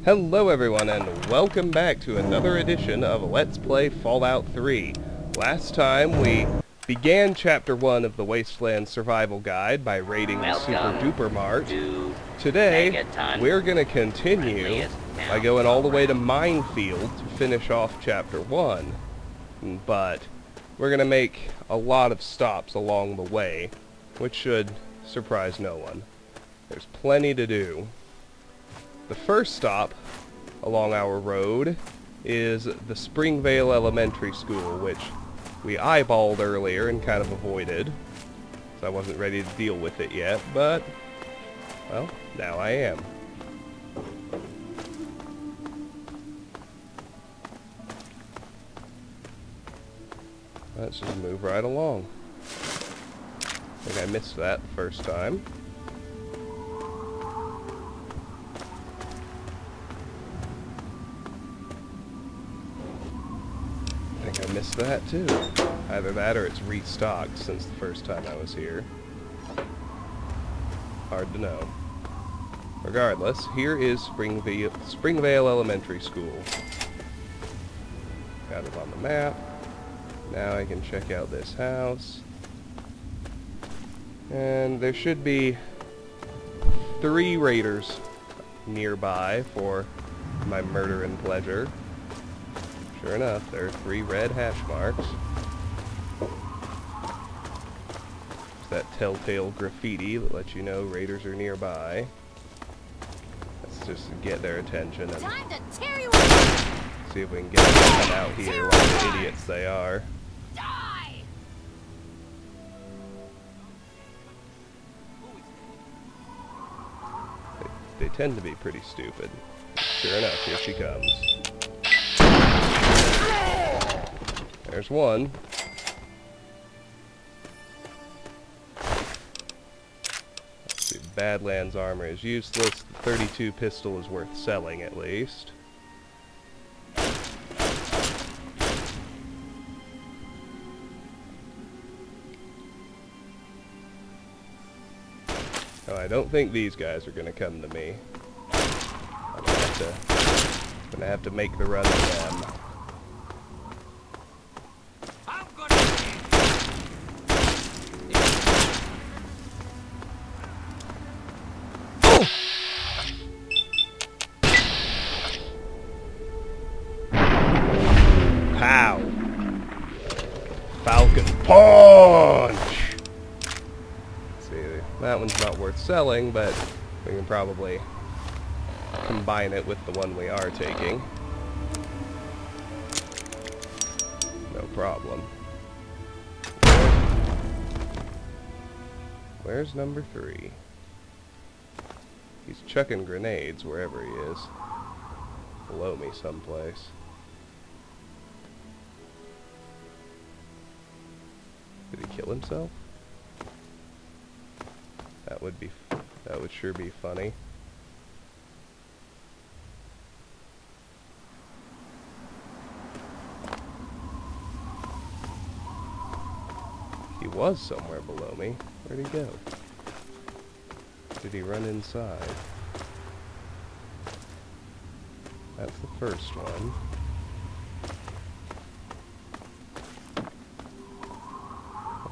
Hello everyone, and welcome back to another edition of Let's Play Fallout 3. Last time we began Chapter 1 of the Wasteland Survival Guide by raiding the Super Duper Mart. Today, we're going to continue by going all the way to Minefield to finish off Chapter 1. But we're going to make a lot of stops along the way, which should surprise no one. There's plenty to do. The first stop along our road is the Springvale Elementary School, which we eyeballed earlier and kind of avoided, so I wasn't ready to deal with it yet, but, well, now I am. Let's just move right along. I think I missed that the first time. I missed that too. Either that or it's restocked since the first time I was here. Hard to know. Regardless, here is Springvale Elementary School. Got it on the map. Now I can check out this house. And there should be 3 raiders nearby for my murder and pleasure. Sure enough, there are 3 red hash marks. It's that telltale graffiti that lets you know raiders are nearby. Let's just get their attention and see if we can get them to come out here like the idiots they are. They tend to be pretty stupid. Sure enough, here she comes. There's one. Let's see, Badlands armor is useless. The 32 pistol is worth selling at least. Oh, I don't think these guys are gonna come to me. I'm gonna have to make the run to them. Pow! Falcon Punch! Let's see, that one's not worth selling, but we can probably combine it with the one we are taking. No problem. Where's number 3? He's chucking grenades wherever he is. Below me someplace. Did he kill himself? That would sure be funny. He was somewhere below me. Where'd he go? Did he run inside? That's the first one.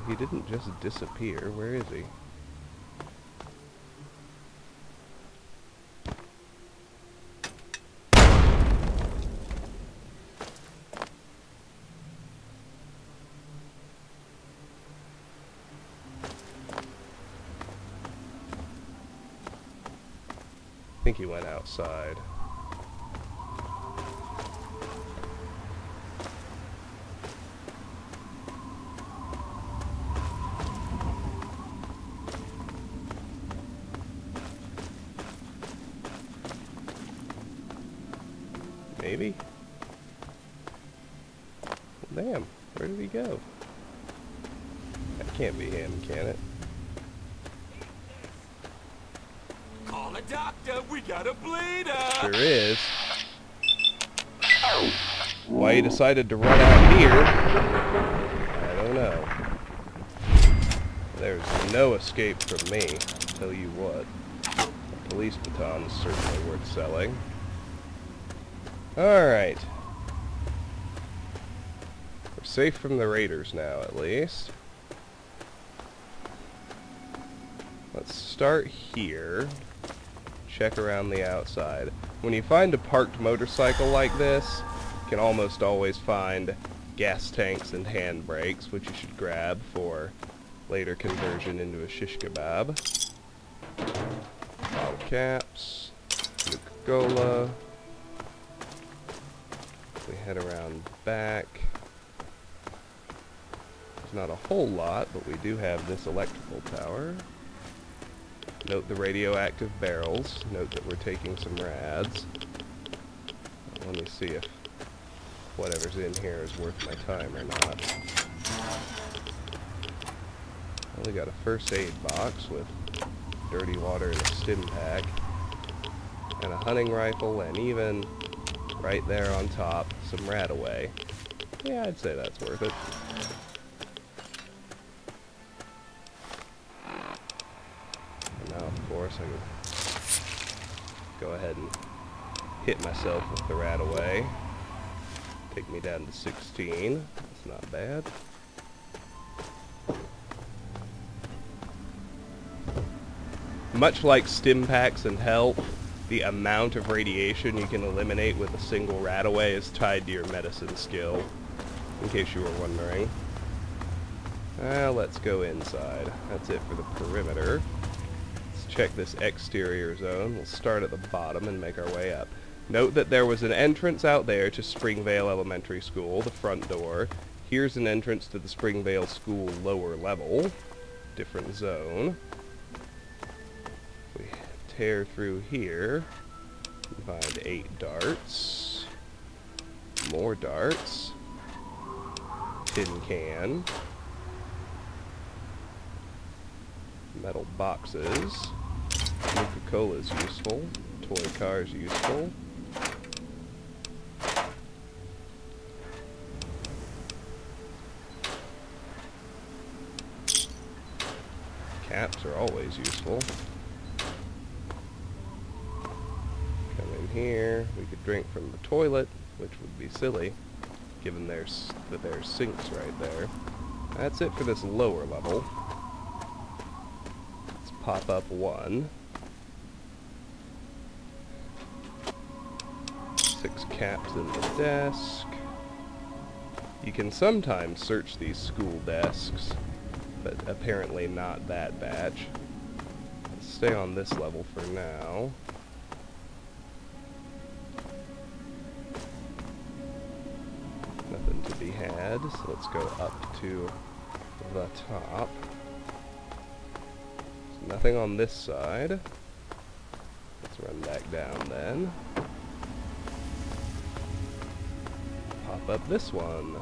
He didn't just disappear. Where is he? I think he went outside. Maybe? Well, damn, where did he go? That can't be him, can it? Call a doctor, we got a bleeder! Sure is. Why he decided to run out here, I don't know. There's no escape from me, I'll tell you what. A police baton is certainly worth selling. Alright. We're safe from the raiders now, at least. Let's start here. Check around the outside. When you find a parked motorcycle like this, you can almost always find gas tanks and handbrakes, which you should grab for later conversion into a shish kebab. Bottle caps, Coca-Cola. We head around back. There's not a whole lot, but we do have this electrical tower. Note the radioactive barrels. Note that we're taking some rads. Let me see if whatever's in here is worth my time or not. Only got a first aid box with dirty water and a stim pack. And a hunting rifle, and even right there on top, some rat away. Yeah, I'd say that's worth it. Now, of course, I can go ahead and hit myself with the rat away. Take me down to 16. That's not bad. Much like stim packs and health, the amount of radiation you can eliminate with a single rat away is tied to your medicine skill, in case you were wondering. Let's go inside. That's it for the perimeter. Check this exterior zone. We'll start at the bottom and make our way up. Note that there was an entrance out there to Springvale Elementary School, the front door. Here's an entrance to the Springvale School lower level. Different zone. We tear through here. We find 8 darts. More darts. Tin can. Metal boxes. Coca-Cola is useful. Toy car is useful. Caps are always useful. Come in here. We could drink from the toilet, which would be silly, given there's sinks right there. That's it for this lower level. Let's pop up 1. 6 caps in the desk. You can sometimes search these school desks, but apparently not that batch. Let's stay on this level for now. Nothing to be had, so let's go up to the top. There's nothing on this side. Let's run back down then. Pop up this one.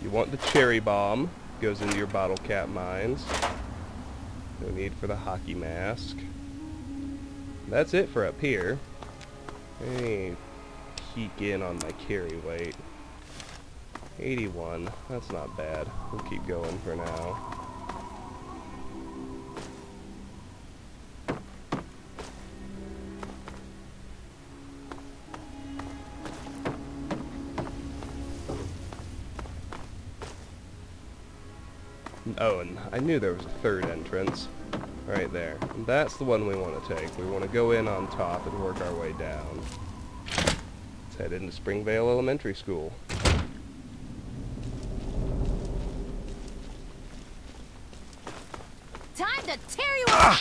You want the cherry bomb. Goes into your bottle cap mines. No need for the hockey mask. That's it for up here. Let me peek in on my carry weight. 81. That's not bad. We'll keep going for now. Oh, and I knew there was a third entrance right there. And that's the one we want to take. We want to go in on top and work our way down. Let's head into Springvale Elementary School. Time to tear you up!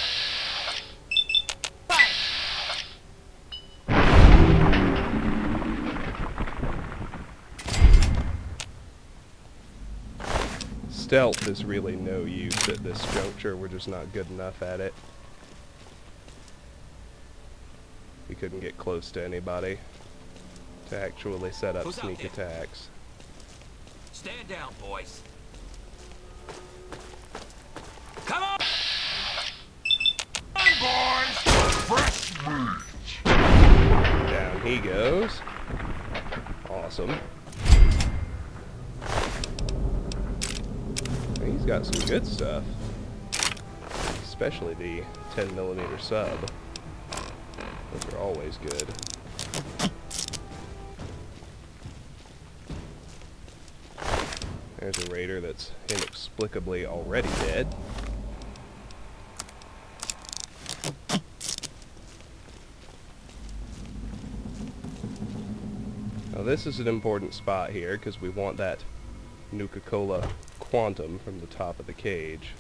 Stealth is really no use at this juncture. We're just not good enough at it. We couldn't get close to anybody to actually set up sneak attacks. Stand down, boys. Come on! Come on, boys! Fresh meat! Down he goes. Awesome. He's got some good stuff. Especially the 10mm sub. Those are always good. There's a raider that's inexplicably already dead. Now this is an important spot here because we want that Nuka-Cola Quantum from the top of the cage.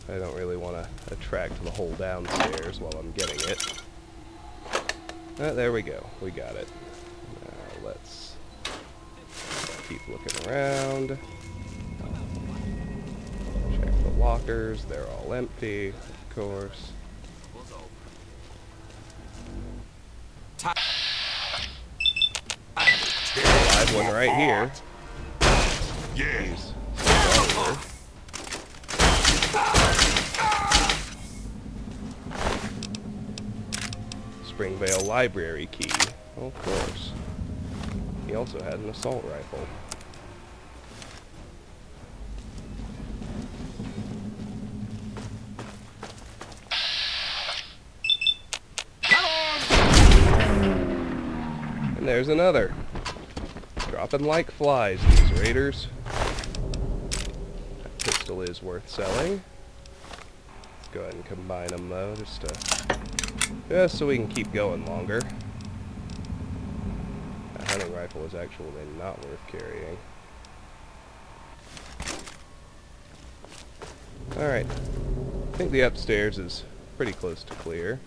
I don't really want to attract the whole downstairs while I'm getting it. There we go. We got it. Now let's keep looking around. Check the lockers. They're all empty, of course. Live one right here. He's stronger. Springvale library key. Oh, of course. He also had an assault rifle. And there's another. Dropping like flies, these raiders. That pistol is worth selling. Let's go ahead and combine them though, just so we can keep going longer. That hunting rifle is actually not worth carrying. Alright. I think the upstairs is pretty close to clear.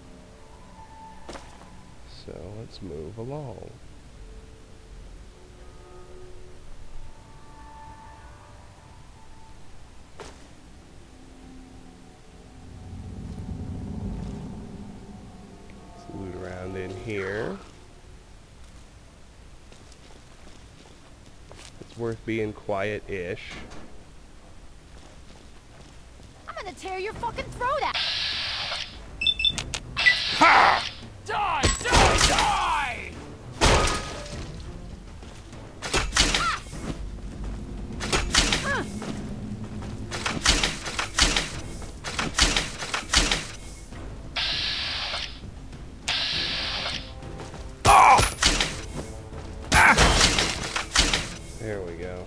So let's move along. Loot around in here. It's worth being quiet-ish. I'm gonna tear your fucking throat out! Ha! Die! Die! Die! There we go.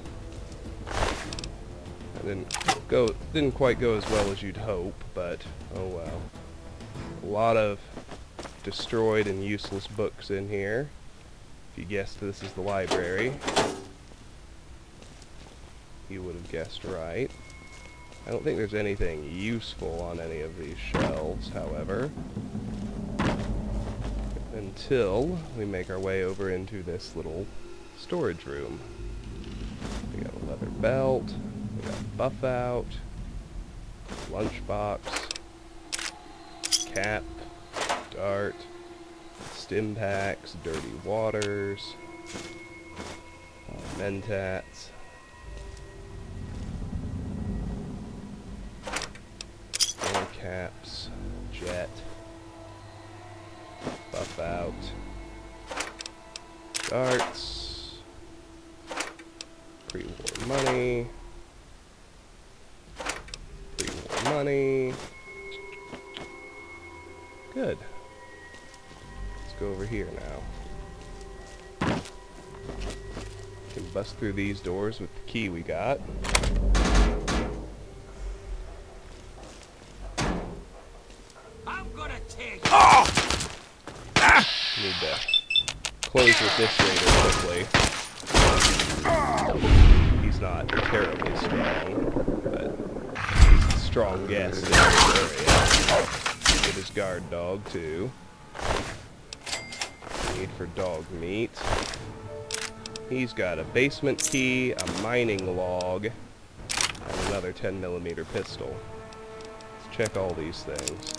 That didn't quite go as well as you'd hope, but oh well. A lot of destroyed and useless books in here. If you guessed this is the library, you would have guessed right. I don't think there's anything useful on any of these shelves, however. Until we make our way over into this little storage room. We got a leather belt, we got buff out, lunchbox, cap, dart, stim packs, dirty waters, mentats, more caps, jet, buff out, darts, pre-war money, pre-war money. Good. Let's go over here now. Can bust through these doors with the key we got. I'm gonna take. Need to close with this raider quickly. He's not terribly strong, but he's a strong guest in this area. Get his guard dog too. Need for dog meat. He's got a basement key, a mining log, and another 10mm pistol. Let's check all these things.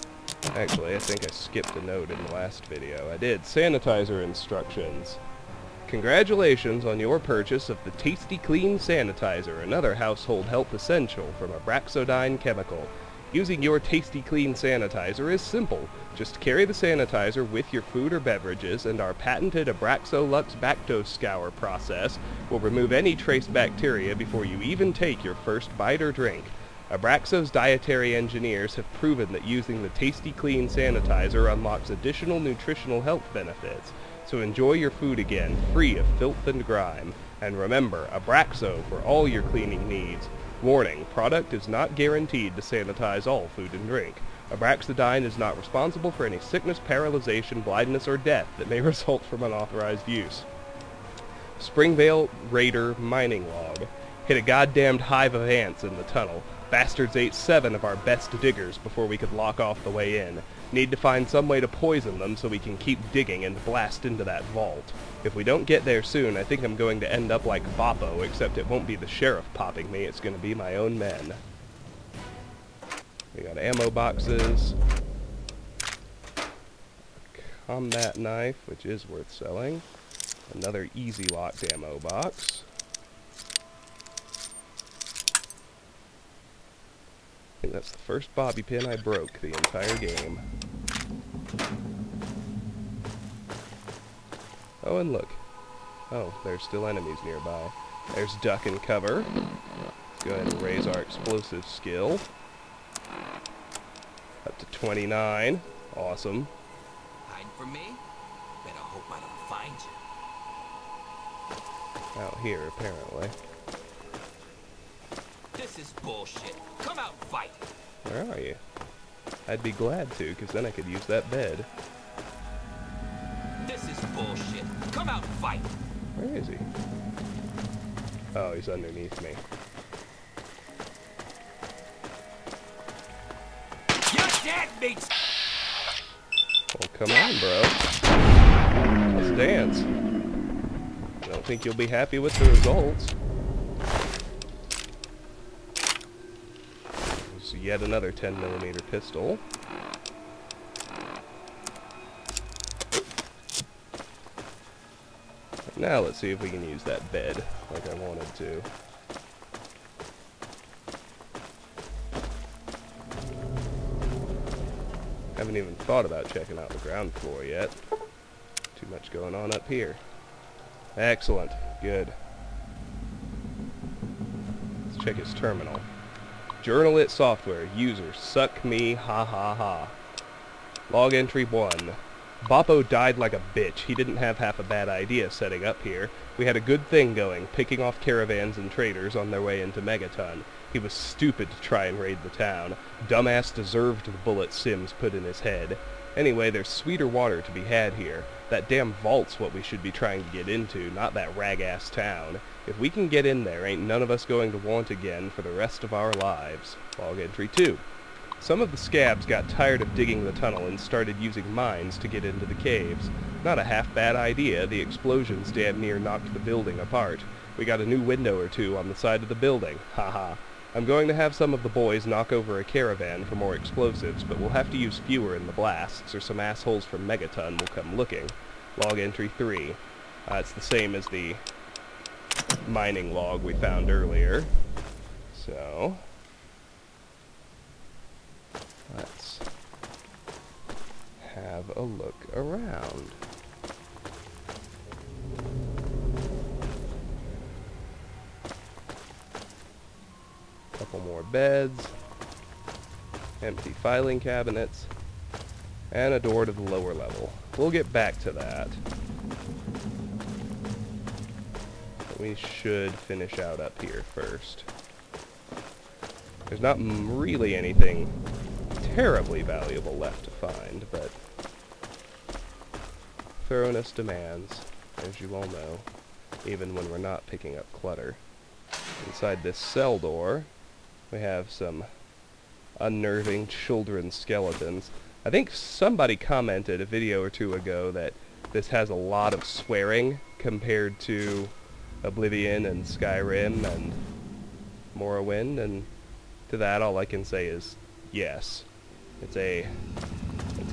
Actually, I think I skipped a note in the last video. I did. Sanitizer instructions. Congratulations on your purchase of the Tasty Clean Sanitizer, another household health essential from Abraxodine Chemical. Using your Tasty Clean sanitizer is simple. Just carry the sanitizer with your food or beverages, and our patented Abraxolux Bacto Scour process will remove any trace bacteria before you even take your first bite or drink. Abraxo's dietary engineers have proven that using the Tasty Clean sanitizer unlocks additional nutritional health benefits. So enjoy your food again, free of filth and grime. And remember, Abraxo for all your cleaning needs. Warning, product is not guaranteed to sanitize all food and drink. Abraxodine is not responsible for any sickness, paralyzation, blindness, or death that may result from unauthorized use. Springvale Raider mining log. Hit a goddamned hive of ants in the tunnel. Bastards ate 7 of our best diggers before we could lock off the way in. Need to find some way to poison them so we can keep digging and blast into that vault. If we don't get there soon, I think I'm going to end up like Boppo, except it won't be the sheriff popping me, it's going to be my own men. We got ammo boxes. Combat knife, which is worth selling. Another easy locked ammo box. I think that's the first bobby pin I broke the entire game. Oh, and look. Oh, there's still enemies nearby. There's duck and cover. Let's go ahead and raise our explosive skill. Up to 29. Awesome. Hide from me? Better hope I don't find you. Out here, apparently. This is bullshit. Come out and fight. Where are you? I'd be glad to, because then I could use that bed. This is bullshit. Come out and fight. Where is he? Oh, he's underneath me. You're dead, mates. Well, come on, bro. Let's dance. I don't think you'll be happy with the results. There's yet another 10mm pistol. Now let's see if we can use that bed like I wanted to. Haven't even thought about checking out the ground floor yet. Too much going on up here. Excellent. Good. Let's check his terminal. Journal it software. User suck me ha ha ha. Log entry 1. Boppo died like a bitch. He didn't have half a bad idea setting up here. We had a good thing going, picking off caravans and traders on their way into Megaton. He was stupid to try and raid the town. Dumbass deserved the bullet Sims put in his head. Anyway, there's sweeter water to be had here. That damn vault's what we should be trying to get into, not that rag-ass town. If we can get in there, ain't none of us going to want again for the rest of our lives. Log entry 2. Some of the scabs got tired of digging the tunnel and started using mines to get into the caves. Not a half-bad idea. The explosions damn near knocked the building apart. We got a new window or two on the side of the building. Haha. I'm going to have some of the boys knock over a caravan for more explosives, but we'll have to use fewer in the blasts, or some assholes from Megaton will come looking. Log entry 3. It's the same as the mining log we found earlier. So let's have a look around. Couple more beds, empty filing cabinets, and a door to the lower level. We'll get back to that. But we should finish out up here first. There's not really anything terribly valuable left to find, but thoroughness demands, as you all know, even when we're not picking up clutter. Inside this cell door, we have some unnerving children's skeletons. I think somebody commented a video or two ago that this has a lot of swearing compared to Oblivion and Skyrim and Morrowind, and to that all I can say is yes. It's a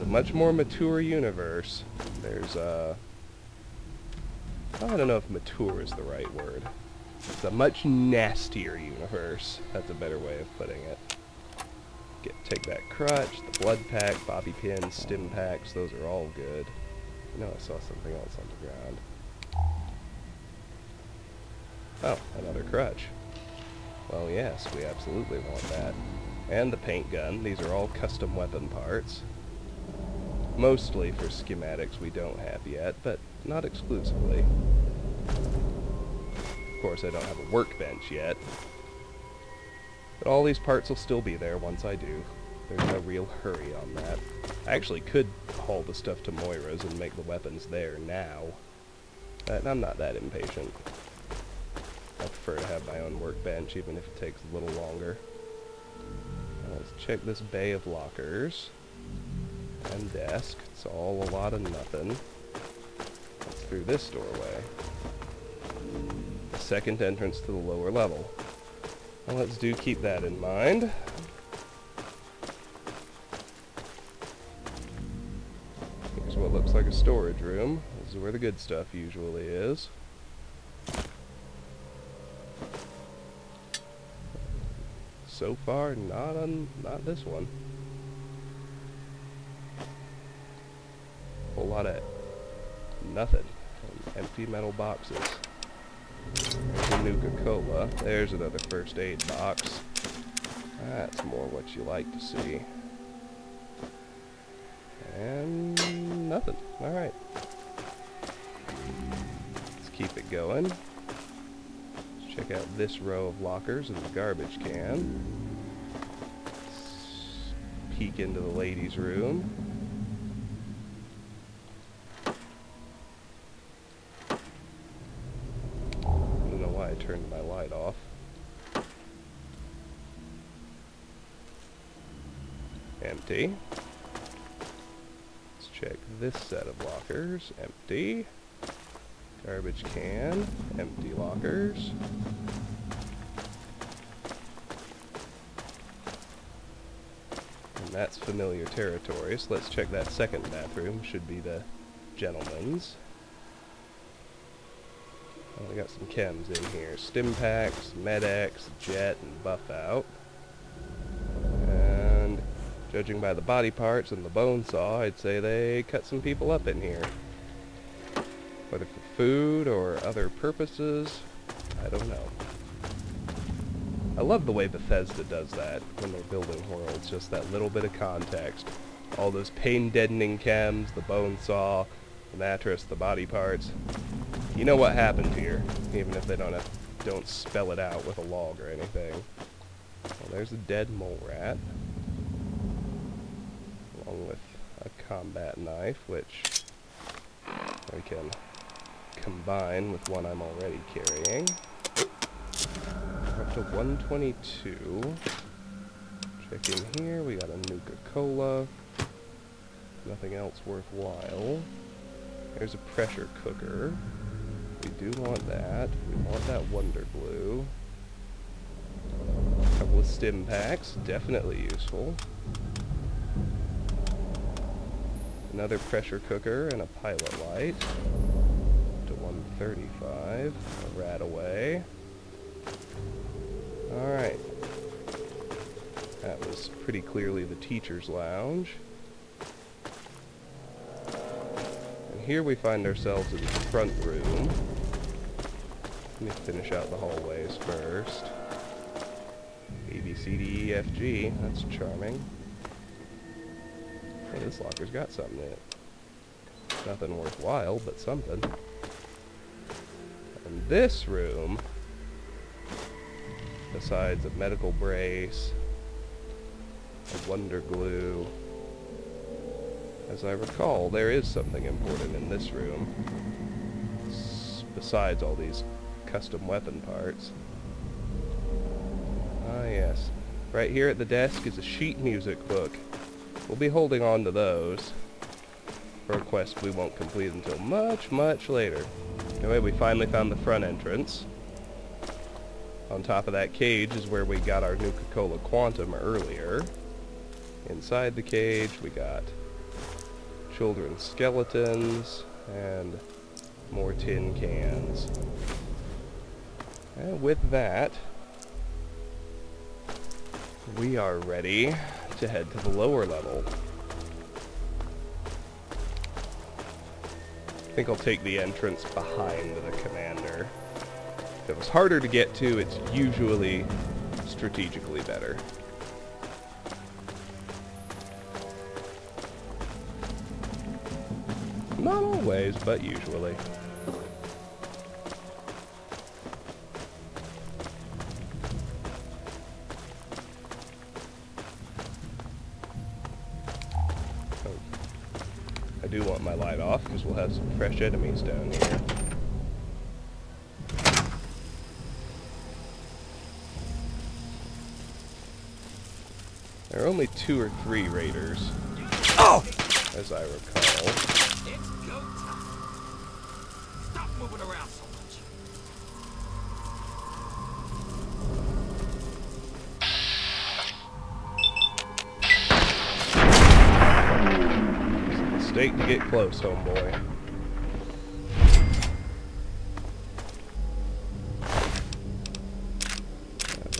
much more mature universe. There's I don't know if mature is the right word. It's a much nastier universe. That's a better way of putting it. Take that crutch, the blood pack, bobby pins, stim packs, those are all good. I know I saw something else on the ground. Oh, another crutch. Well, yes, we absolutely want that. And the paint gun. These are all custom weapon parts. Mostly for schematics we don't have yet, but not exclusively. Of course, I don't have a workbench yet. But all these parts will still be there once I do. There's no real hurry on that. I actually could haul the stuff to Moira's and make the weapons there now. But I'm not that impatient. I prefer to have my own workbench, even if it takes a little longer. Let's check this bay of lockers. And desk. It's all a lot of nothing. Let's through this doorway. The second entrance to the lower level. Well, let's keep that in mind. Here's what looks like a storage room. This is where the good stuff usually is. So far, not this one. A whole lot of nothing. Empty metal boxes. There's a Nuka-Cola. There's another first aid box. That's more what you like to see. And nothing. Alright. Let's keep it going. Let's check out this row of lockers and the garbage can. Let's peek into the ladies' room. I turned my light off. Empty. Let's check this set of lockers. Empty. Garbage can. Empty lockers. And that's familiar territory, so let's check that second bathroom. Should be the gentleman's. We got some chems in here. Stim packs, Med-X, Jet, and Buff Out. And judging by the body parts and the bone saw, I'd say they cut some people up in here. Whether for food or other purposes, I don't know. I love the way Bethesda does that when they're building worlds, just that little bit of context. All those pain-deadening chems, the bone saw, the mattress, the body parts. You know what happened here, even if they don't spell it out with a log or anything. Well, there's a dead mole rat, along with a combat knife, which I can combine with one I'm already carrying. We're up to 122. Check in here, we got a Nuka-Cola. Nothing else worthwhile. There's a pressure cooker. We do want that. We want that Wonder Glue. A couple of stim packs, definitely useful. Another pressure cooker and a pilot light. To 135. A rat away. Alright. That was pretty clearly the teacher's lounge. Here we find ourselves in the front room. Let me finish out the hallways first. A, B, C, D, E, F, G. That's charming. Hey, this locker's got something in it. Nothing worthwhile, but something. And this room, besides a medical brace, a Wonder Glue, as I recall, there is something important in this room, besides all these custom weapon parts. Ah yes, right here at the desk is a sheet music book. We'll be holding on to those for a quest we won't complete until much, much later. Anyway, we finally found the front entrance. On top of that cage is where we got our Nuka-Cola Quantum earlier. Inside the cage we got children's skeletons, and more tin cans. And with that, we are ready to head to the lower level. I think I'll take the entrance behind the commander. If it was harder to get to, it's usually strategically better. Not always, but usually. I do want my light off because we'll have some fresh enemies down here. There are only 2 or 3 raiders, as I recall. It's go time. Stop moving around so much. It's a mistake to get close, homeboy.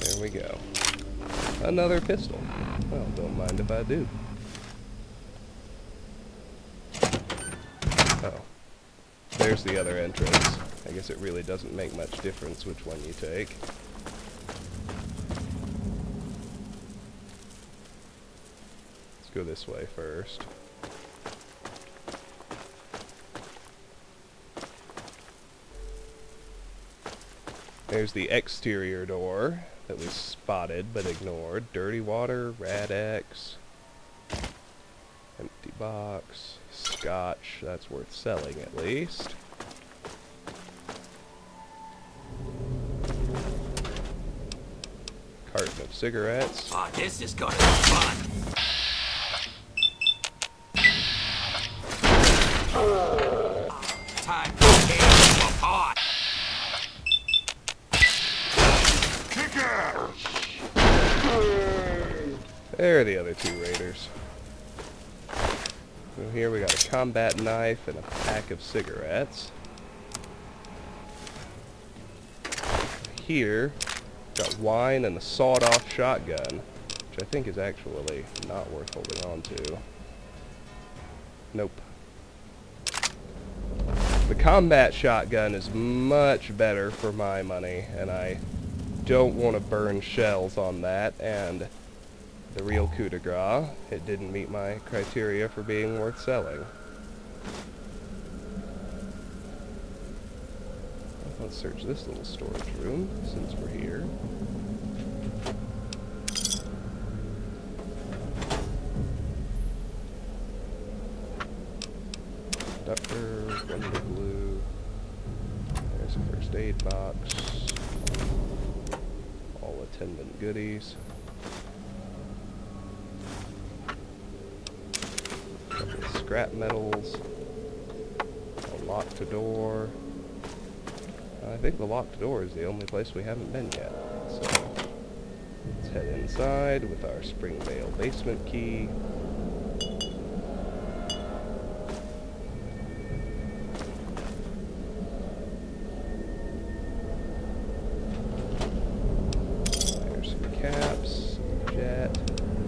There we go. Another pistol. Well, don't mind if I do. Oh. There's the other entrance. I guess it really doesn't make much difference which one you take. Let's go this way first. There's the exterior door that was spotted but ignored. Dirty water, Rad X, empty box, scotch, that's worth selling at least. Carton of cigarettes. Oh, this is gonna be fun. Time to tear you apart. There are the other 2 raiders. So here we got a combat knife and a pack of cigarettes. Here, got wine and a sawed-off shotgun, which I think is actually not worth holding on to. Nope. The combat shotgun is much better for my money, and I don't want to burn shells on that, and the real coup de grace, it didn't meet my criteria for being worth selling. Let's search this little storage room, since we're here. Ducker, Wonder Glue. There's a first aid box. All attendant goodies. Scrap metals. A locked door. I think the locked door is the only place we haven't been yet. So let's head inside with our Springvale basement key. There's some caps, jet,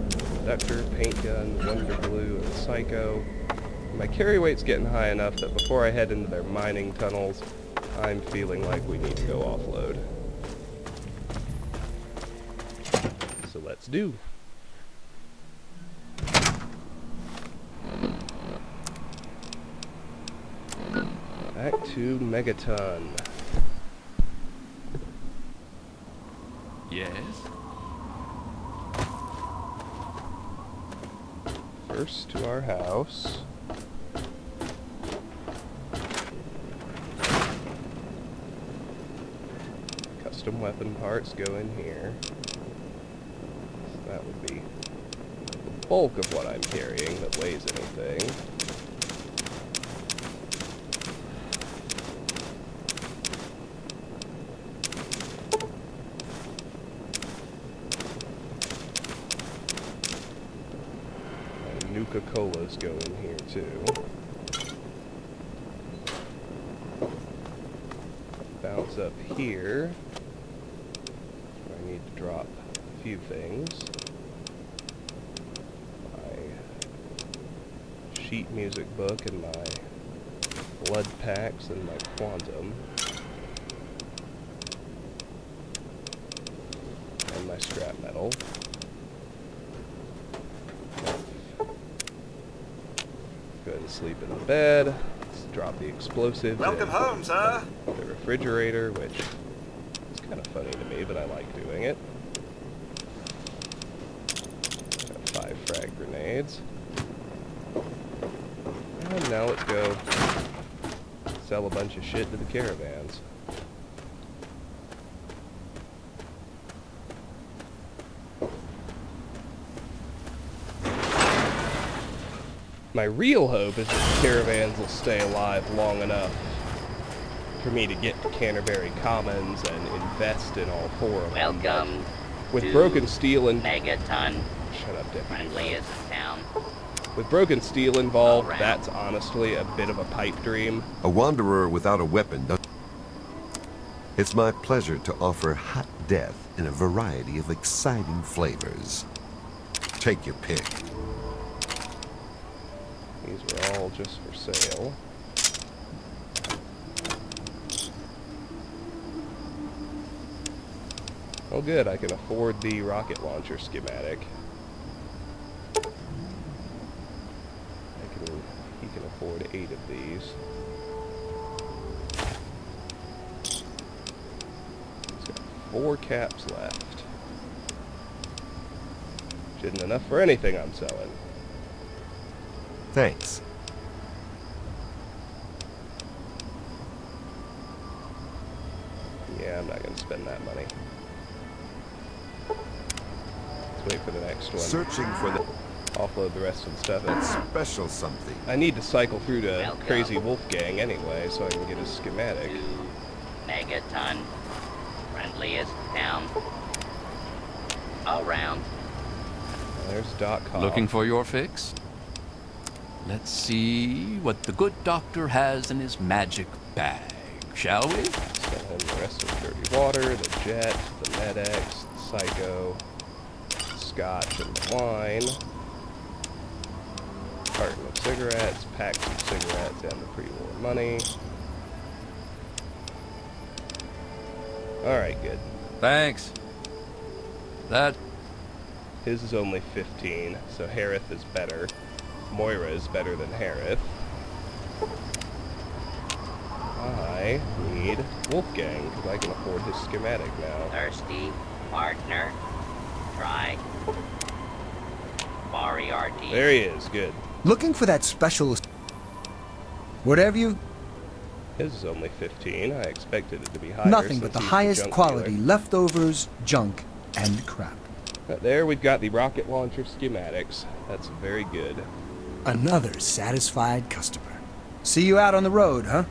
conductor, paint gun, Wonder Glue, and Psycho. My carry weight's getting high enough that before I head into their mining tunnels, I'm feeling like we need to go offload. So let's do. Back to Megaton. Yes? First to our house. Custom weapon parts go in here. So that would be the bulk of what I'm carrying that weighs anything. And Nuka-Colas go in here too. Bounce up here. I need to drop a few things. sheet music book and my blood packs and my quantum. And my scrap metal. Go ahead and sleep in the bed. Let's drop the explosives Welcome home, sir. in the refrigerator, which is kind of funny to me, but I like doing it. Got 5 frag grenades. And now let's go sell a bunch of shit to the caravans. My real hope is that the caravans will stay alive long enough for me to get to Canterbury Commons and invest in all 4 of them. Welcome With to broken steel and... Megaton, Shut up, Deputy. friendliest town. With broken steel involved, All round. that's honestly a bit of a pipe dream. A wanderer without a weapon does... It's my pleasure to offer hot death in a variety of exciting flavors. Take your pick. These are all just for sale. Oh good, I can afford the rocket launcher schematic. He can afford 8 of these. He's got 4 caps left. Which isn't enough for anything I'm selling. Thanks. Yeah, I'm not going to spend that money. Let's wait for the next one. Searching for the Offload the rest of the stuff. special something. I need to cycle through to Welcome. Crazy Wolfgang anyway, so I can get his schematic. Megaton, friendliest town. All round. There's Doc Hoff. Looking for your fix? Let's see what the good doctor has in his magic bag, shall we? Send him the rest of the dirty water, the jet, the Med-X, the Psycho, the scotch, and the wine. Carton of cigarettes, packs of cigarettes, and the pre-war money. Alright, good. Thanks. That... His is only 15, so Harith is better. Moira is better than Harith. I need Wolfgang, because I can afford his schematic now. Thirsty partner. Try. Moriarty. There he is, good. Looking for that specialist. Whatever you... His is only 15, I expected it to be higher. Nothing since but the he's highest junk quality dealer. leftovers, junk, and crap. There we've got the rocket launcher schematics. That's very good. Another satisfied customer. See you out on the road, huh?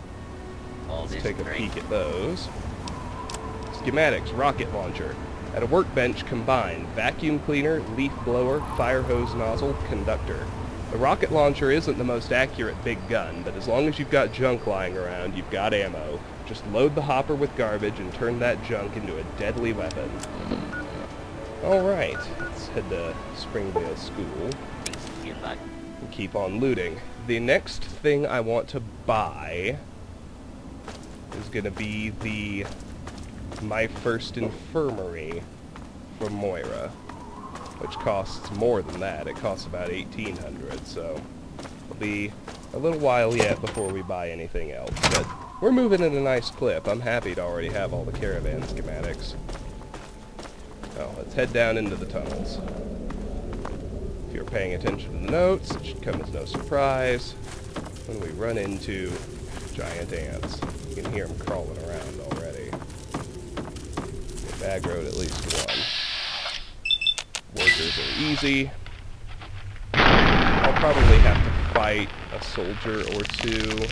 Oldest Let's take a drink. peek at those. Schematics, rocket launcher. At a workbench combined, vacuum cleaner, leaf blower, fire hose nozzle, conductor. The rocket launcher isn't the most accurate big gun, but as long as you've got junk lying around, you've got ammo. Just load the hopper with garbage and turn that junk into a deadly weapon. Alright, let's head to Springdale School Good luck. and keep on looting. The next thing I want to buy is going to be my first infirmary from Moira, which costs more than that. It costs about 1,800, so it'll be a little while yet before we buy anything else. But we're moving at a nice clip. I'm happy to already have all the caravan schematics. Oh, let's head down into the tunnels. If you're paying attention to the notes, it should come as no surprise when we run into giant ants. You can hear them crawling around already. They've aggroed at least one. Workers are easy. I'll probably have to fight a soldier or two.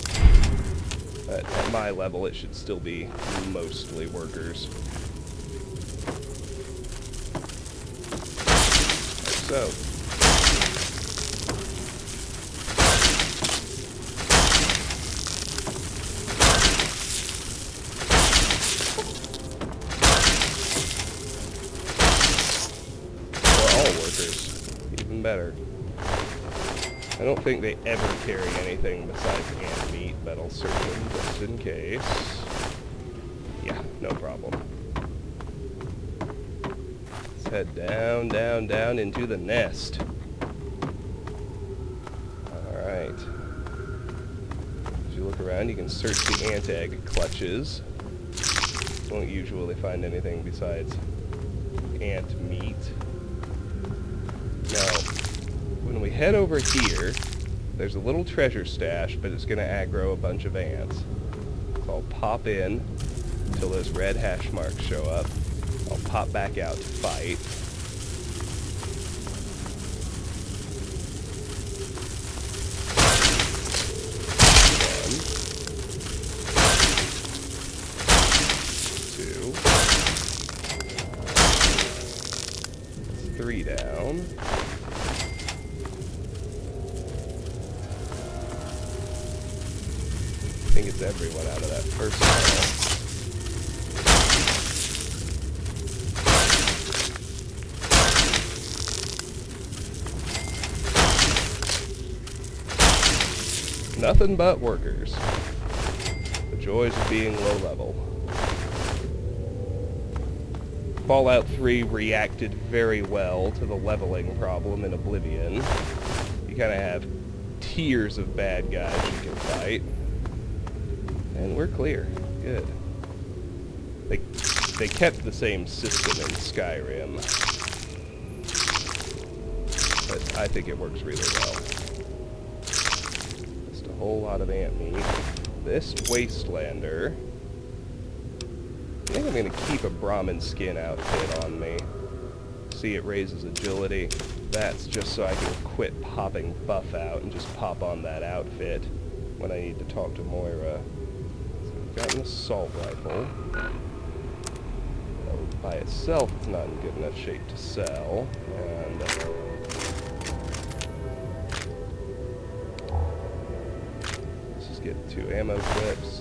But at my level, it should still be mostly workers. Like so. Or all workers. Even better. I don't think they ever carry anything besides ant meat, but I'll search them just in case. Yeah, no problem. Let's head down, down, down into the nest. Alright. As you look around, you can search the ant egg clutches. Won't usually find anything besides ant meat. Now, when we head over here, there's a little treasure stash, but it's going to aggro a bunch of ants. So I'll pop in until those red hash marks show up. I'll pop back out to fight. Three down. I think it's everyone out of that first tunnel. Nothing but workers. The joys of being low level. Fallout 3 reacted very well to the leveling problem in Oblivion. You kind of have tiers of bad guys you can fight. And we're clear. Good. They kept the same system in Skyrim. But I think it works really well. Just a whole lot of ant meat. This Wastelander... I think I'm going to keep a Brahmin skin outfit on me. See, it raises agility. That's just so I can quit popping buff out and just pop on that outfit when I need to talk to Moira. So we've got an assault rifle. By itself, it's not in good enough shape to sell. And let's just get 2 ammo clips.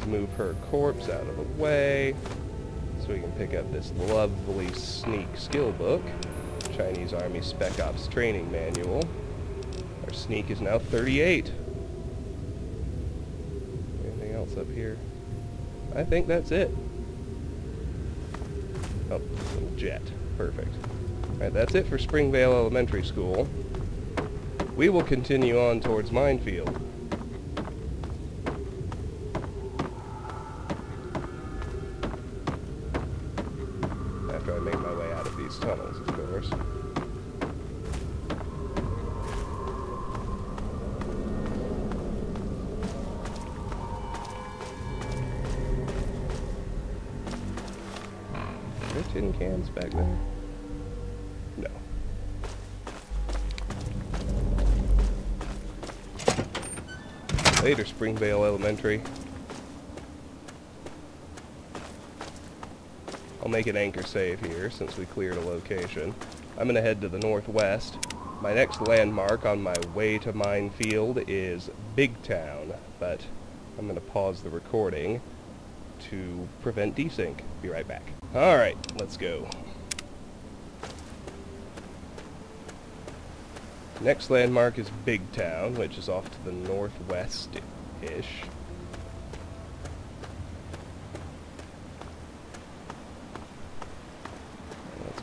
Move her corpse out of the way so we can pick up this lovely sneak skill book, Chinese Army Spec Ops Training Manual. Our sneak is now 38. Anything else up here? I think that's it. Oh, little jet. Perfect. Alright, that's it for Springvale Elementary School. We will continue on towards Minefield. After I make my way out of these tunnels, of course. Are there tin cans back there? No. Later, Springvale Elementary. I'll make an anchor save here since we cleared a location. I'm going to head to the northwest. My next landmark on my way to Minefield is Big Town, but I'm going to pause the recording to prevent desync. Be right back. Alright, let's go. Next landmark is Big Town, which is off to the northwest-ish.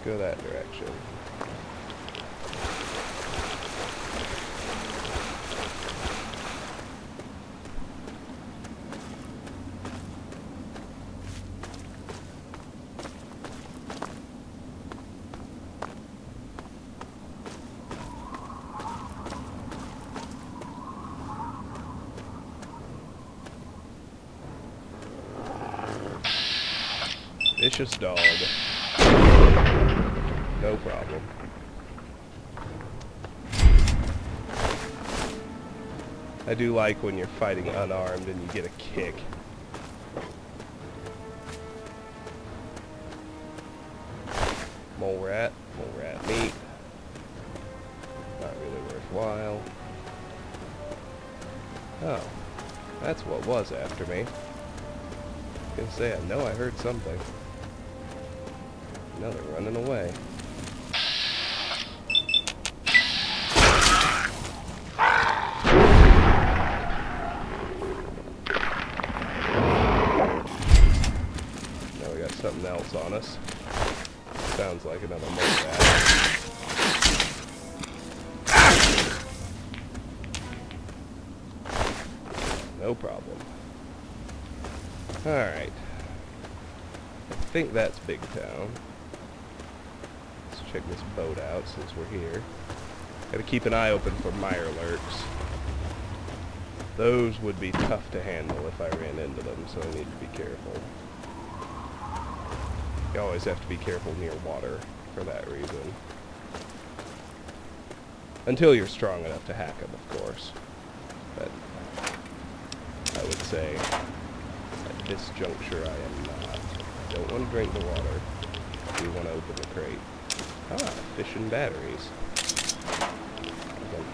Go that direction. Vicious dog. No problem. I do like when you're fighting unarmed and you get a kick. Mole rat meat. Not really worthwhile. Oh, that's what was after me. I was gonna say, I know I heard something. Now they're running away. something else on us. Sounds like another Mobat. No problem. Alright. I think that's Big Town. Let's check this boat out since we're here. Gotta keep an eye open for mirelurks. Those would be tough to handle if I ran into them, so I need to be careful. You always have to be careful near water for that reason. Until you're strong enough to hack them, of course. But I would say at this juncture I am not. I don't want to drink the water. I do want to open the crate. Ah, fish and batteries. I can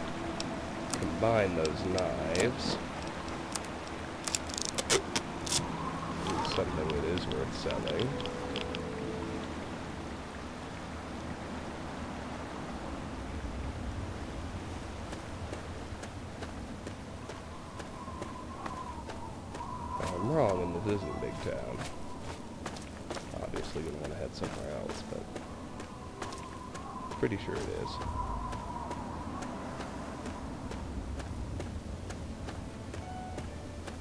combine those knives. It's something that is worth selling. I'm wrong, and this isn't Big Town. Obviously, we want to head somewhere else, but pretty sure it is.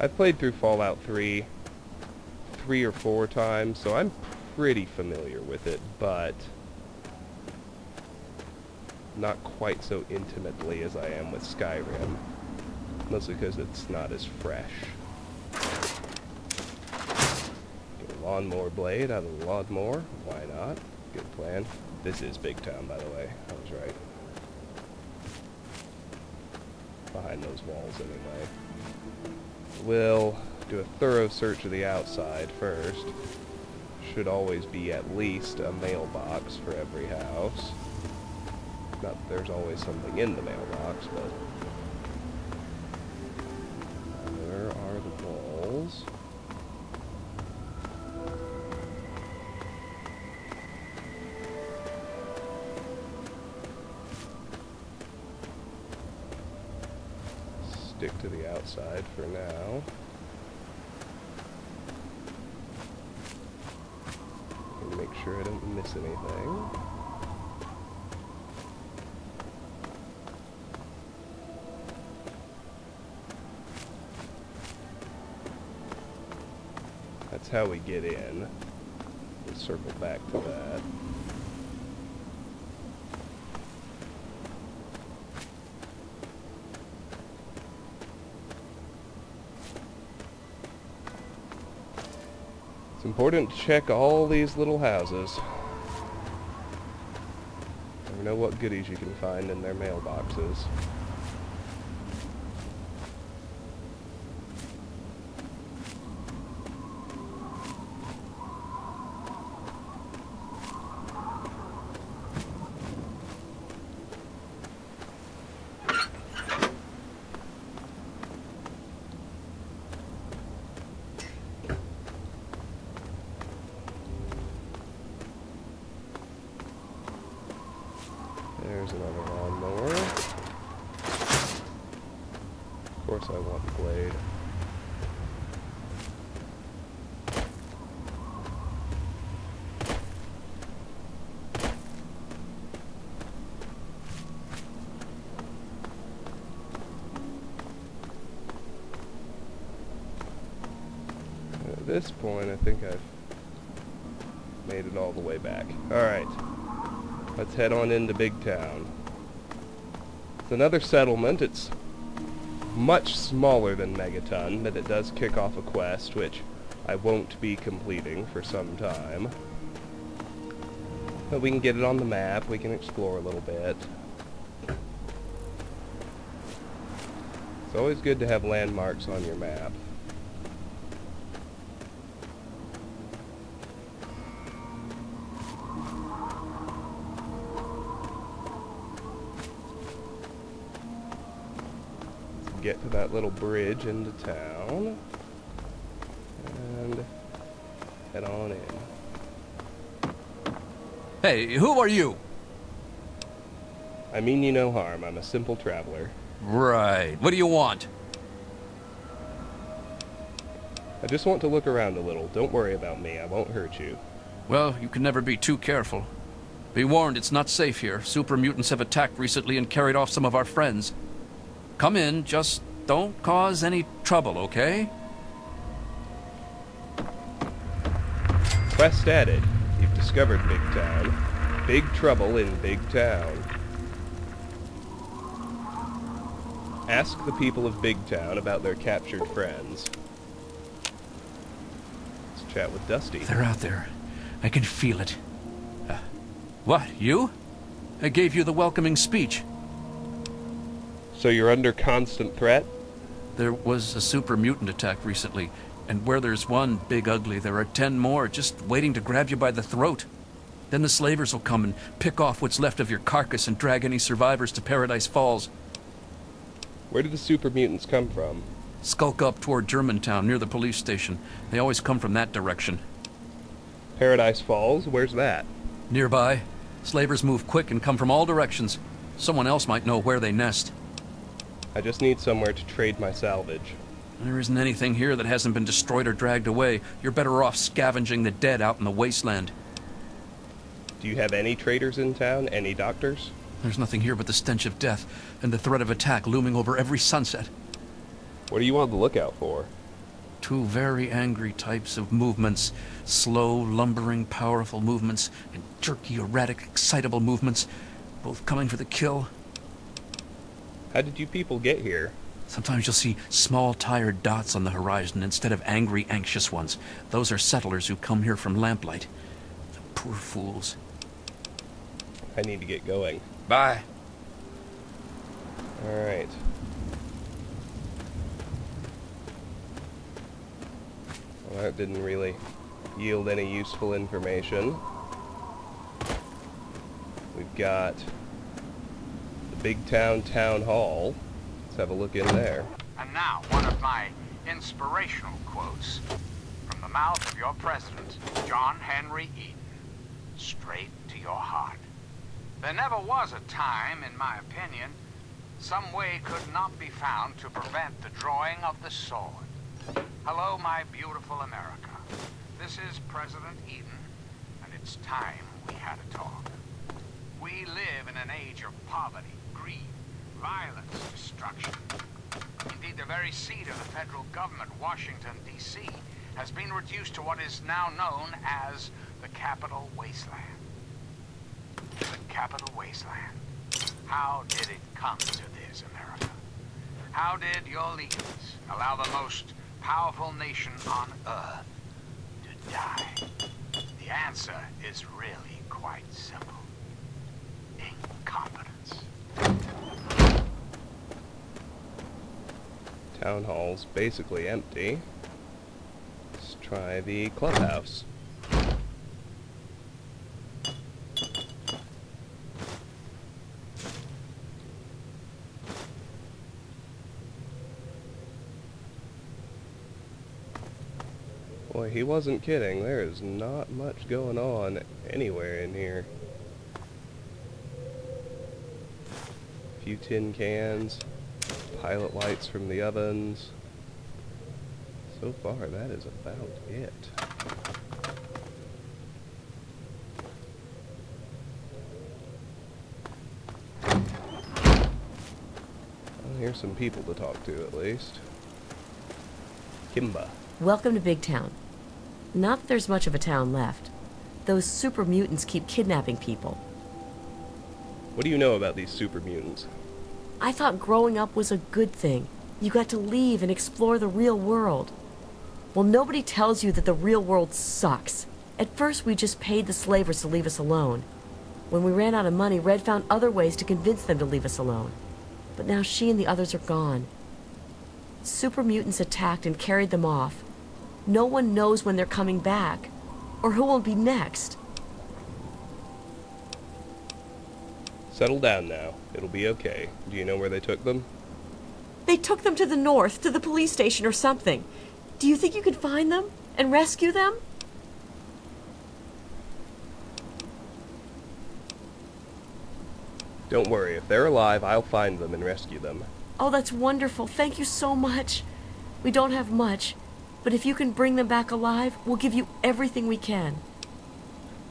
I've played through Fallout 3 or 4 times, so I'm pretty familiar with it, but not quite so intimately as I am with Skyrim. Mostly because it's not as fresh. Get a lawnmower blade out of the lawnmower. Why not? Good plan. This is Big Town, by the way. I was right. Behind those walls, anyway. We'll do a thorough search of the outside first. Should always be at least a mailbox for every house. Not that there's always something in the mailbox, but where are the walls? Stick to the outside for now. And make sure I don't miss anything. That's how we get in. We'll circle back to that. It's important to check all these little houses. Never know what goodies you can find in their mailboxes. There's another lawnmower. Of course I want the blade. At this point, I think I've made it all the way back. Alright. Let's head on into Big Town. It's another settlement. It's much smaller than Megaton, but it does kick off a quest, which I won't be completing for some time. But we can get it on the map, we can explore a little bit. It's always good to have landmarks on your map. Get to that little bridge into town and head on in. Hey, who are you? I mean you no harm. I'm a simple traveler. Right. What do you want? I just want to look around a little. Don't worry about me. I won't hurt you. Well, you can never be too careful. Be warned, it's not safe here. Super mutants have attacked recently and carried off some of our friends. Come in, just don't cause any trouble, okay? Quest added. You've discovered Big Town. Big trouble in Big Town. Ask the people of Big Town about their captured friends. Let's chat with Dusty. They're out there. I can feel it. What, you? I gave you the welcoming speech. So you're under constant threat? There was a super mutant attack recently, and where there's one big ugly, there are 10 more just waiting to grab you by the throat. Then the slavers will come and pick off what's left of your carcass and drag any survivors to Paradise Falls. Where do the super mutants come from? Skulk up toward Germantown, near the police station. They always come from that direction. Paradise Falls? Where's that? Nearby. Slavers move quick and come from all directions. Someone else might know where they nest. I just need somewhere to trade my salvage. There isn't anything here that hasn't been destroyed or dragged away. You're better off scavenging the dead out in the wasteland. Do you have any traders in town? Any doctors? There's nothing here but the stench of death and the threat of attack looming over every sunset. What are you on the lookout for? Two very angry types of movements. Slow, lumbering, powerful movements, and jerky, erratic, excitable movements, both coming for the kill. How did you people get here? Sometimes you'll see small, tired dots on the horizon instead of angry, anxious ones. Those are settlers who come here from lamplight. The poor fools. I need to get going. Bye. Alright. Well, that didn't really yield any useful information. We've got the Big Town Town Hall. Let's have a look in there. And now, one of my inspirational quotes from the mouth of your president, John Henry Eden, straight to your heart. There never was a time, in my opinion, some way could not be found to prevent the drawing of the sword. Hello, my beautiful America. This is President Eden, and it's time we had a talk. We live in an age of poverty, greed, violence, destruction. Indeed, the very seat of the federal government, Washington, D.C., has been reduced to what is now known as the Capital Wasteland. The Capital Wasteland. How did it come to this, America? How did your leaders allow the most powerful nation on Earth to die? The answer is really quite simple. Incompetence. Town hall's basically empty. Let's try the clubhouse. Boy, he wasn't kidding. There is not much going on anywhere in here. A few tin cans, pilot lights from the ovens. So far, that is about it. Well, here's some people to talk to, at least. Kimba. Welcome to Big Town. Not that there's much of a town left. Those super mutants keep kidnapping people. What do you know about these super mutants? I thought growing up was a good thing. You got to leave and explore the real world. Well, nobody tells you that the real world sucks. At first, we just paid the slavers to leave us alone. When we ran out of money, Red found other ways to convince them to leave us alone. But now she and the others are gone. Super mutants attacked and carried them off. No one knows when they're coming back, or who will be next. Settle down now. It'll be okay. Do you know where they took them? They took them to the north, to the police station or something. Do you think you could find them and rescue them? Don't worry. If they're alive, I'll find them and rescue them. Oh, that's wonderful. Thank you so much. We don't have much, but if you can bring them back alive, we'll give you everything we can.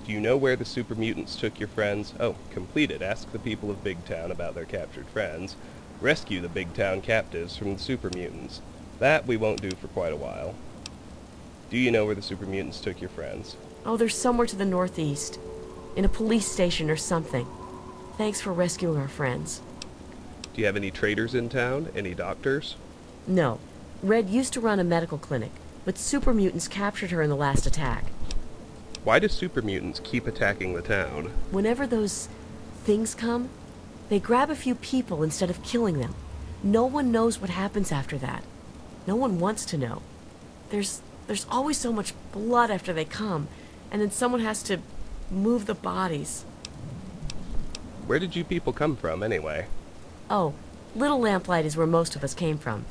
Do you know where the super mutants took your friends? Oh, completed. Ask the people of Big Town about their captured friends. Rescue the Big Town captives from the super mutants. That we won't do for quite a while. Do you know where the super mutants took your friends? Oh, they're somewhere to the northeast. In a police station or something. Thanks for rescuing our friends. Do you have any traders in town? Any doctors? No. Red used to run a medical clinic, but super mutants captured her in the last attack. Why do super mutants keep attacking the town? Whenever those things come, they grab a few people instead of killing them. No one knows what happens after that. No one wants to know. There's always so much blood after they come, and then someone has to move the bodies. Where did you people come from, anyway? Oh, Little Lamplight is where most of us came from.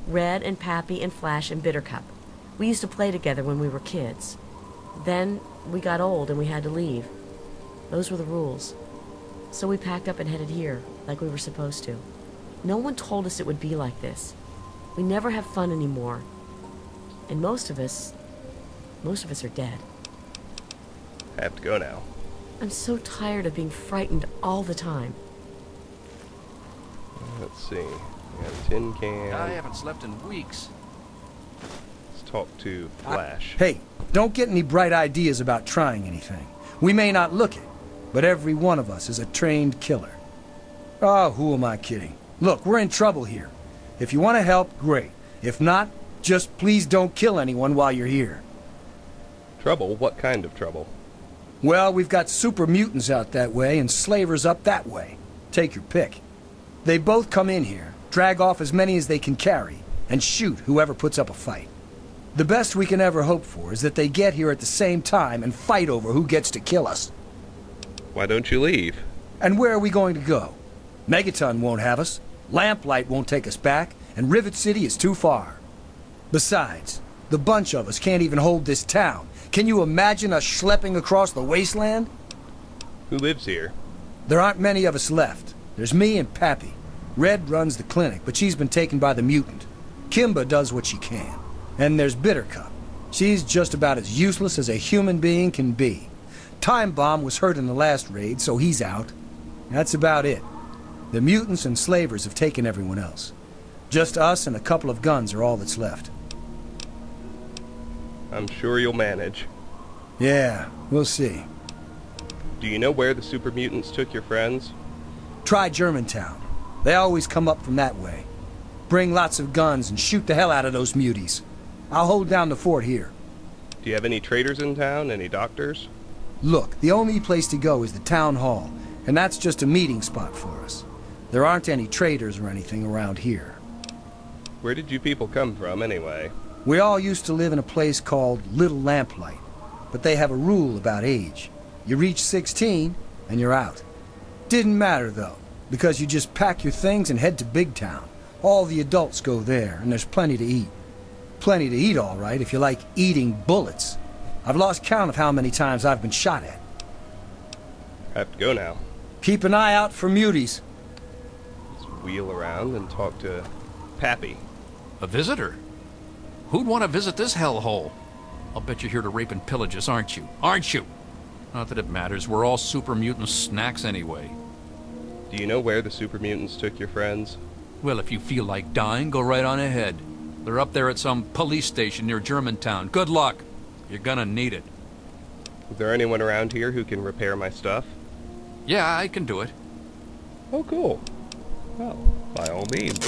Red and Pappy and Flash and Bittercup. We used to play together when we were kids. Then we got old and we had to leave. Those were the rules. So we packed up and headed here, like we were supposed to. No one told us it would be like this. We never have fun anymore. And most of us are dead. I have to go now. I'm so tired of being frightened all the time. Let's see. We got a tin can. I haven't slept in weeks. Let's talk to Flash. Hey, don't get any bright ideas about trying anything. We may not look it, but every one of us is a trained killer. Oh, who am I kidding? Look, we're in trouble here. If you want to help, great. If not, just please don't kill anyone while you're here. Trouble? What kind of trouble? Well, we've got super mutants out that way and slavers up that way. Take your pick. They both come in here, drag off as many as they can carry, and shoot whoever puts up a fight. The best we can ever hope for is that they get here at the same time and fight over who gets to kill us. Why don't you leave? And where are we going to go? Megaton won't have us, Lamplight won't take us back, and Rivet City is too far. Besides, the bunch of us can't even hold this town. Can you imagine us schlepping across the wasteland? Who lives here? There aren't many of us left. There's me and Pappy. Red runs the clinic, but she's been taken by the mutant. Kimba does what she can. And there's Bittercup. She's just about as useless as a human being can be. Time Bomb was hurt in the last raid, so he's out. That's about it. The mutants and slavers have taken everyone else. Just us and a couple of guns are all that's left. I'm sure you'll manage. Yeah, we'll see. Do you know where the super mutants took your friends? Try Germantown. They always come up from that way. Bring lots of guns and shoot the hell out of those muties. I'll hold down the fort here. Do you have any traders in town? Any doctors? Look, the only place to go is the town hall, and that's just a meeting spot for us. There aren't any traders or anything around here. Where did you people come from, anyway? We all used to live in a place called Little Lamplight, but they have a rule about age. You reach 16, and you're out. Didn't matter, though, because you just pack your things and head to Big Town. All the adults go there, and there's plenty to eat. Plenty to eat, all right, if you like eating bullets. I've lost count of how many times I've been shot at. I have to go now. Keep an eye out for muties. Let's wheel around and talk to Pappy. A visitor? Who'd want to visit this hellhole? I'll bet you're here to rape and pillage us, aren't you? Aren't you? Not that it matters. We're all super mutant snacks anyway. Do you know where the super mutants took your friends? Well, if you feel like dying, go right on ahead. They're up there at some police station near Germantown. Good luck. You're gonna need it. Is there anyone around here who can repair my stuff? Yeah, I can do it. Oh, cool. Well, by all means.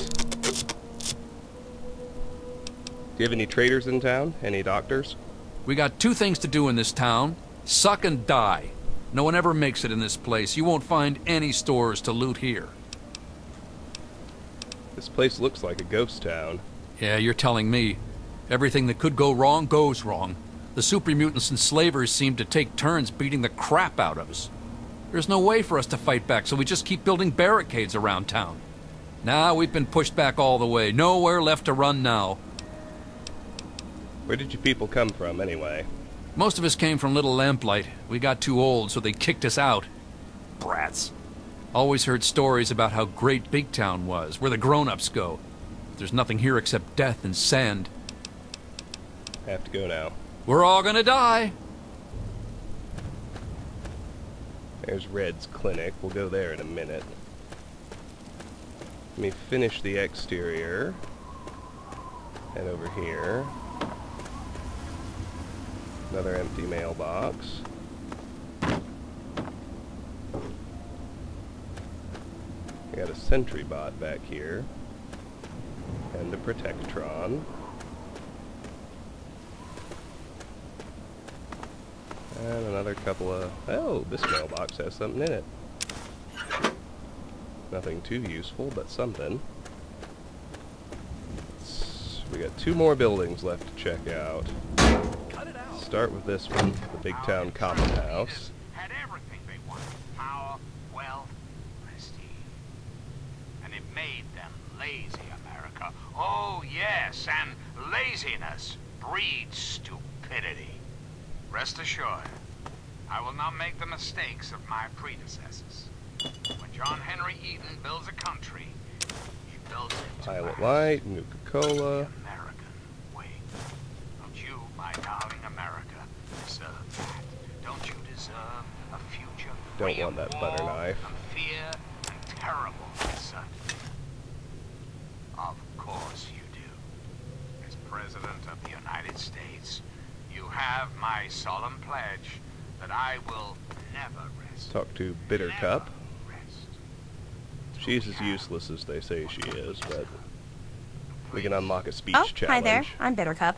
Do you have any traders in town? Any doctors? We got two things to do in this town. Suck and die. No one ever makes it in this place. You won't find any stores to loot here. This place looks like a ghost town. Yeah, you're telling me. Everything that could go wrong goes wrong. The super mutants and slavers seem to take turns beating the crap out of us. There's no way for us to fight back, so we just keep building barricades around town. Now we've been pushed back all the way. Nowhere left to run now. Where did you people come from, anyway? Most of us came from Little Lamplight. We got too old, so they kicked us out. Brats. Always heard stories about how great Big Town was, where the grown-ups go. But there's nothing here except death and sand. I have to go now. We're all gonna die. There's Red's clinic. We'll go there in a minute. Let me finish the exterior. Head over here. Another empty mailbox. I got a sentry bot back here. And a Protectron. And another couple of... Oh, this mailbox has something in it. Nothing too useful, but something. We got 2 more buildings left to check out. Start with this one, the Big Town Common House. Had everything they wanted. Power, wealth, prestige. And it made them lazy, America. Oh, yes, and laziness breeds stupidity. Rest assured, I will not make the mistakes of my predecessors. When John Henry Eden builds a country, he builds it to Pilot last. Light, Nuka-Cola. The American way. Don't you, my darling America, deserve that? Don't you deserve a future Don't free want of that war butter knife. and fear and terrible uncertainty? Of course you do. As President of the United States, you have my solemn pledge that I will never rest. Talk to Bittercup. Never rest. She's as useless as they say she is, but we can unlock a speech Oh, challenge. hi there. I'm Bittercup.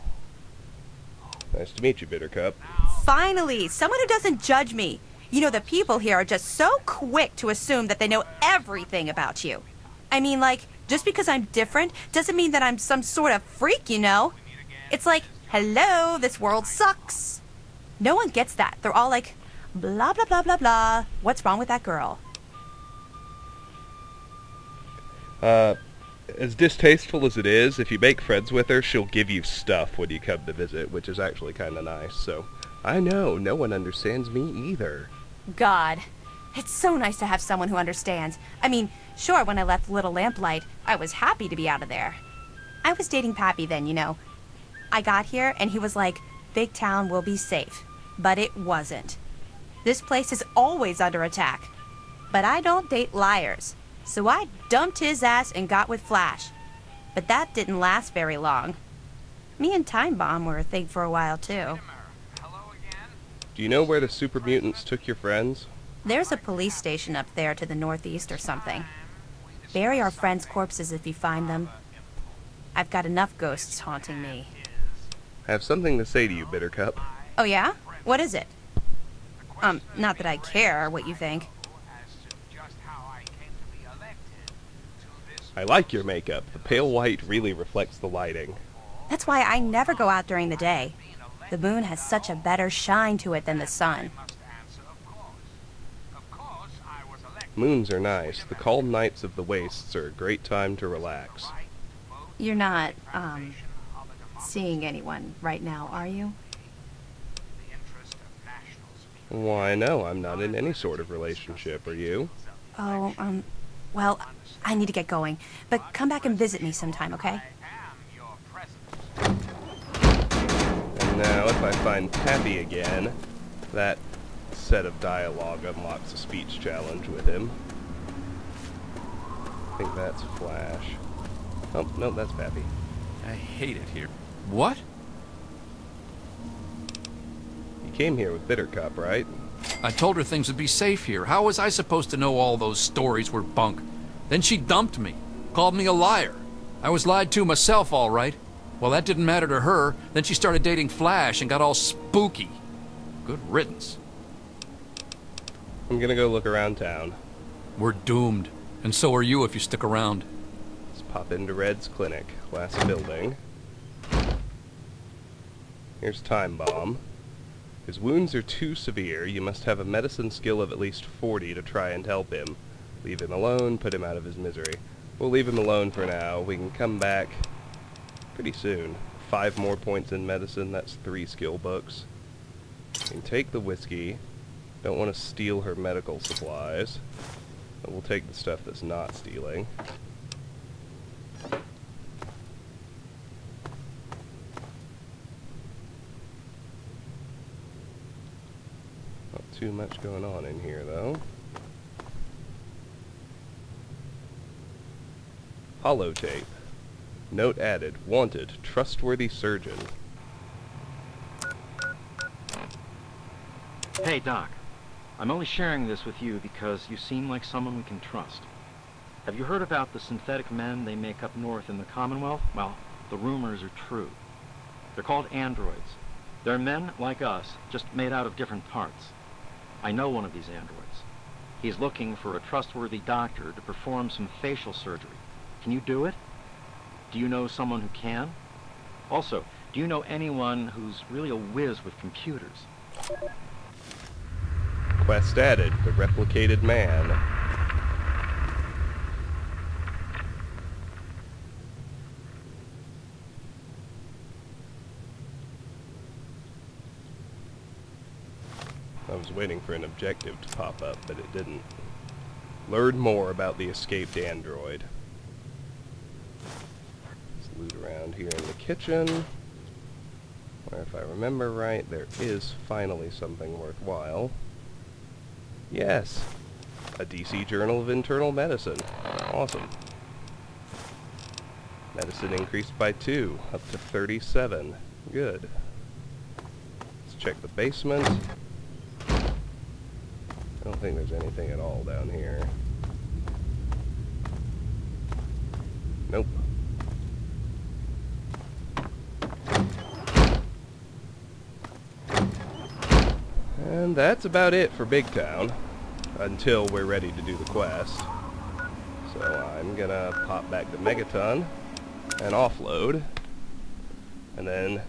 Nice to meet you, Bittercup. Finally, someone who doesn't judge me. You know, the people here are just so quick to assume that they know everything about you. I mean, like, just because I'm different doesn't mean that I'm some sort of freak, you know? It's like, hello, this world sucks. No one gets that. They're all like, blah, blah, blah, blah, blah. What's wrong with that girl? As distasteful as it is, if you make friends with her, she'll give you stuff when you come to visit, which is actually kind of nice, so... I know, no one understands me either. God, it's so nice to have someone who understands. I mean, sure, when I left Little Lamplight, I was happy to be out of there. I was dating Pappy then, you know. I got here, and he was like, Big Town will be safe. But it wasn't. This place is always under attack. But I don't date liars. So I dumped his ass and got with Flash. But that didn't last very long. Me and Time Bomb were a thing for a while, too. Hello again. Do you know where the super mutants took your friends? There's a police station up there to the northeast or something. Bury our friends' corpses if you find them. I've got enough ghosts haunting me. I have something to say to you, Bittercup. Oh yeah? What is it? Not that I care what you think. I like your makeup. The pale white really reflects the lighting. That's why I never go out during the day. The moon has such a better shine to it than the sun. Moons are nice. The calm nights of the wastes are a great time to relax. You're not, seeing anyone right now, are you? Why, no, I'm not in any sort of relationship. Are you? Oh, well, I need to get going. But come back and visit me sometime, okay? And now, if I find Pappy again, that set of dialogue unlocks a speech challenge with him. I think that's Flash. Oh, no, that's Pappy. I hate it here. What? You came here with Bittercup, right? I told her things would be safe here. How was I supposed to know all those stories were bunk? Then she dumped me, called me a liar. I was lied to myself, all right. Well, that didn't matter to her. Then she started dating Flash and got all spooky. Good riddance. I'm gonna go look around town. We're doomed. And so are you if you stick around. Let's pop into Red's clinic. Last building. Here's Time Bomb. His wounds are too severe. You must have a medicine skill of at least 40 to try and help him. Leave him alone, put him out of his misery. We'll leave him alone for now. We can come back pretty soon. 5 more points in medicine, that's 3 skill books. We can take the whiskey. Don't want to steal her medical supplies. But we'll take the stuff that's not stealing. too much going on in here, though. Holotape. Note added. Wanted. Trustworthy surgeon. Hey, Doc. I'm only sharing this with you because you seem like someone we can trust. Have you heard about the synthetic men they make up north in the Commonwealth? Well, the rumors are true. They're called androids. They're men like us, just made out of different parts. I know one of these androids. He's looking for a trustworthy doctor to perform some facial surgery. Can you do it? Do you know someone who can? Also, do you know anyone who's really a whiz with computers? Quest added. The replicated man. I was waiting for an objective to pop up, but it didn't. Learn more about the escaped android. Let's loot around here in the kitchen, where, if I remember right, there is finally something worthwhile. Yes! A DC Journal of Internal Medicine. Awesome. Medicine increased by 2, up to 37. Good. Let's check the basement. I don't think there's anything at all down here. Nope. And that's about it for Big Town, until we're ready to do the quest. So I'm gonna pop back to Megaton and offload, and then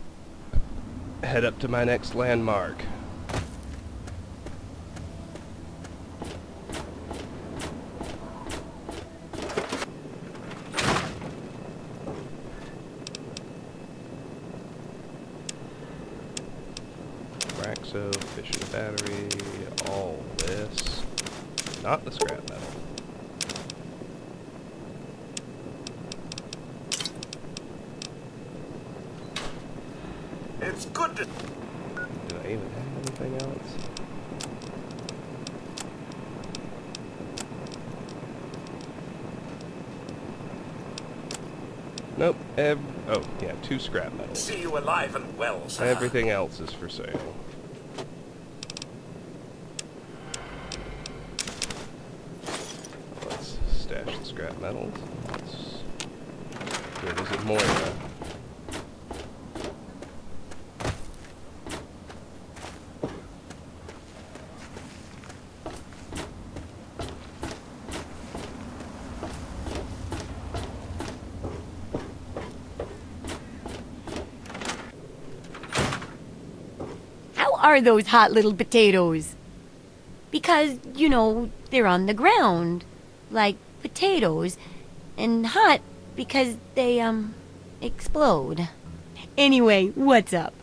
head up to my next landmark. So, fission battery, all this. Not the scrap metal. It's good to... Did I even have anything else? Nope. Oh, yeah, 2 scrap metals. See you alive and well, sir. Everything else is for sale. Stash the scrap metals. Let's go visit Moira. How are those hot little potatoes? Because, you know, they're on the ground. Like potatoes, and hot because they, explode. Anyway, what's up?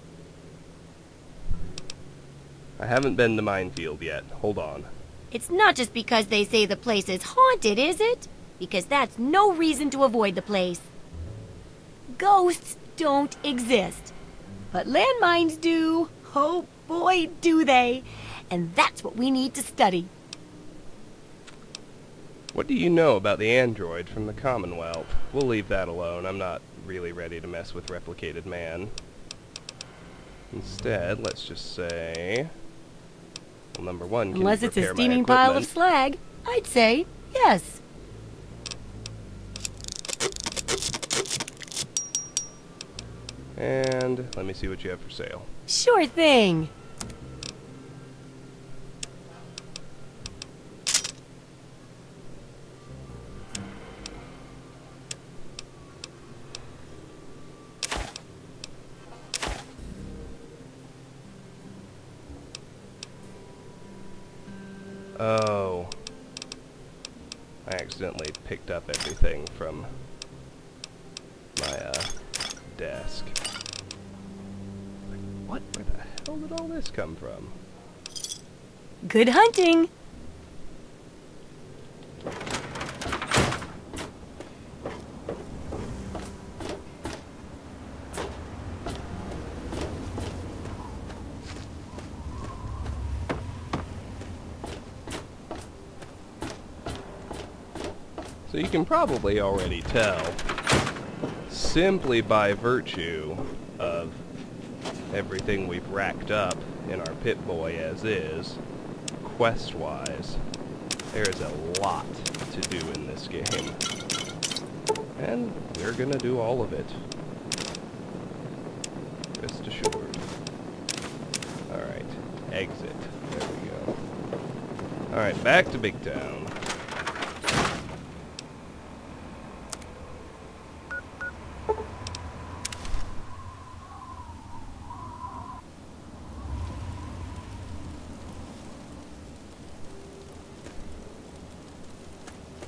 I haven't been to Minefield yet. Hold on. It's not just because they say the place is haunted, is it? Because that's no reason to avoid the place. Ghosts don't exist. But landmines do. Oh boy, do they. And that's what we need to study. What do you know about the android from the Commonwealth? We'll leave that alone. I'm not really ready to mess with replicated man. Instead, let's just say... Well, number 1, can Unless you it's a repair my steaming pile of equipment? slag, I'd say yes. And let me see what you have for sale. Sure thing. Oh. I accidentally picked up everything from my, desk. What? Where the hell did all this come from? Good hunting. So you can probably already tell, simply by virtue of everything we've racked up in our Pip-Boy as is, quest-wise, there is a lot to do in this game. And we're gonna do all of it. Rest assured. Alright, exit. There we go. Alright, back to Big Town.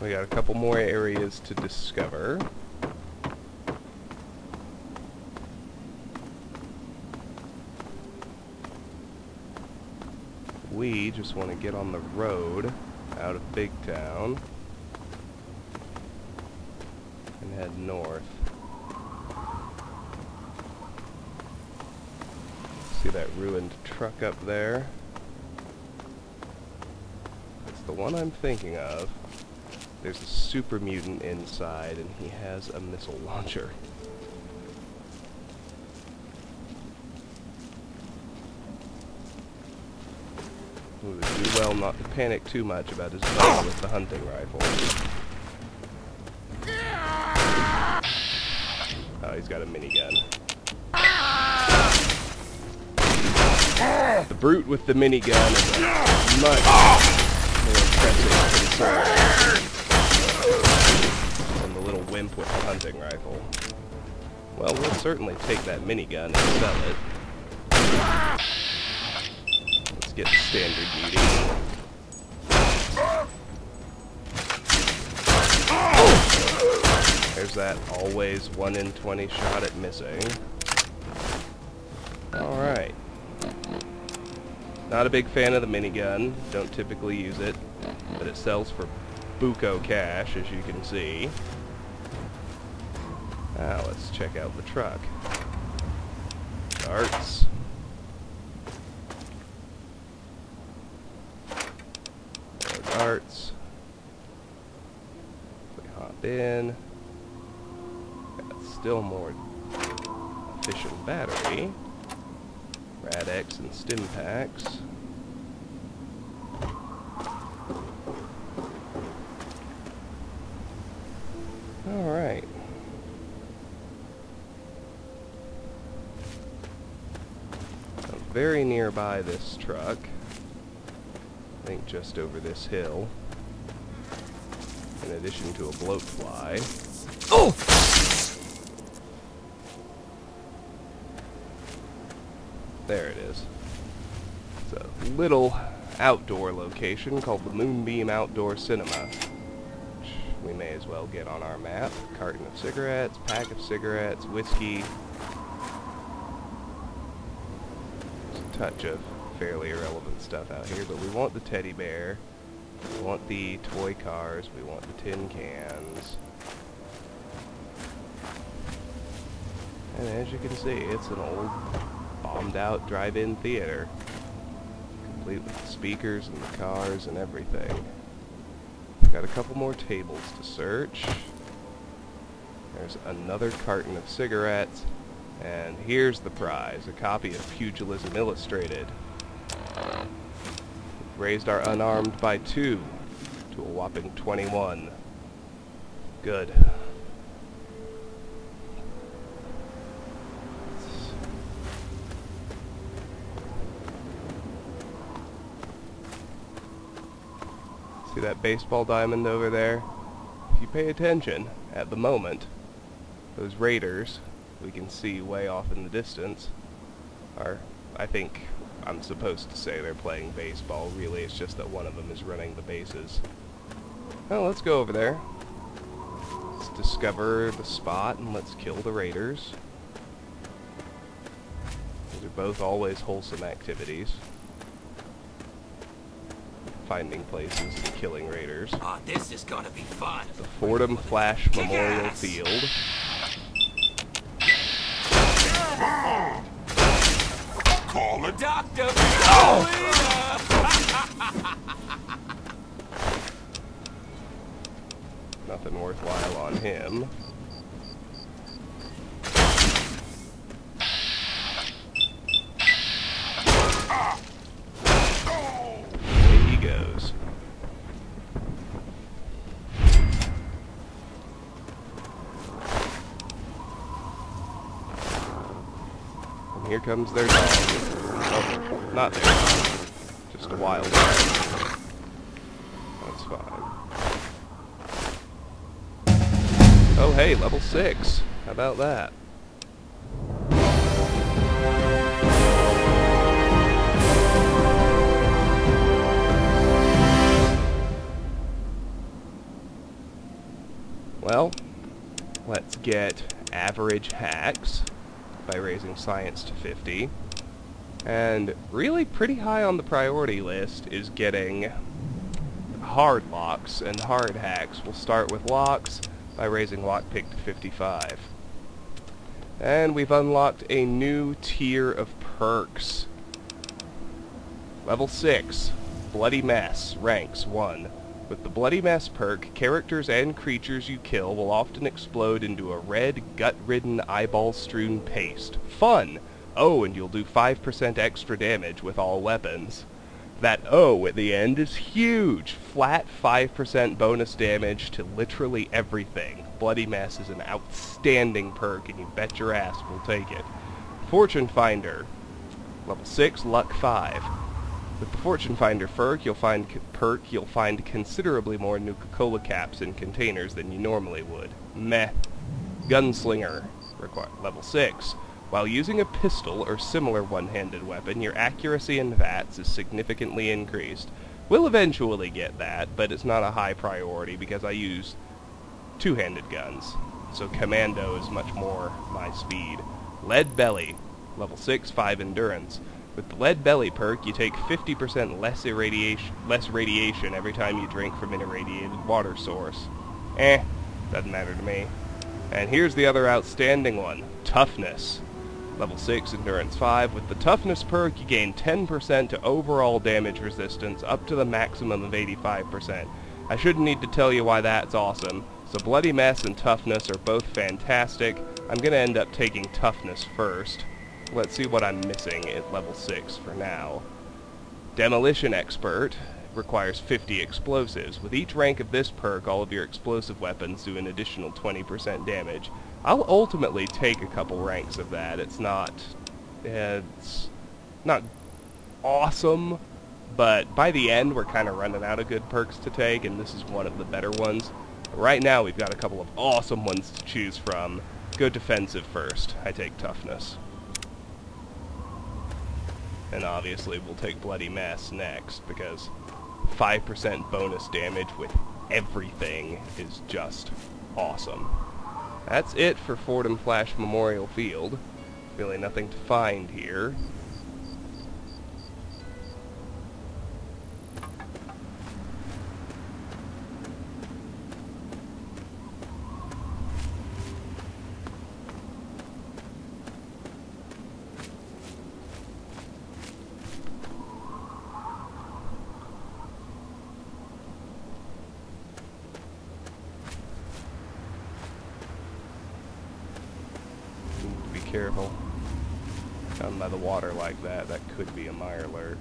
We got a couple more areas to discover. We just want to get on the road out of Big Town and head north. See that ruined truck up there? That's the one I'm thinking of. There's a super mutant inside, and he has a missile launcher. We would do well not to panic too much about his buddy with the hunting rifle. Oh, he's got a minigun. The brute with the minigun is a much more impressive concern than the little wimp with the hunting rifle. Well, we'll certainly take that minigun and sell it. Let's get the standard beauty. There's that always 1 in 20 shot at missing. Alright. Not a big fan of the minigun. Don't typically use it. But it sells for buco cash, as you can see. Now let's check out the truck. Darts. More darts. We hop in. Got still more efficient battery. Rad-X and stim packs. Alright. Very nearby this truck. I think just over this hill. In addition to a bloatfly. Oh! There it is. It's a little outdoor location called the Moonbeam Outdoor Cinema. Which we may as well get on our map. Carton of cigarettes, pack of cigarettes, whiskey. Touch of fairly irrelevant stuff out here, but we want the teddy bear, we want the toy cars, we want the tin cans. And as you can see, it's an old bombed out drive-in theater, complete with the speakers and the cars and everything. Got a couple more tables to search. There's another carton of cigarettes. And here's the prize, a copy of Pugilism Illustrated. We've raised our unarmed by 2 to a whopping 21. Good. See that baseball diamond over there? If you pay attention, at the moment, those raiders we can see way off in the distance are, I think I'm supposed to say they're playing baseball. Really, it's just that one of them is running the bases. Well, let's go over there. Let's discover the spot and let's kill the raiders. These are both always wholesome activities. Finding places and killing raiders. Oh, this is gonna be fun. The Fordham Flash Memorial Field. Call a doctor. Nothing worthwhile on him. Away he goes. And here comes their dog. Oh, not their dog. Just a wild dog. That's fine. Oh hey, level 6. How about that? Well, let's get average hacks by raising science to 50. And really pretty high on the priority list is getting hard locks and hard hacks. We'll start with locks by raising lockpick to 55. And we've unlocked a new tier of perks. Level 6, Bloody Mess, ranks 1. With the Bloody Mess perk, characters and creatures you kill will often explode into a red, gut-ridden, eyeball-strewn paste. Fun! Oh, and you'll do 5% extra damage with all weapons. That O at the end is huge! Flat 5% bonus damage to literally everything. Bloody Mess is an outstanding perk, and you bet your ass we'll take it. Fortune Finder, level 6, luck 5. With the Fortune Finder perk, you'll find considerably more Nuka-Cola caps in containers than you normally would. Meh. Gunslinger, level 6. While using a pistol or similar one-handed weapon, your accuracy in VATS is significantly increased. We'll eventually get that, but it's not a high priority because I use two-handed guns, so commando is much more my speed. Lead Belly, level 6, 5 endurance. With the Lead Belly perk, you take 50% less radiation every time you drink from an irradiated water source. Doesn't matter to me. And here's the other outstanding one, Toughness. Level 6, Endurance 5. With the Toughness perk, you gain 10% to overall damage resistance, up to the maximum of 85%. I shouldn't need to tell you why that's awesome. So Bloody Mess and Toughness are both fantastic. I'm going to end up taking Toughness first. Let's see what I'm missing at level 6 for now. Demolition Expert requires 50 explosives. With each rank of this perk, all of your explosive weapons do an additional 20% damage. I'll ultimately take a couple ranks of that. It's not awesome, but by the end we're kind of running out of good perks to take, and this is one of the better ones. But right now we've got a couple of awesome ones to choose from. Go defensive first. I take Toughness. And obviously we'll take Bloody Mess next, because 5% bonus damage with everything is just awesome. That's it for Fordham Flash Memorial Field. Really nothing to find here. Careful. Down by the water like that, that could be a mirelurk.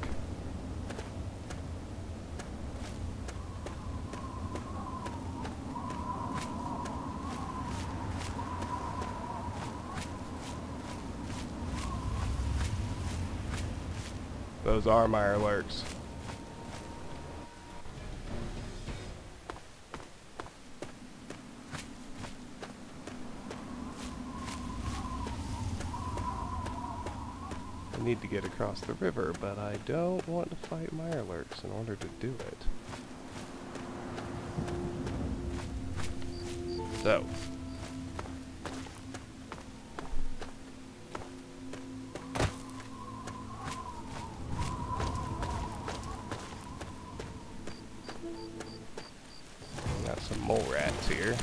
Those are mirelurks. I need to get across the river, but I don't want to fight mirelurks in order to do it. So. Got some mole rats here.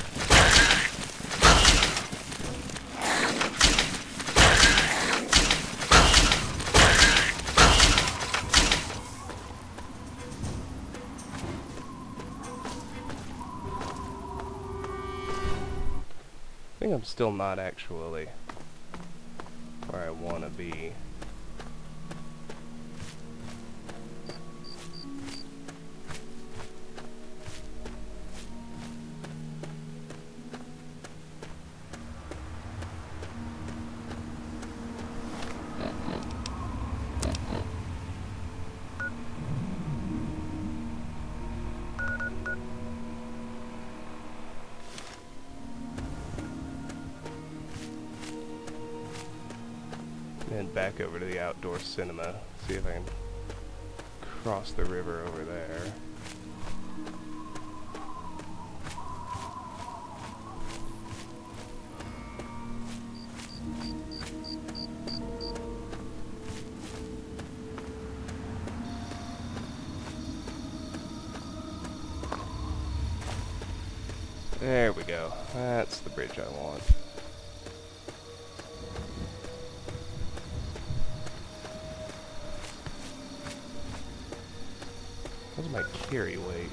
think I'm still not actually where I want to be. And back over to the outdoor cinema, see if I can cross the river over there. There we go. That's the bridge I want. What's my carry weight?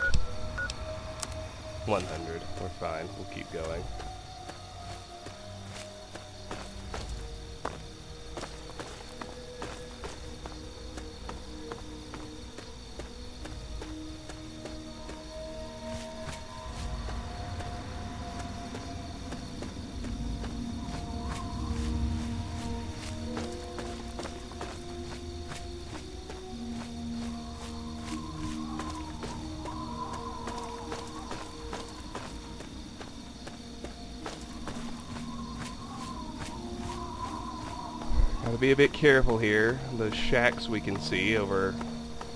100. We're fine. We'll keep going. Gotta be a bit careful here. The shacks we can see over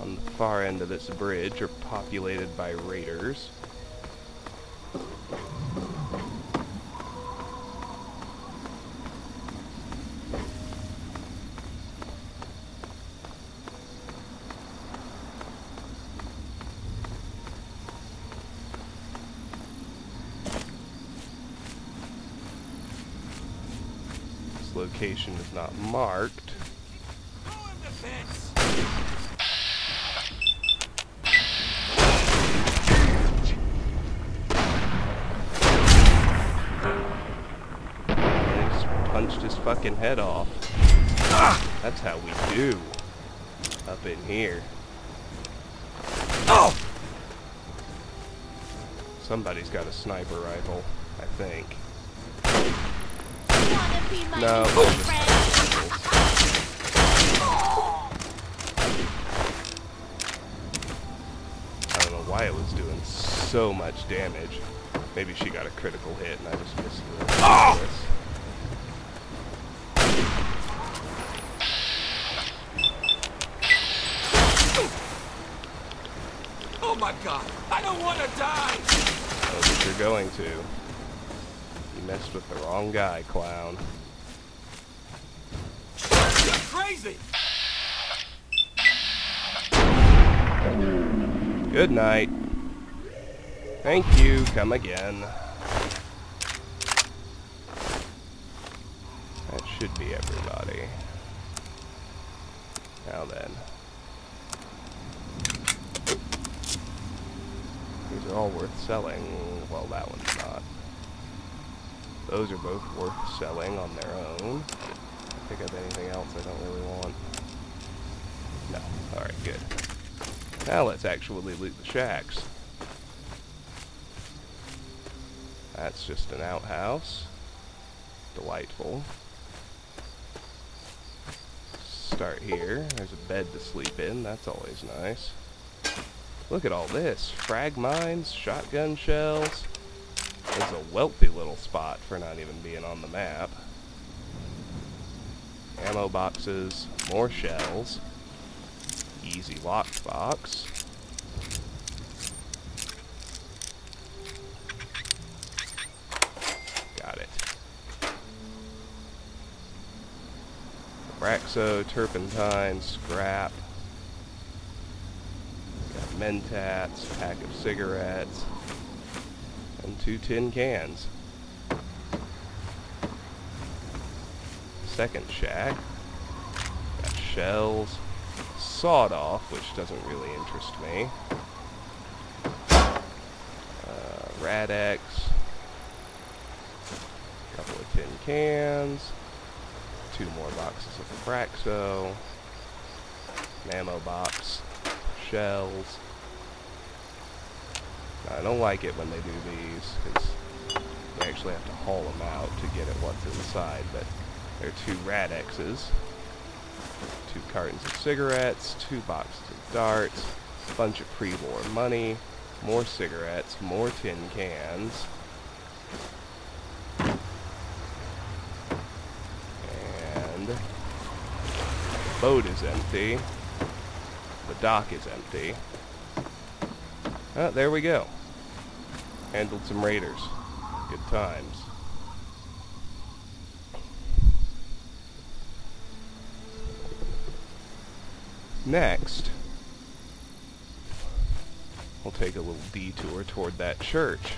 on the far end of this bridge are populated by raiders. Location is not marked. And he just punched his fucking head off. That's how we do up in here. Somebody's got a sniper rifle, I think. No, I don't know why it was doing so much damage. Maybe she got a critical hit and I just missed it. Oh my god, I don't want to die! Oh, but you're going to. You messed with the wrong guy, clown. You're crazy! Good night. Thank you. Come again. That should be everybody. Now then. These are all worth selling. Well, that one's not. Those are both worth selling on their own. Pick up anything else I don't really want. No. Alright, good. Now let's actually loot the shacks. That's just an outhouse. Delightful. Start here. There's a bed to sleep in. That's always nice. Look at all this. Frag mines, shotgun shells. It's a wealthy little spot for not even being on the map. Ammo boxes, more shells, easy lockbox. Got it. Braxo, turpentine, scrap. Got mentats, pack of cigarettes, and 2 tin cans. Second shack. Got shells. Sawed off, which doesn't really interest me. Rad-X. Couple tin cans, 2 more boxes of Fraxo, an ammo box, shells. Now, I don't like it when they do these, because we actually have to haul them out to get at what's inside, but there are 2 Radexes, 2 cartons of cigarettes, 2 boxes of darts, a bunch of pre-war money, more cigarettes, more tin cans, and the boat is empty, the dock is empty. Oh, there we go. Handled some raiders. Good times. Next, we'll take a little detour toward that church,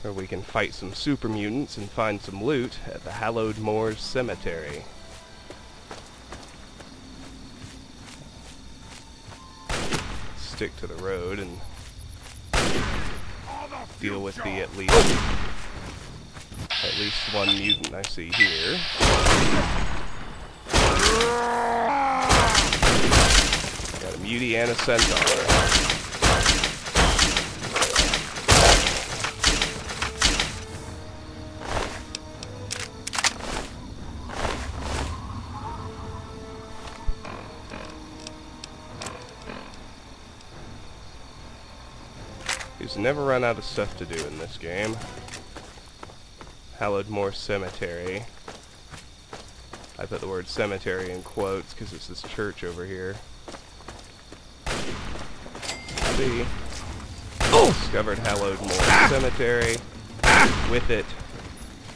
where we can fight some super mutants and find some loot at the Hallowed Moors Cemetery. Stick to the road and deal with the at least one mutant I see here. Got a mutie and a centaur. He's never run out of stuff to do in this game. Hallowed Moor Cemetery. I put the word cemetery in quotes because it's this church over here. See? Discovered Hallowed Moor Cemetery. With it,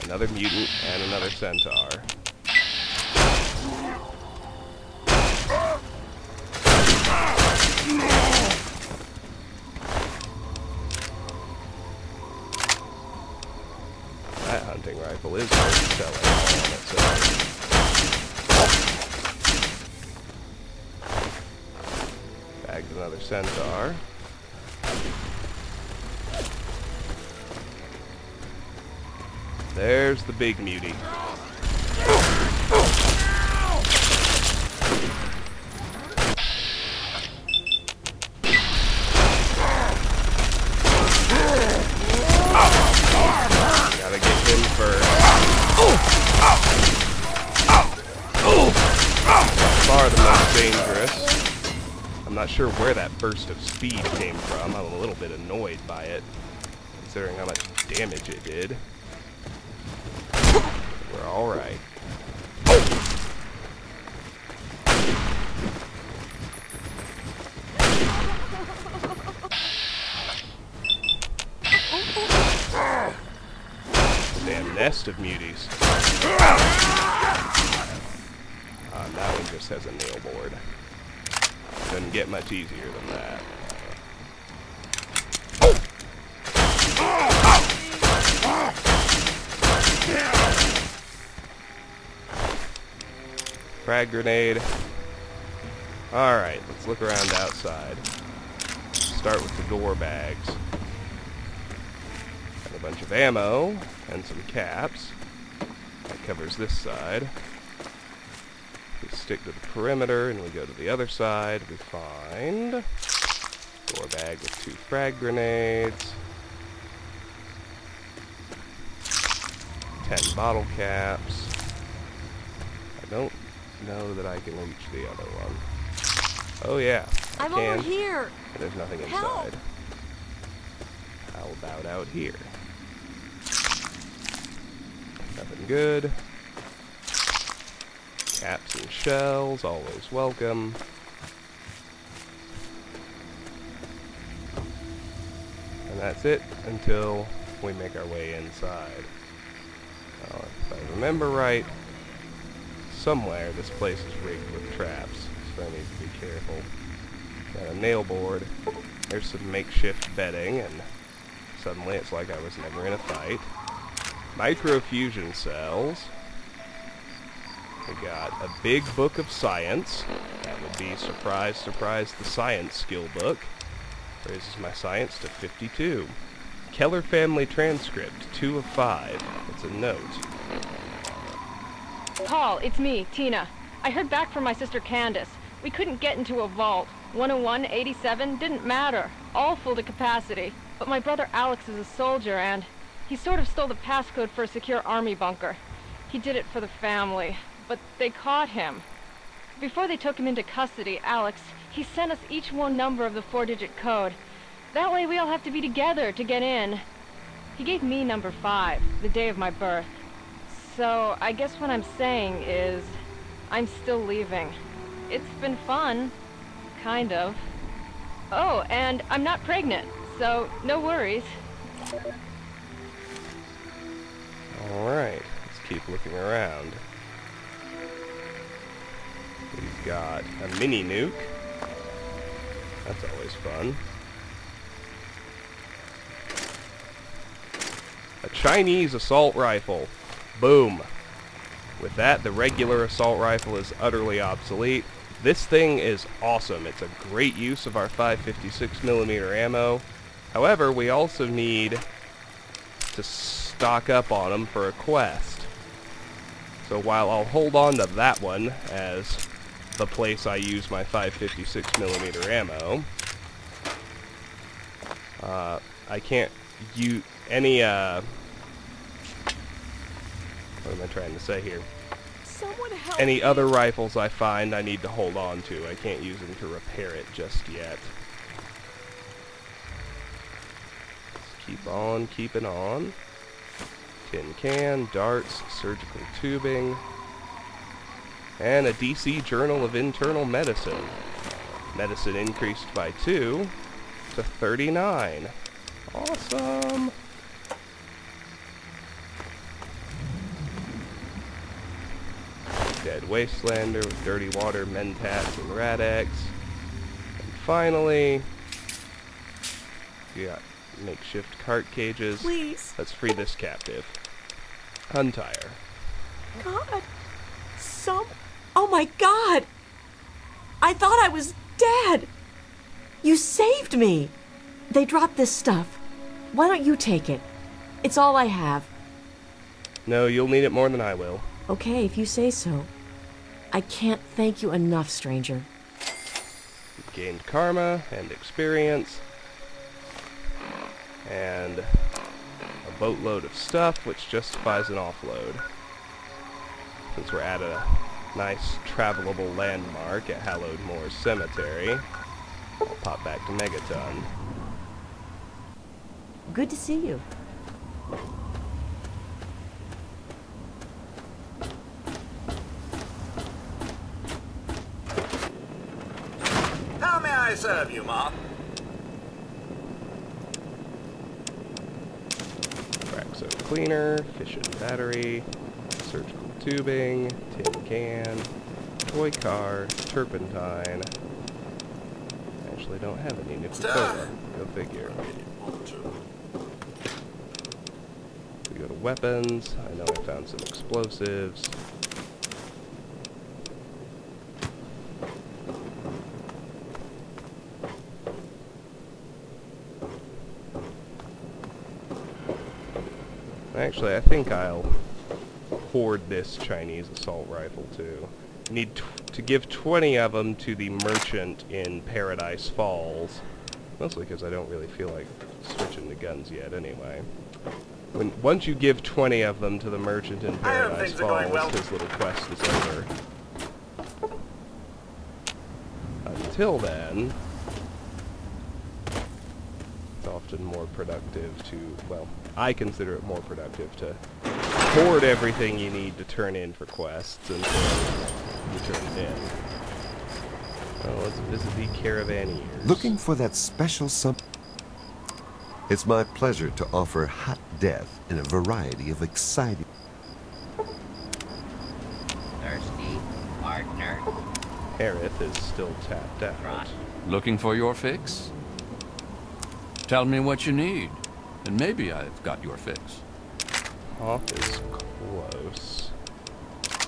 another mutant and another centaur. That hunting rifle is worth selling all on its own. Bagged another centaur. There's the big mutie. Gotta get him first. By far the most dangerous. I'm not sure where that burst of speed came from. I'm a little bit annoyed by it, considering how much damage it did. We're alright. Damn nest of muties. That one just has a nail board. Doesn't get much easier than that. Frag grenade. Alright, let's look around outside. Start with the door bags. Got a bunch of ammo and some caps. That covers this side. We stick to the perimeter and we go to the other side. We find door bag with 2 frag grenades, 10 bottle caps. I don't know that I can reach the other one. Oh yeah, I I'm can. over here. There's nothing Help. inside. How about out here? Nothing good. Caps and shells, always welcome. And that's it until we make our way inside. Now, if I remember right, somewhere this place is rigged with traps, so I need to be careful. Got a nail board. There's some makeshift bedding, and suddenly it's like I was never in a fight. Microfusion cells. We got a big book of science. That would be, surprise, surprise, the science skill book. Raises my science to 52. Keller family transcript, 2 of 5. It's a note. Paul, it's me, Tina. I heard back from my sister Candace. We couldn't get into a vault. 101, 87, didn't matter. All full to capacity. But my brother Alex is a soldier and he sort of stole the passcode for a secure army bunker. He did it for the family, but they caught him. Before they took him into custody, Alex, he sent us each one number of the 4-digit code. That way we all have to be together to get in. He gave me number 5, the day of my birth. So I guess what I'm saying is, I'm still leaving. It's been fun. Kind of. Oh, and I'm not pregnant, so no worries. Alright, let's keep looking around. We've got a mini nuke. That's always fun. A Chinese assault rifle. Boom. With that, the regular assault rifle is utterly obsolete. This thing is awesome. It's a great use of our 5.56mm ammo. However, we also need to stock up on them for a quest. So while I'll hold on to that one as the place I use my 5.56mm ammo, I can't use any, what am I trying to say here? Any other rifles I find I need to hold on to. I can't use them to repair it just yet. Let's keep on keeping on. Tin can, darts, surgical tubing, and a DC Journal of Internal Medicine. Medicine increased by 2 to 39. Awesome! Dead Wastelander with Dirty Water, Mentats, and Rad-X. And finally, we got makeshift cart cages. Please. Let's free this captive. Untie her. God. Oh my God. I thought I was dead. You saved me. They dropped this stuff. Why don't you take it? It's all I have. No, you'll need it more than I will. Okay, if you say so. I can't thank you enough, stranger. You've gained karma and experience. And a boatload of stuff, which justifies an offload. Since we're at a nice travelable landmark at Hallowed Moors Cemetery, I'll pop back to Megaton. Good to see you. How may I serve you, Mom? Braxo cleaner, fission battery, surgical tubing, tin can, toy car, turpentine. Actually don't have any Nuka-Cola. Go figure. We go to weapons. I know I found some explosives. Actually, I think I'll hoard this Chinese assault rifle too. Need to give 20 of them to the merchant in Paradise Falls. Mostly because I don't really feel like switching to guns yet anyway. Once you give 20 of them to the merchant in Paradise Falls, his little quest is over. Until then, it's often more productive to, well, I consider it more productive to hoard everything you need to turn in for quests until you turn it in. Well, let's visit the Caravaneers. Looking for that special something? It's my pleasure to offer hot death in a variety of exciting... Thirsty partner. Aerith is still tapped out. Looking for your fix? Tell me what you need, and maybe I've got your fix. Off is close.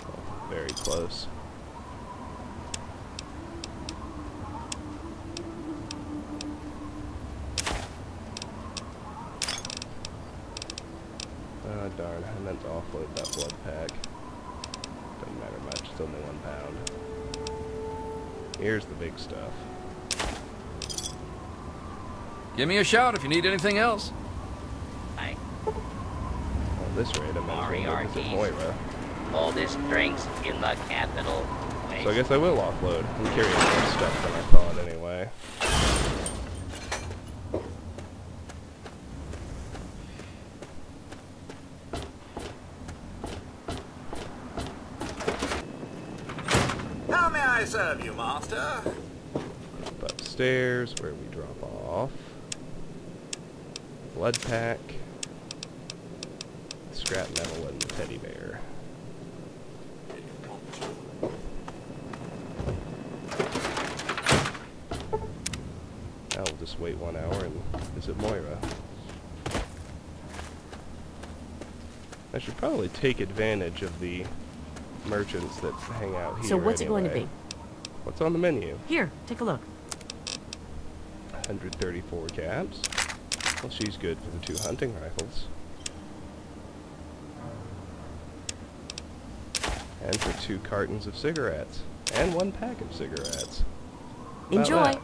Oh, very close. darn, I meant to offload that blood pack. Doesn't matter much, it's only 1 pound. Here's the big stuff. Give me a shout if you need anything else. Hi. At this rate, I might as well go visit Moira. Oldest drinks in the capital. So I guess I will offload. I'm carrying more stuff than I thought anyway. How may I serve you, master? Up upstairs where we drop off. Blood pack. Scrap metal and teddy bear. Now we'll just wait 1 hour and visit Moira. I should probably take advantage of the merchants that hang out here. So what's anyway. it going to be? What's on the menu? Here, take a look. 134 caps. Well, she's good for the 2 hunting rifles. And for 2 cartons of cigarettes. And 1 pack of cigarettes. How about Enjoy. that?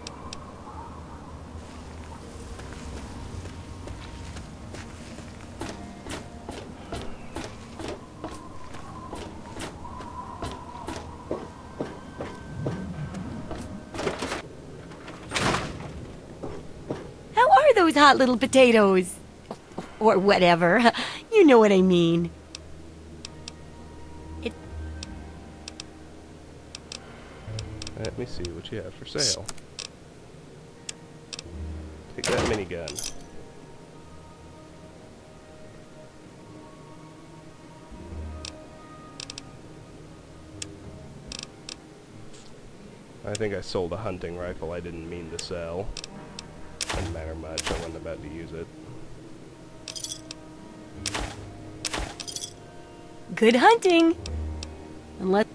How are those hot little potatoes? Or whatever. You know what I mean. Let me see what you have for sale. Take that minigun. I think I sold a hunting rifle I didn't mean to sell. Doesn't matter much, I wasn't about to use it. Good hunting. Unless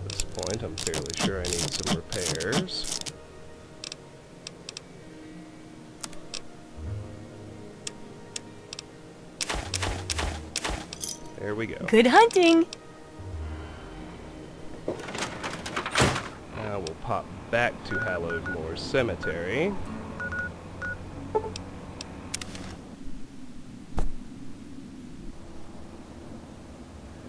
At this point, I'm fairly sure I need some repairs. There we go. good hunting. Now we'll pop back to Hallowed Moor Cemetery.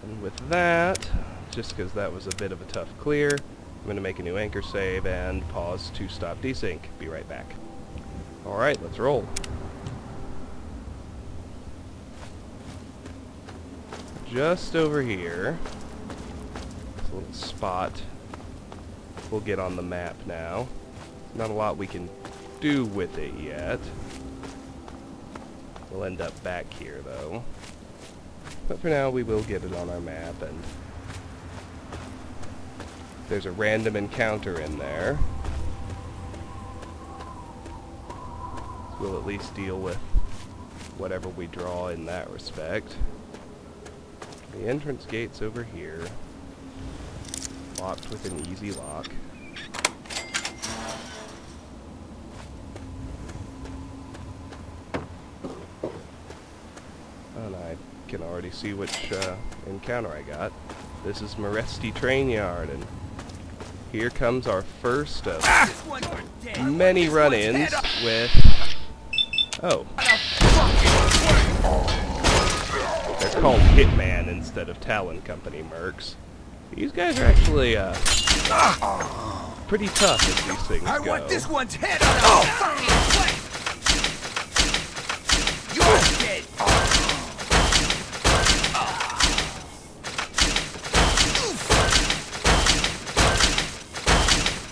And with that, just because that was a bit of a tough clear, I'm going to make a new anchor save and pause to stop desync. Be right back. Alright, let's roll. Just over here, this little spot we'll get on the map now. Not a lot we can do with it yet. We'll end up back here though. But for now we will get it on our map, and there's a random encounter in there. So we'll at least deal with whatever we draw in that respect. The entrance gate's over here. Locked with an easy lock. And I can already see which encounter I got. This is Maresti Train Yard, and here comes our first of many run-ins with... Oh. They're called Hitman instead of Talon Company mercs. These guys are actually pretty tough as these things go. I want this one's head on. You're dead.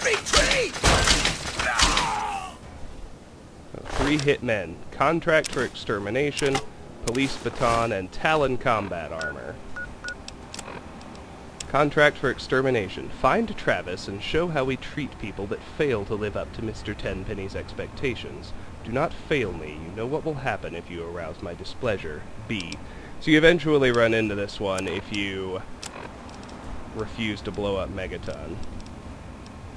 Retreat. 3 hitmen, contract for extermination, police baton, and Talon combat armor. Contract for extermination. Find Travis and show how we treat people that fail to live up to Mr. Tenpenny's expectations. Do not fail me. You know what will happen if you arouse my displeasure. B. So you eventually run into this one if you refuse to blow up Megaton.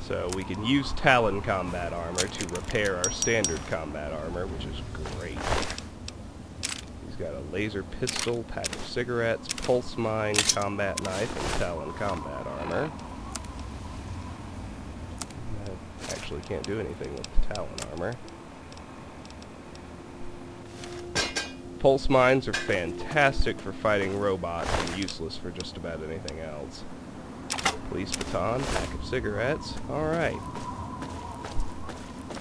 So we can use Talon combat armor to repair our standard combat armor, which is great. These He's got a laser pistol, pack of cigarettes, pulse mine, combat knife, and Talon combat armor. I actually can't do anything with the Talon armor. Pulse mines are fantastic for fighting robots and useless for just about anything else. Police baton, pack of cigarettes. Alright.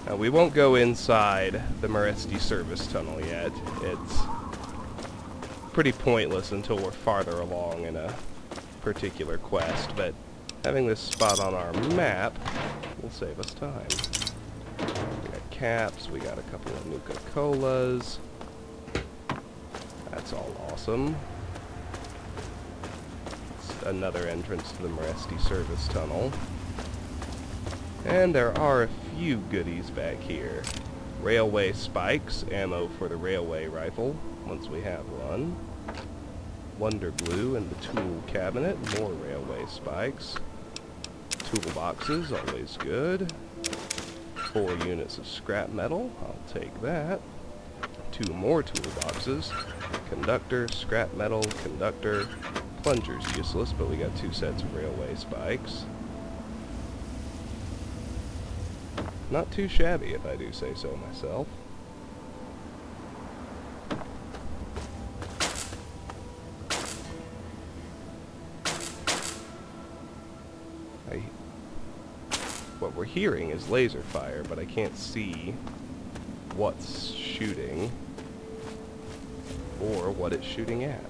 Now, we won't go inside the Minefield service tunnel yet. It's pretty pointless until we're farther along in a particular quest, but having this spot on our map will save us time. We got caps, we got a couple of Nuka-Colas. That's all awesome. It's another entrance to the Minefield service tunnel. And there are a few goodies back here. Railway spikes, ammo for the railway rifle, once we have one. Wonder glue in the tool cabinet, more railway spikes. Toolboxes, always good. 4 units of scrap metal, I'll take that. 2 more toolboxes. Conductor, scrap metal, conductor. Plunger's useless, but we got 2 sets of railway spikes. Not too shabby, if I do say so myself. What we're hearing is laser fire, but I can't see what's shooting or what it's shooting at.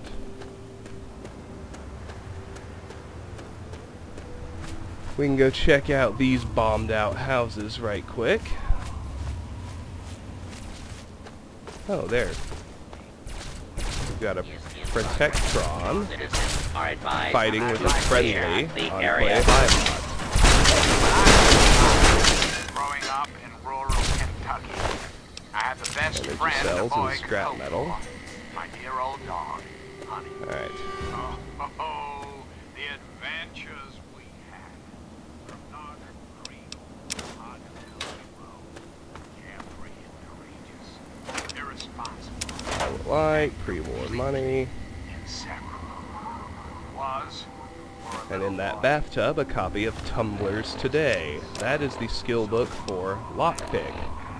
We can go check out these bombed out houses right quick. Oh, there. We've got a Protectron fighting with a friendly Enclave Bybot. Growing up in rural Kentucky, I had the best Energy friend a cells boy and could scrap hope metal. for. My dear old dog, Honey. Alright. Oh, the adventures we had. From Northern Creek, hard to carefree and courageous, irresponsible. I would like pre-war money. And in that bathtub, a copy of Tumblers Today. That is the skill book for Lockpick.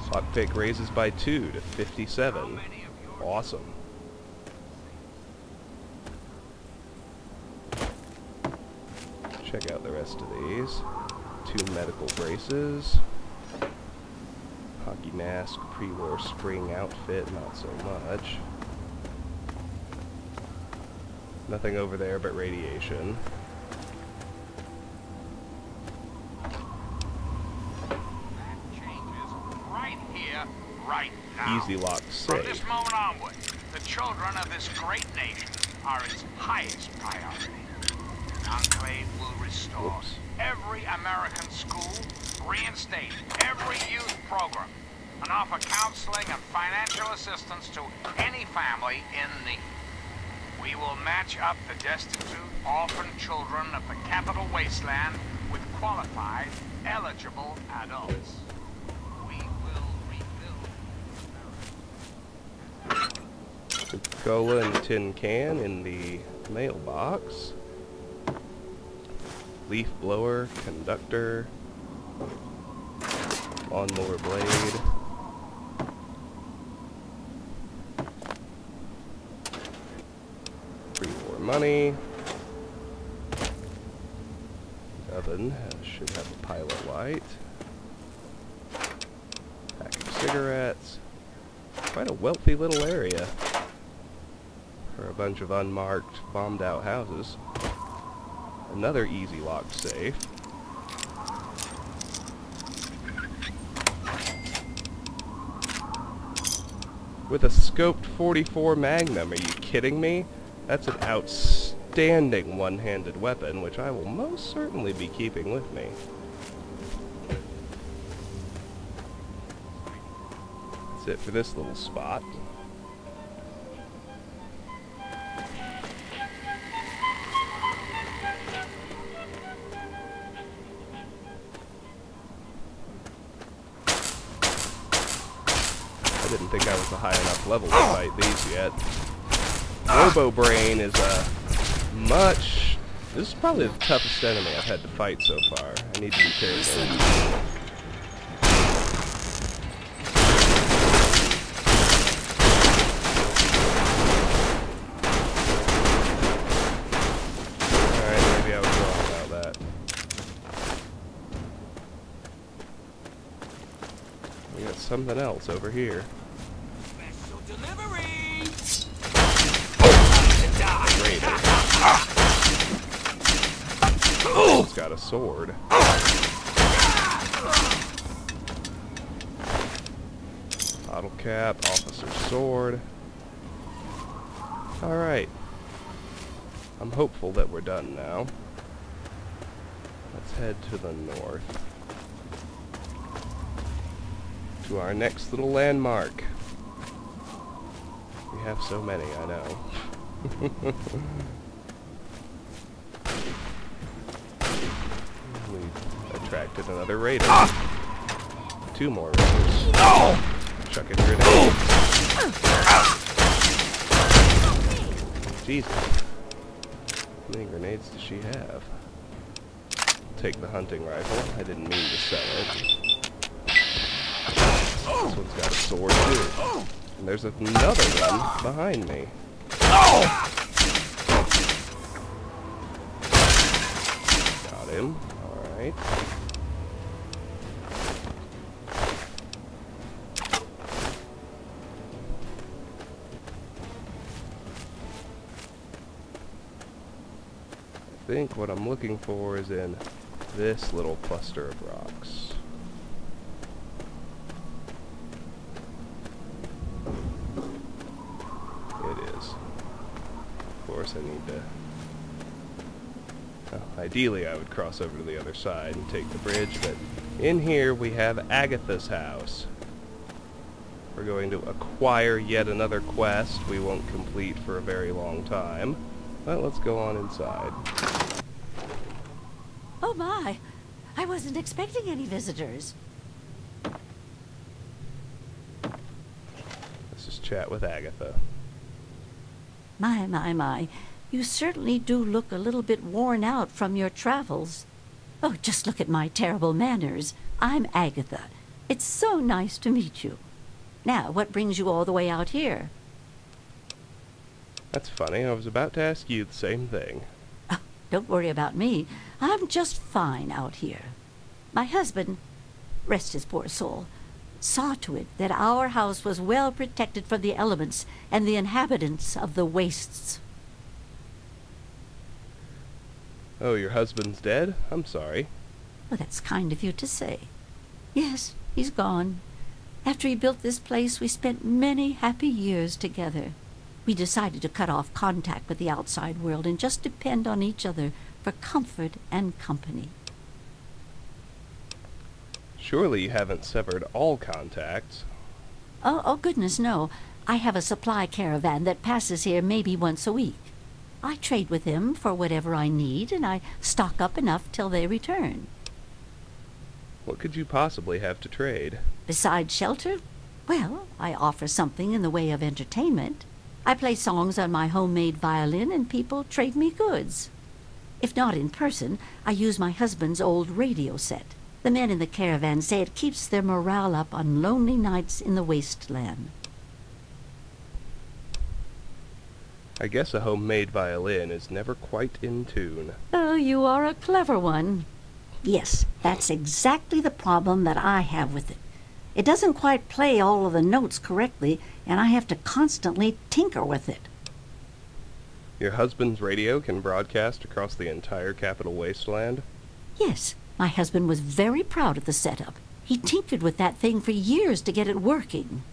Lockpick raises by 2 to 57. Awesome. Check out the rest of these. 2 medical braces. Hockey mask, pre-war spring outfit, not so much. Nothing over there but radiation. Right here, right now. Easy lock From safe. this moment onward, the children of this great nation are its highest priority. Enclave will restore every American school, reinstate every youth program, and offer counseling and financial assistance to any family in need. We will match up the destitute, orphan children of the capital wasteland with qualified, eligible adults. We will rebuild. Coca-Cola and a tin can in the mailbox. Leaf blower, conductor, lawnmower blade. Pre-war money. Oven should have a pilot light. Pack of cigarettes. Quite a wealthy little area for a bunch of unmarked, bombed out houses. Another easy locked safe. With a scoped 44 Magnum, are you kidding me? That's an outstanding one-handed weapon, which I will most certainly be keeping with me. That's it for this little spot. I didn't think I was a high enough level to fight these yet. Robo Brain is much... This is probably the toughest enemy I've had to fight so far. I need to be careful. Something else over here. Special delivery. He's got a sword. Bottle cap, officer's sword. Alright. I'm hopeful that we're done now. Let's head to the north. To our next little landmark. We have so many, I know. We attracted another raider. 2 more raiders. Chuck a grenade. Jesus. How many grenades does she have? Take the hunting rifle. I didn't mean to sell it. This one's got a sword too. And there's another one behind me. Got him. Alright. I think what I'm looking for is in this little cluster of rocks. I need to... Well, ideally I would cross over to the other side and take the bridge, but in here we have Agatha's house. We're going to acquire yet another quest we won't complete for a very long time. But let's go on inside. Oh my! I wasn't expecting any visitors. Let's just chat with Agatha. My. You certainly do look a little bit worn out from your travels. Oh, just look at my terrible manners. I'm Agatha. It's so nice to meet you. Now, what brings you all the way out here? That's funny. I was about to ask you the same thing. Oh, don't worry about me. I'm just fine out here. My husband, rest his poor soul, saw to it that our house was well protected from the elements and the inhabitants of the wastes. Oh, your husband's dead? I'm sorry. Well, that's kind of you to say. Yes, he's gone. After he built this place, we spent many happy years together. We decided to cut off contact with the outside world and just depend on each other for comfort and company. Surely you haven't severed all contacts. Oh, goodness, no. I have a supply caravan that passes here maybe once a week. I trade with them for whatever I need, and I stock up enough till they return. What could you possibly have to trade? Besides shelter? Well, I offer something in the way of entertainment. I play songs on my homemade violin, and people trade me goods. If not in person, I use my husband's old radio set. The men in the caravan say it keeps their morale up on lonely nights in the wasteland. I guess a homemade violin is never quite in tune. Oh, you are a clever one. Yes, that's exactly the problem that I have with it. It doesn't quite play all of the notes correctly, and I have to constantly tinker with it. Your husband's radio can broadcast across the entire capital wasteland? Yes, my husband was very proud of the setup. He tinkered with that thing for years to get it working.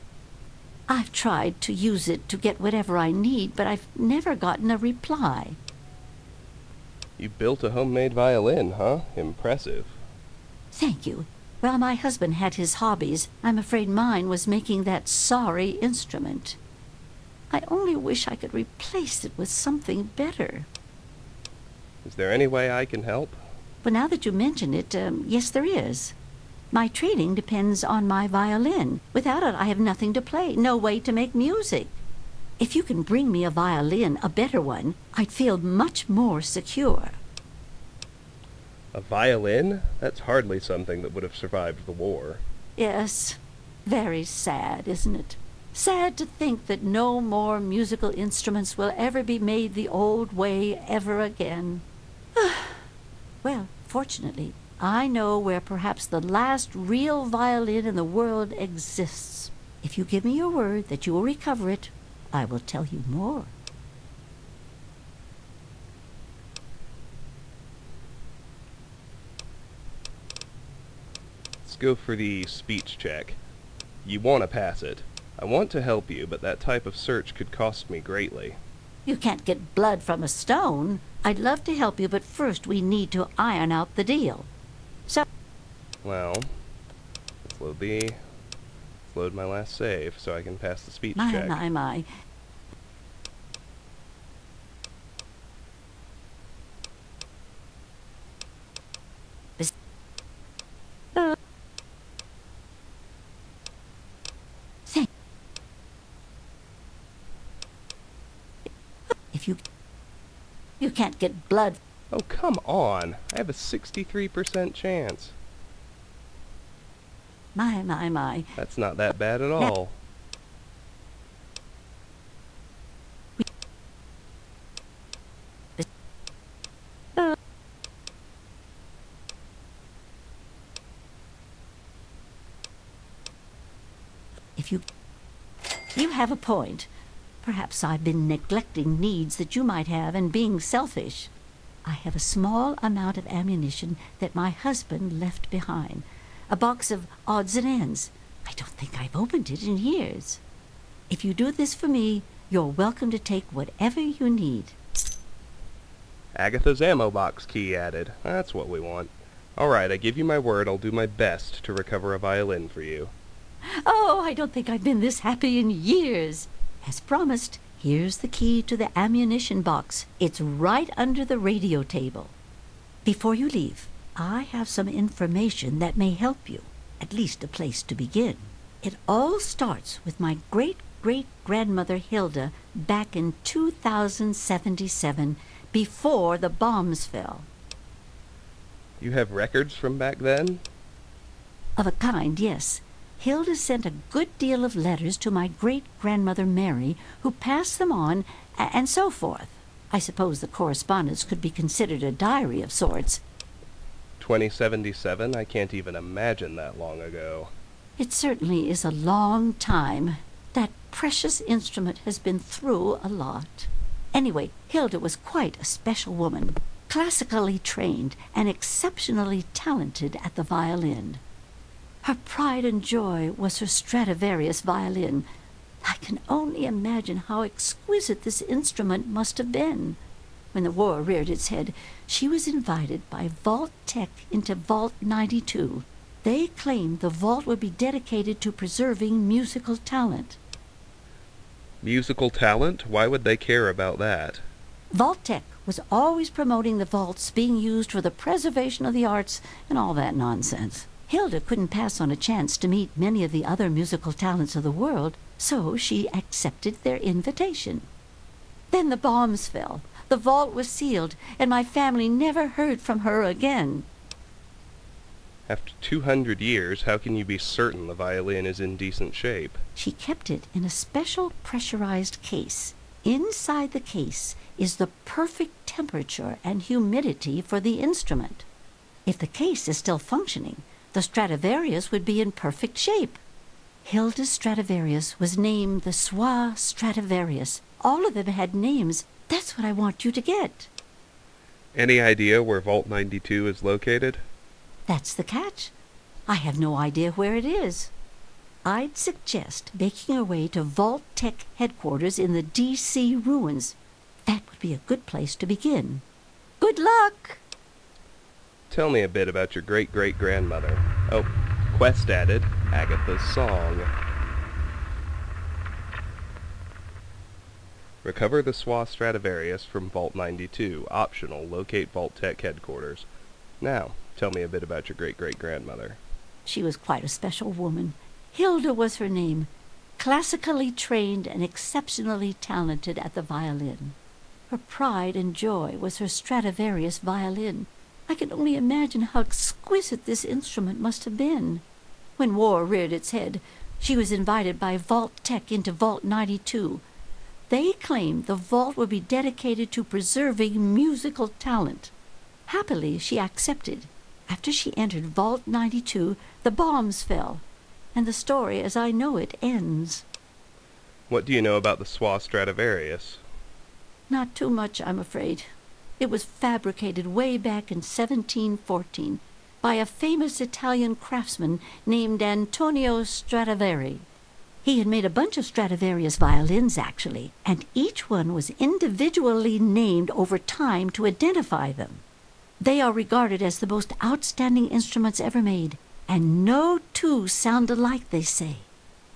I've tried to use it to get whatever I need, but I've never gotten a reply. You built a homemade violin, huh? Impressive. Thank you. Well, my husband had his hobbies. I'm afraid mine was making that sorry instrument. I only wish I could replace it with something better. Is there any way I can help? Well, now that you mention it, yes, there is. My trading depends on my violin. Without it, I have nothing to play, no way to make music. If you can bring me a violin, a better one, I'd feel much more secure. A violin? That's hardly something that would have survived the war. Yes, very sad, isn't it? Sad to think that no more musical instruments will ever be made the old way ever again. Well, fortunately, I know where perhaps the last real violin in the world exists. If you give me your word that you will recover it, I will tell you more. Let's go for the speech check. You want to pass it. I want to help you, but that type of search could cost me greatly. You can't get blood from a stone. I'd love to help you, but first we need to iron out the deal. So... Well, let's load my last save so I can pass the speech check. My. If you can't get blood... Oh, come on. I have a 63% chance. My. That's not that bad at all. If you have a point. Perhaps I've been neglecting needs that you might have and being selfish. I have a small amount of ammunition that my husband left behind. A box of odds and ends. I don't think I've opened it in years. If you do this for me, you're welcome to take whatever you need. Agatha's ammo box key added. That's what we want. Alright, I give you my word I'll do my best to recover a violin for you. Oh, I don't think I've been this happy in years. As promised, here's the key to the ammunition box. It's right under the radio table. Before you leave, I have some information that may help you, at least a place to begin. It all starts with my great-great-grandmother Hilda back in 2077, before the bombs fell. You have records from back then? Of a kind, yes. Hilda sent a good deal of letters to my great-grandmother Mary, who passed them on, and so forth. I suppose the correspondence could be considered a diary of sorts. 2077? I can't even imagine that long ago. It certainly is a long time. That precious instrument has been through a lot. Anyway, Hilda was quite a special woman, classically trained and exceptionally talented at the violin. Her pride and joy was her Stradivarius violin. I can only imagine how exquisite this instrument must have been. When the war reared its head, she was invited by Vault Tech into Vault 92. They claimed the vault would be dedicated to preserving musical talent. Musical talent? Why would they care about that? Vault Tech was always promoting the vaults being used for the preservation of the arts and all that nonsense. Hilda couldn't pass on a chance to meet many of the other musical talents of the world, so she accepted their invitation. Then the bombs fell, the vault was sealed, and my family never heard from her again. After 200 years, how can you be certain the violin is in decent shape? She kept it in a special pressurized case. Inside the case is the perfect temperature and humidity for the instrument. If the case is still functioning, the Stradivarius would be in perfect shape. Hilda's Stradivarius was named the Swa Stradivarius. All of them had names. That's what I want you to get. Any idea where Vault 92 is located? That's the catch. I have no idea where it is. I'd suggest making your way to Vault Tech headquarters in the D.C. ruins. That would be a good place to begin. Good luck! Tell me a bit about your great-great-grandmother. Oh, quest added, Agatha's song. Recover the Swa Stradivarius from Vault 92. Optional, locate Vault Tech headquarters. Now, tell me a bit about your great-great-grandmother. She was quite a special woman. Hilda was her name. classically trained and exceptionally talented at the violin. Her pride and joy was her Stradivarius violin. I can only imagine how exquisite this instrument must have been. When war reared its head, she was invited by Vault Tech into Vault 92. They claimed the vault would be dedicated to preserving musical talent. Happily, she accepted. After she entered Vault 92, the bombs fell, and the story as I know it ends. What do you know about the Swa Stradivarius? Not too much, I'm afraid. It was fabricated way back in 1714 by a famous Italian craftsman named Antonio Stradivari. He had made a bunch of Stradivarius violins, actually, and each one was individually named over time to identify them. They are regarded as the most outstanding instruments ever made, and no two sound alike, they say.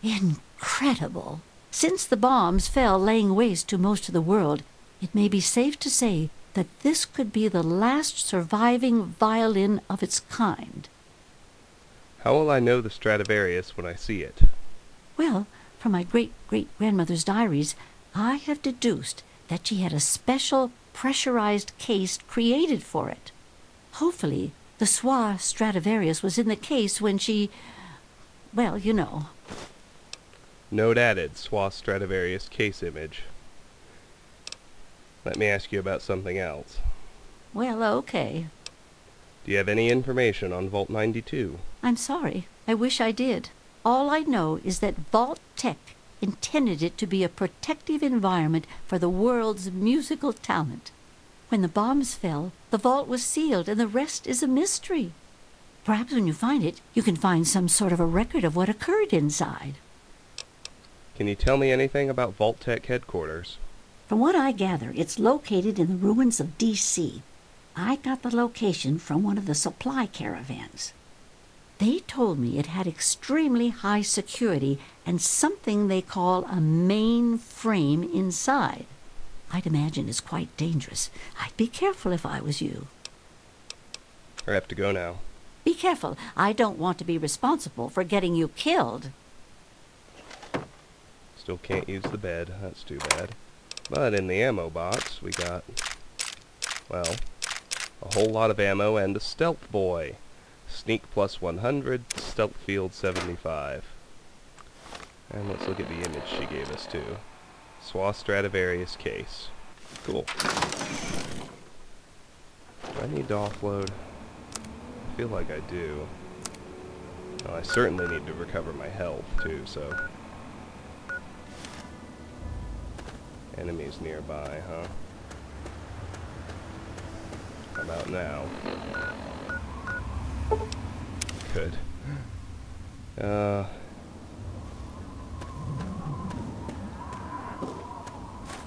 Incredible! Since the bombs fell laying waste to most of the world, it may be safe to say that this could be the last surviving violin of its kind. How will I know the Stradivarius when I see it? Well, from my great-great-grandmother's diaries, I have deduced that she had a special pressurized case created for it. Hopefully, the Swa Stradivarius was in the case when she... well, you know. Note added, Swa Stradivarius case image. Let me ask you about something else. Well, okay. Do you have any information on Vault 92? I'm sorry. I wish I did. All I know is that Vault Tech intended it to be a protective environment for the world's musical talent. When the bombs fell, the vault was sealed, and the rest is a mystery. Perhaps when you find it, you can find some sort of a record of what occurred inside. Can you tell me anything about Vault Tech headquarters? From what I gather, it's located in the ruins of D.C. I got the location from one of the supply caravans. They told me it had extremely high security and something they call a main frame inside. I'd imagine it's quite dangerous. I'd be careful if I was you. I have to go now. Be careful. I don't want to be responsible for getting you killed. Still can't use the bed. That's too bad. But in the ammo box, we got, well, a whole lot of ammo and a stealth boy. Sneak plus 100, stealth field 75. And let's look at the image she gave us too. Swa Stradivarius case. Cool. Do I need to offload? I feel like I do. Well, I certainly need to recover my health too, so... Enemies nearby, huh? How about now? Good.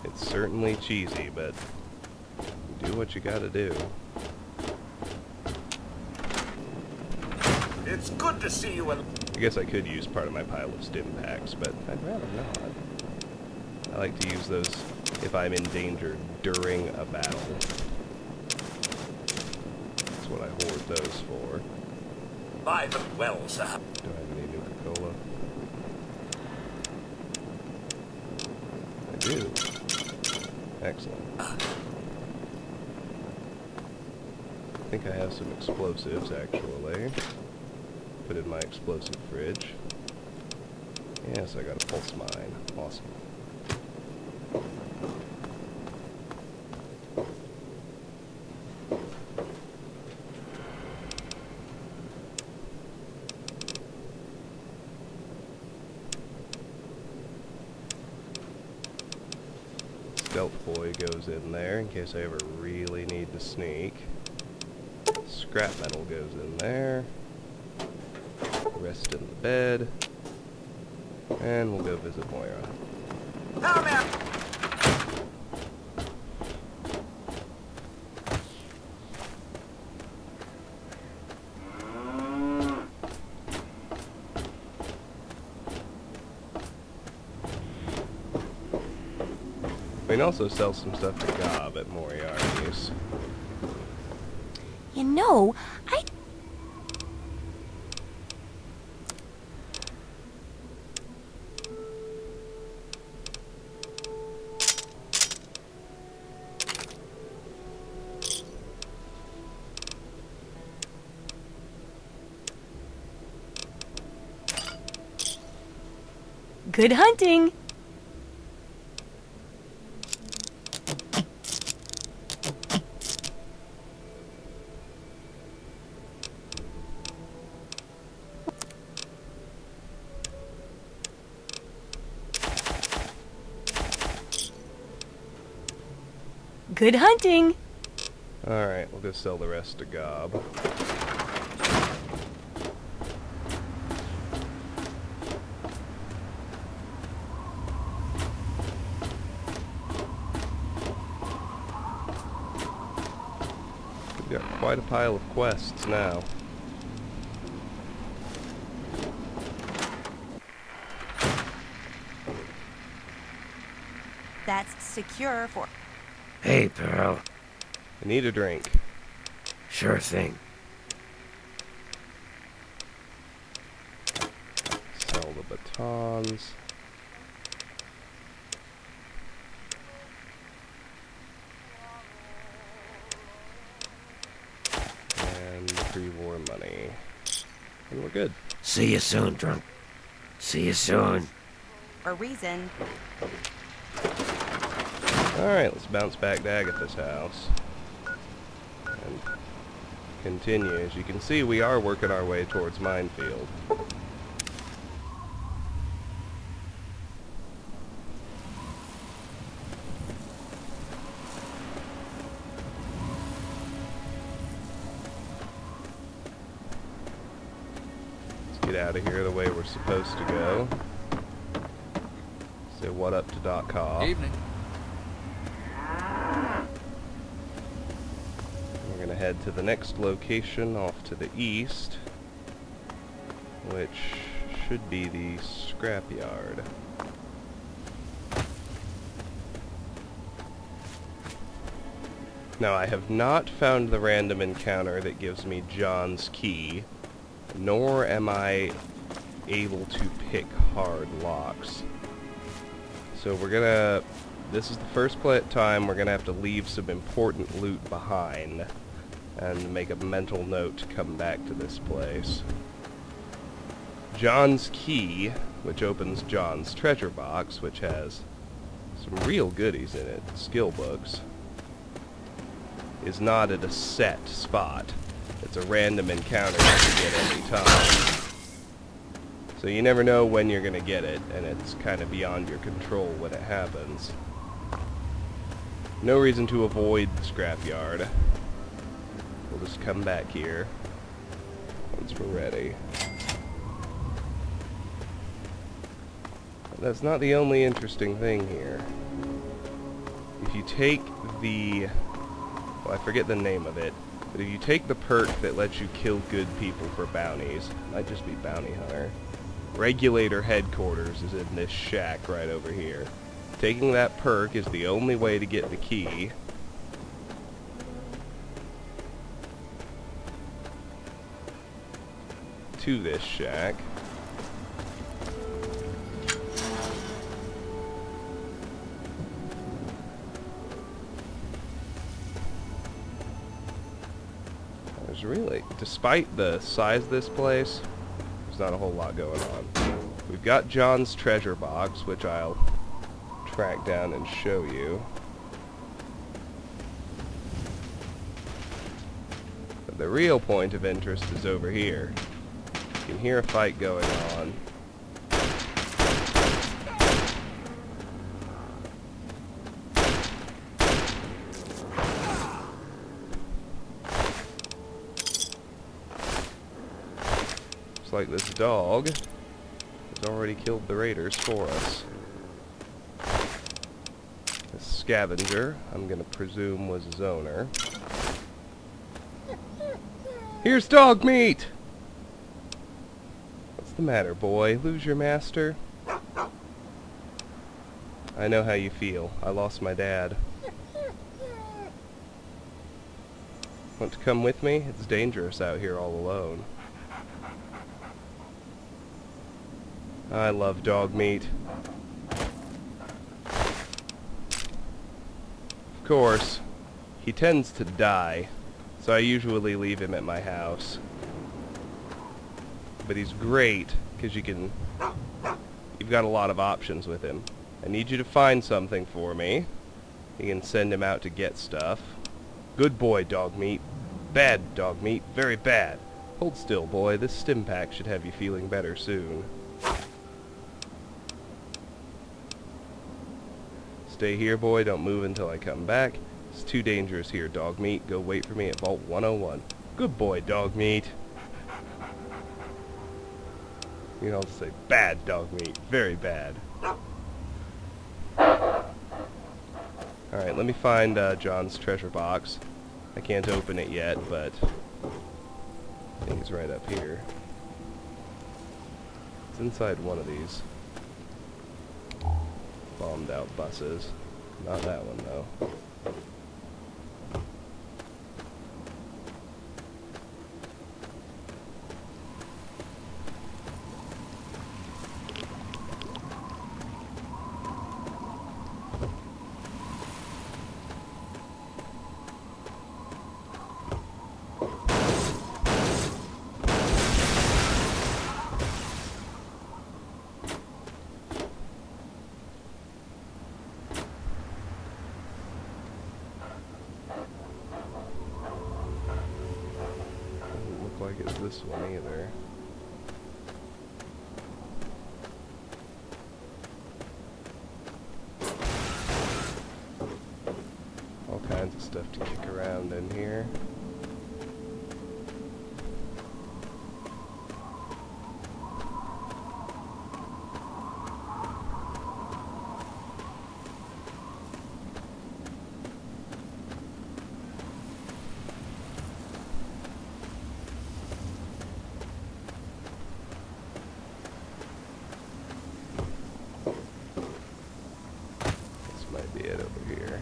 It's certainly cheesy, but do what you gotta do. It's good to see you. I guess I could use part of my pile of stim packs, but I'd rather not. I like to use those if I'm in danger during a battle. That's what I hoard those for. Buy them well, sir. Do I have any Nuka-Cola? I do. Excellent. I think I have some explosives, actually. Put in my explosive fridge. Yes, I got a pulse mine. Awesome. Stealth boy goes in there in case I ever really need to sneak. Scrap metal goes in there. Rest in the bed. And we'll go visit Moira. Now, man. We can also sell some stuff to Gob at Moriarty's. You know, I... Good hunting! Good hunting! Alright, we'll go sell the rest to Gob. We've got quite a pile of quests now. That's secure for... Hey, Pearl. I need a drink. Sure thing. Sell the batons. And pre-war money. And we're good. See you soon, drunk. See you soon. a reason. Alright, let's bounce back to Agatha's house. And continue. As you can see, we are working our way towards Minefield. Let's get out of here the way we're supposed to go. Say what up to Doc Cobb. Evening. We're going to head to the next location off to the east, which should be the scrapyard. Now, I have not found the random encounter that gives me John's key, nor am I able to pick hard locks. So we're gonna... This is the first time we're gonna have to leave some important loot behind and make a mental note to come back to this place. John's key, which opens John's treasure box, which has some real goodies in it, skill books, is not at a set spot. It's a random encounter you can get any time. So you never know when you're gonna get it, and it's kind of beyond your control when it happens. No reason to avoid the scrapyard. We'll just come back here once we're ready. But that's not the only interesting thing here. If you take the... well, I forget the name of it, but if you take the perk that lets you kill good people for bounties, might just be bounty hunter, Regulator Headquarters is in this shack right over here. Taking that perk is the only way to get the key. To this shack. There's really, despite the size of this place, there's not a whole lot going on. We've got John's treasure box, which I'll track down and show you. But the real point of interest is over here. You can hear a fight going on. Looks like this dog has already killed the raiders for us. This scavenger, I'm gonna presume, was his owner. Here's dog meat! What's the matter, boy? Lose your master? I know how you feel. I lost my dad. Want to come with me? It's dangerous out here all alone. I love dog meat. Of course, he tends to die, so I usually leave him at my house. But he's great, because you can you've got a lot of options with him. I need you to find something for me. You can send him out to get stuff. Good boy, dog meat. Bad dog meat. Very bad. Hold still, boy. This stim pack should have you feeling better soon. Stay here, boy. Don't move until I come back. It's too dangerous here, dog meat. Go wait for me at Vault 101. Good boy, dog meat. You can also say bad dog meat. Very bad. Alright, let me find John's treasure box. I can't open it yet, but I think it's right up here. It's inside one of these bombed out buses. Not that one, though. Like it's this one either. All kinds of stuff to kick around in here. Be it over here.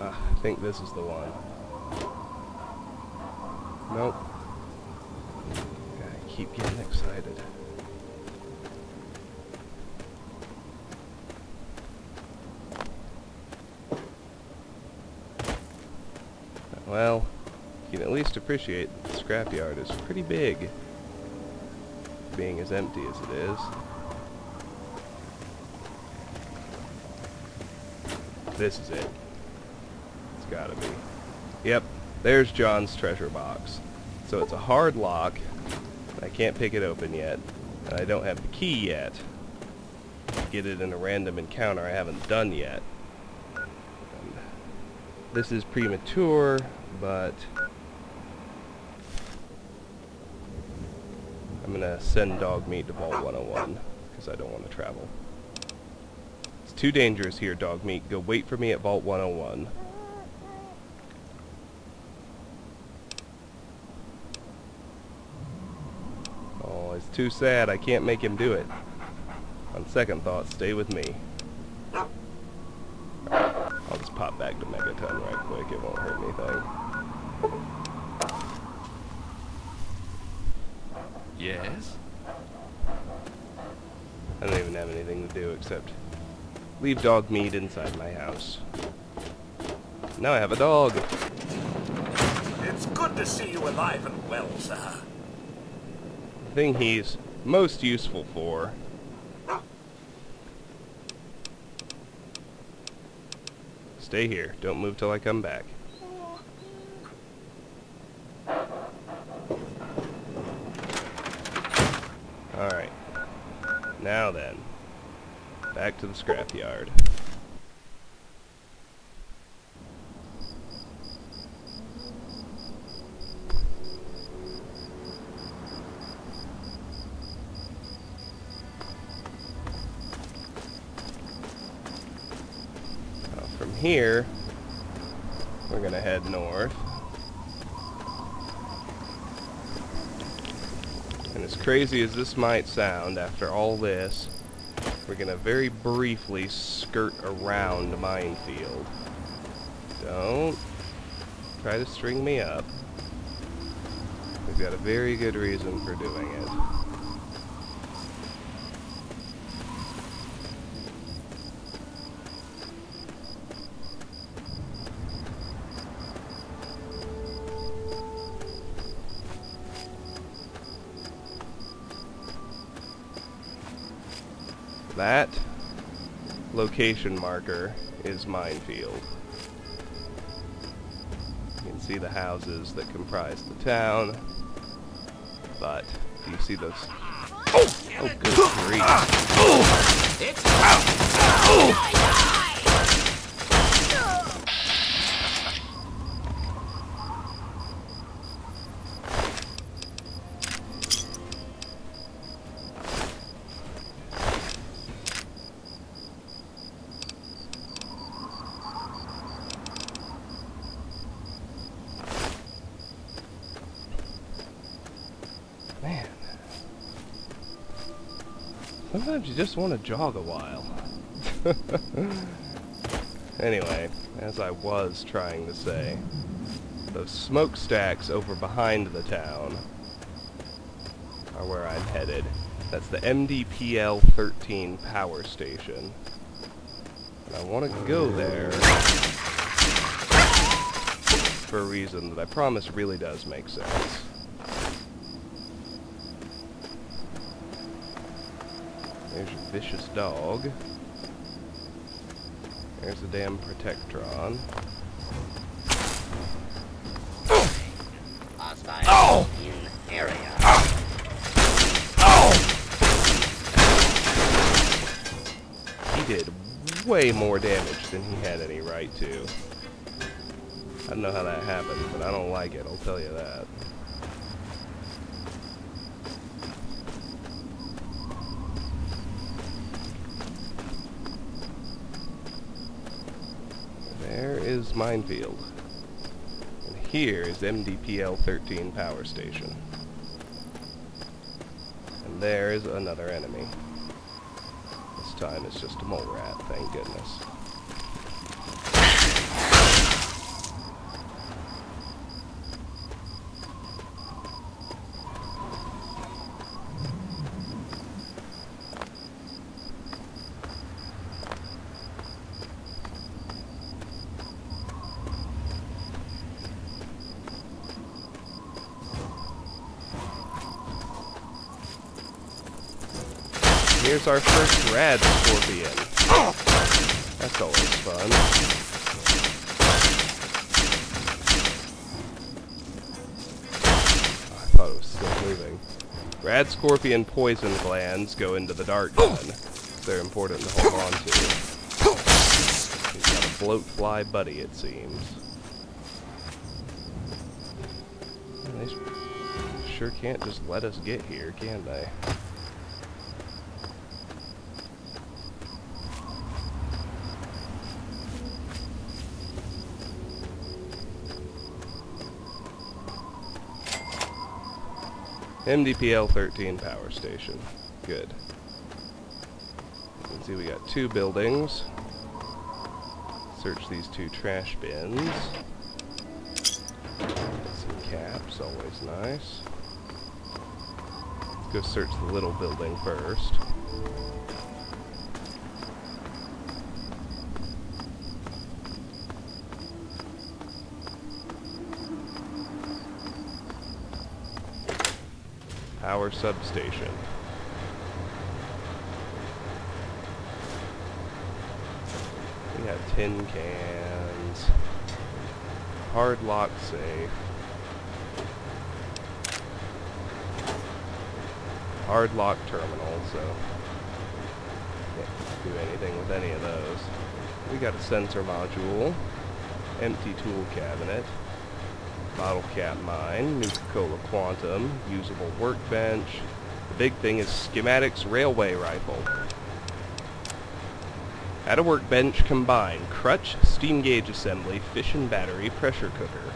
I think this is the one. Nope. I keep getting excited. Well, you can at least appreciate that the scrapyard is pretty big, being as empty as it is. This is it. It's gotta be. Yep, there's John's treasure box. So it's a hard lock, and I can't pick it open yet, and I don't have the key yet. Get it in a random encounter I haven't done yet. This is premature, but I'm gonna send dog meat to Vault 101 because I don't want to travel. It's too dangerous here, dog meat. Go wait for me at Vault 101. Oh, it's too sad. I can't make him do it. On second thought, stay with me. I'll just pop back to Megaton right quick, it won't hurt anything. Yes? I don't even have anything to do except leave dog meat inside my house. Now I have a dog. It's good to see you alive and well, sir. The thing he's most useful for stay here. Don't move till I come back. Alright. Now then. Back to the scrapyard. From here, we're gonna head north. And as crazy as this might sound, after all this, we're gonna very briefly skirt around Minefield. Don't try to string me up. We've got a very good reason for doing it. That location marker is Minefield. You can see the houses that comprise the town, but do you see those? Oh, good grief. It's Man. Sometimes you just want to jog a while. Anyway, as I was trying to say, those smokestacks over behind the town are where I'm headed. That's the MDPL-13 power station. And I want to go there for a reason that I promise really does make sense. There's your vicious dog. There's the damn Protectron. Hostile in area. He did way more damage than he had any right to. I don't know how that happened, but I don't like it, I'll tell you that. There is Minefield. And here is MDPL-13 power station. And there is another enemy. This time it's just a mole rat, thank goodness. Here's our first rad scorpion. That's always fun. Oh, I thought it was still moving. Rad scorpion poison glands go into the dart gun. They're important to hold on to. He's got a bloat fly buddy, it seems. They sure can't just let us get here, can they? MDPL-13 power station. Good. You can see we got 2 buildings. Search these 2 trash bins. Get some caps, always nice. Let's go search the little building first. Power substation. We have tin cans. Hard lock safe. Hard lock terminal, so can't do anything with any of those. We got a sensor module. Empty tool cabinet. Bottle cap mine, Nuka-Cola Quantum, usable workbench. The big thing is schematics railway rifle. At a workbench, combine crutch, steam gauge assembly, fission battery, pressure cooker.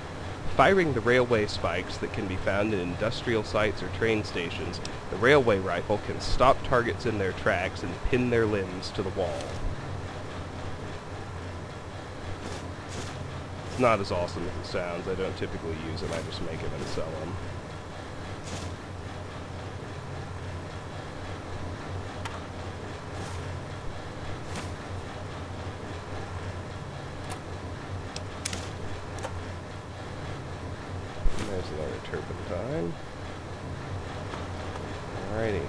Firing the railway spikes that can be found in industrial sites or train stations, the railway rifle can stop targets in their tracks and pin their limbs to the wall. It's not as awesome as it sounds. I don't typically use them, I just make them and sell them. And there's another turpentine. Alrighty.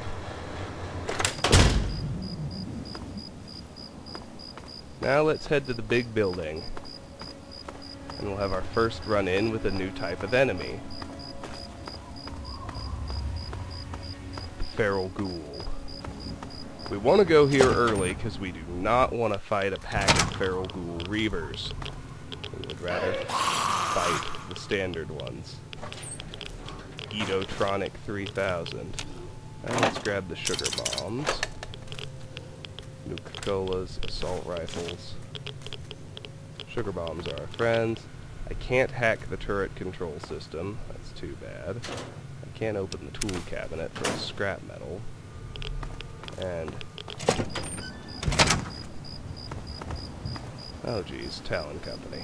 Now let's head to the big building. And we'll have our first run-in with a new type of enemy. Feral Ghoul. We want to go here early because we do not want to fight a pack of Feral Ghoul Reavers. We would rather fight the standard ones. Edotronic 3000. Now let's grab the sugar bombs. Nuka-Colas, assault rifles. Sugar bombs are our friends. I can't hack the turret control system. That's too bad. I can't open the tool cabinet for scrap metal. And... oh geez, Talon Company.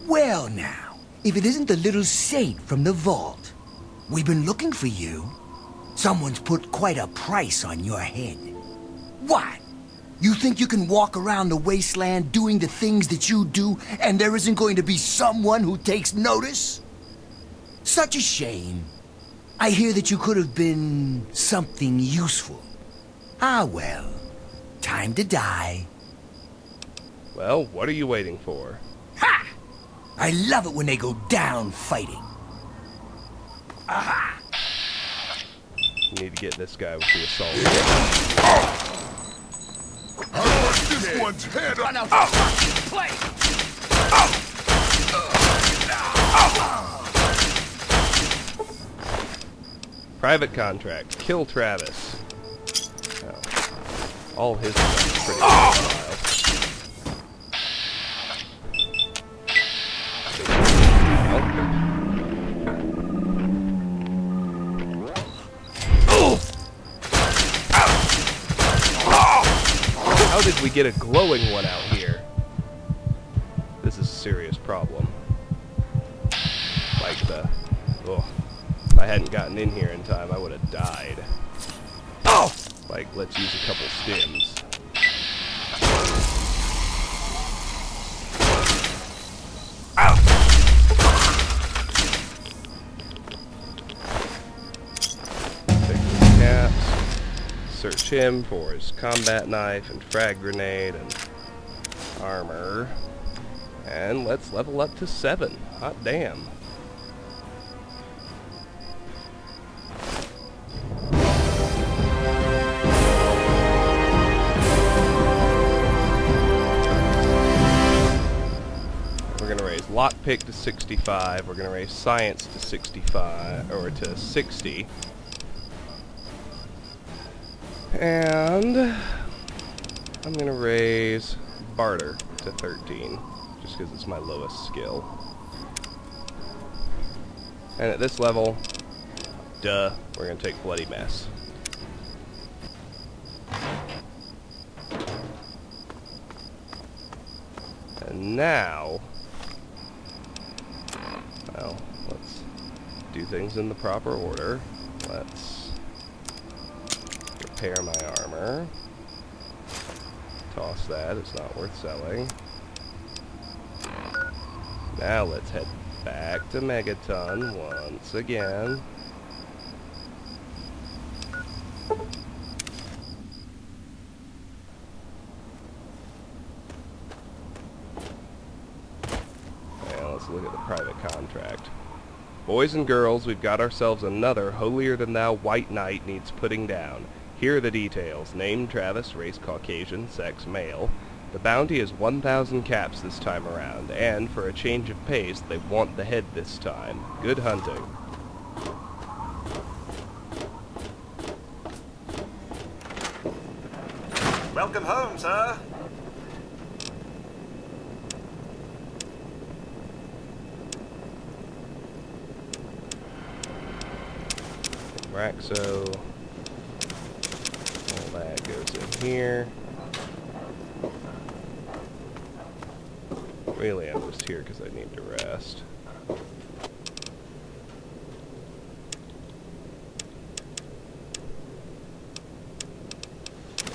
Well now, if it isn't the little saint from the vault. We've been looking for you. Someone's put quite a price on your head. What? You think you can walk around the wasteland doing the things that you do, and there isn't going to be someone who takes notice? Such a shame. I hear that you could have been something useful. Ah well, time to die. Well, what are you waiting for? Ha! I love it when they go down fighting. Aha! You need to get this guy with the assault. I want this one's head up. Play! Private contract. Kill Travis. Oh. All his stuff is pretty wild. How did we get a glowing one out here? This is a serious problem. Like the... oh. If I hadn't gotten in here in time, I would have died. Oh! Like, let's use a couple stims. Take his caps. Search him for his combat knife and frag grenade and armor. And let's level up to 7. Hot damn. We're gonna raise lockpick to 65. We're gonna raise science to 65 or to 60. And I'm gonna raise barter to 13, just because it's my lowest skill. And at this level, duh, we're gonna take Bloody Mess. And now, well, let's do things in the proper order. Let's repair my armor. Toss that, it's not worth selling. Now let's head back to Megaton once again. Now let's look at the private contract. Boys and girls, we've got ourselves another holier-than-thou white knight needs putting down. Here are the details. Name Travis, race Caucasian, sex male. The bounty is 1,000 caps this time around, and for a change of pace, they want the head this time. Good hunting. Welcome home, sir. Raxo. All that goes in here. Really, I'm just here because I need to rest. I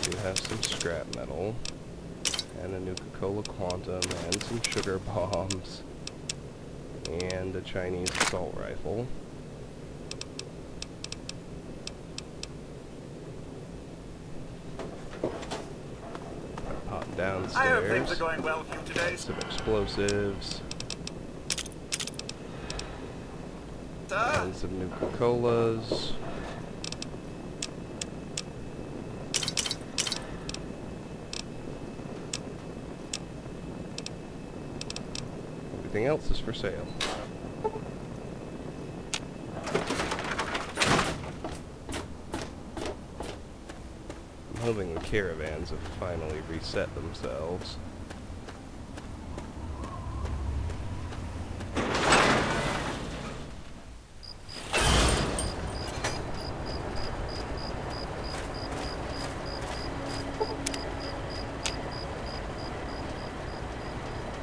do have some scrap metal, and a Nuka-Cola Quantum, and some sugar bombs, and a Chinese assault rifle. downstairs. I hope things are going well for you today. Some explosives. And some Nuka-Colas. Everything else is for sale. I'm hoping the caravans have finally reset themselves.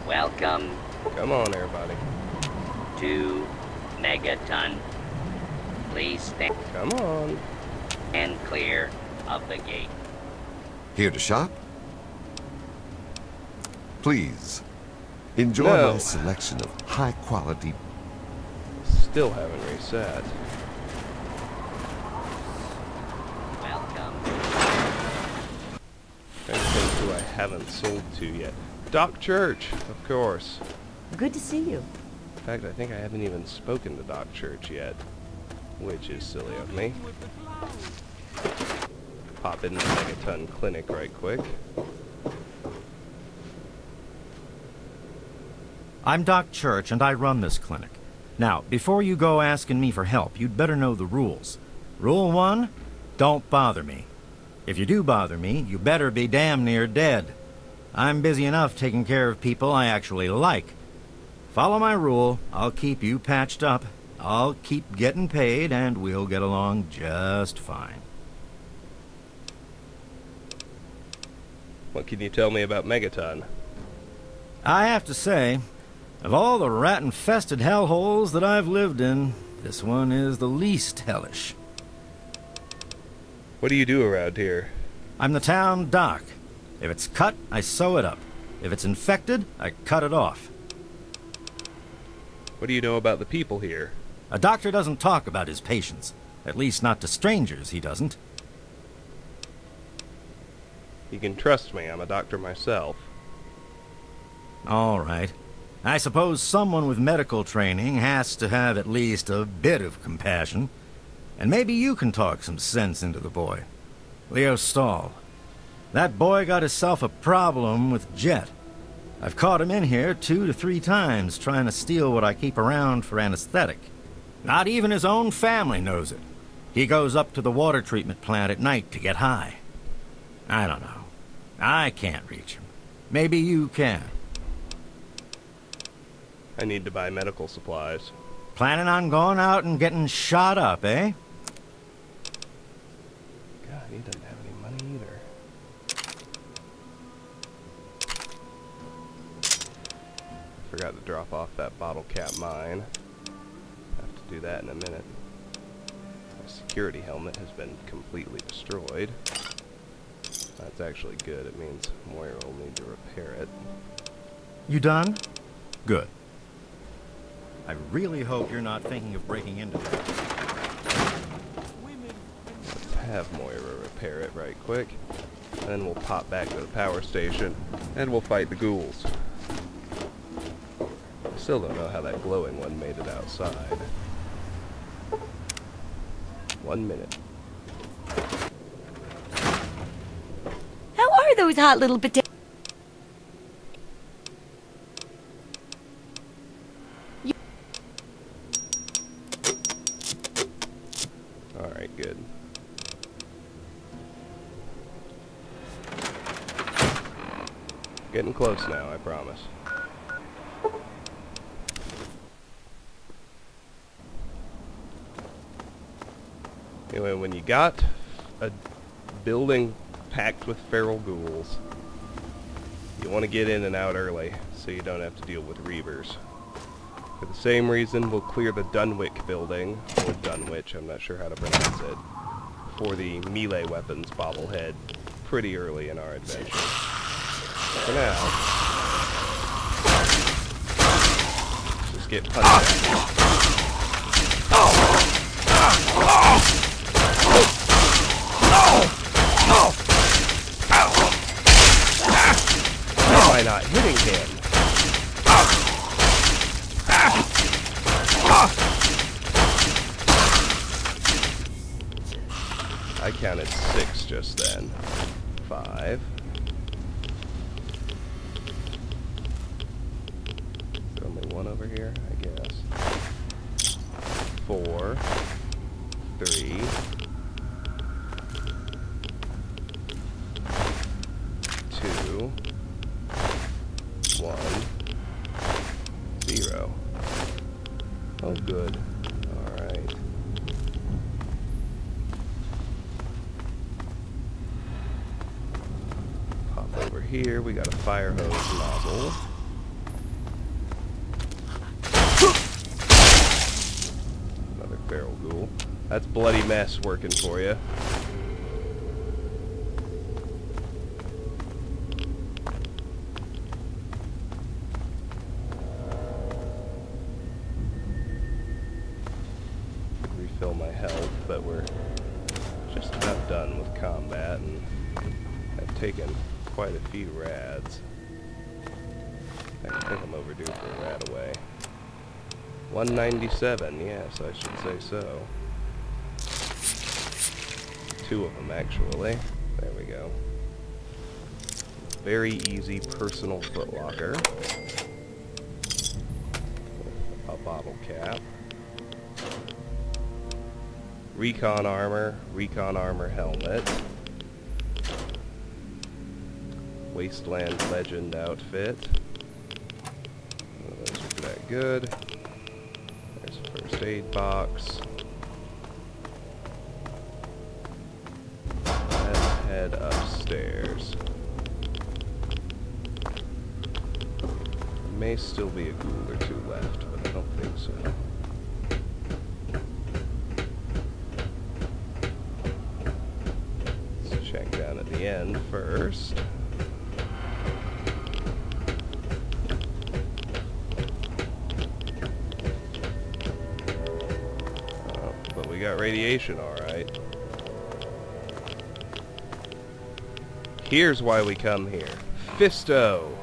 Welcome Come on, everybody. to Megaton. Please stand Come on. and clear of the gate. Here to shop? Please, enjoy No. my selection of high-quality... Still haven't reset. Welcome. Trying to think who I haven't sold to yet. Doc Church, of course. Good to see you. In fact, I think I haven't even spoken to Doc Church yet, which is silly of me. Pop in the Megaton Clinic right quick. I'm Doc Church, and I run this clinic. Now, before you go asking me for help, you'd better know the rules. Rule 1, don't bother me. If you do bother me, you better be damn near dead. I'm busy enough taking care of people I actually like. Follow my rule, I'll keep you patched up, I'll keep getting paid, and we'll get along just fine. What can you tell me about Megaton? I have to say, of all the rat-infested hellholes that I've lived in, this one is the least hellish. What do you do around here? I'm the town doc. If it's cut, I sew it up. If it's infected, I cut it off. What do you know about the people here? A doctor doesn't talk about his patients. At least not to strangers, he doesn't. You can trust me, I'm a doctor myself. All right. I suppose someone with medical training has to have at least a bit of compassion. And maybe you can talk some sense into the boy. Leo Stahl. That boy got himself a problem with Jet. I've caught him in here 2 to 3 times trying to steal what I keep around for anesthetic. Not even his own family knows it. He goes up to the water treatment plant at night to get high. I don't know. I can't reach him. Maybe you can. I need to buy medical supplies. Planning on going out and getting shot up, eh? God, he doesn't have any money either. Forgot to drop off that bottle cap mine. Have to do that in a minute. My security helmet has been completely destroyed. That's actually good. It means Moira will need to repair it. You done? Good. I really hope you're not thinking of breaking into that. Let's have Moira repair it right quick. And then we'll pop back to the power station and we'll fight the ghouls. I still don't know how that glowing one made it outside. 1 minute. How are those hot little potatoes? Alright, good. Getting close now, I promise. Anyway, when you got a building packed with feral ghouls, you want to get in and out early so you don't have to deal with reavers. For the same reason, we'll clear the Dunwich building, or Dunwich, I'm not sure how to pronounce it, for the melee weapons bobblehead pretty early in our adventure. For now, just get punched out. I counted 6 just then. 5. Is there only one over here? I guess. 4. 3. 2. 1. 0. Oh, good. Alright. Pop over here. We got a fire hose nozzle. Another feral ghoul. That's Bloody Mess working for you. Refill my health, but we're just about done with combat, and I've taken quite a few rads. I think I'm overdue for a rad away. 197, yes, I should say so. 2 of them, actually. There we go. Very easy personal footlocker. A bottle cap. Recon armor helmet. Wasteland Legend outfit. None of those are that good. There's a first aid box. Let's head upstairs. There may still be a ghoul or 2 left, but I don't think so. Check down at the end first. Oh, but we got radiation, alright. Here's why we come here. Fisto!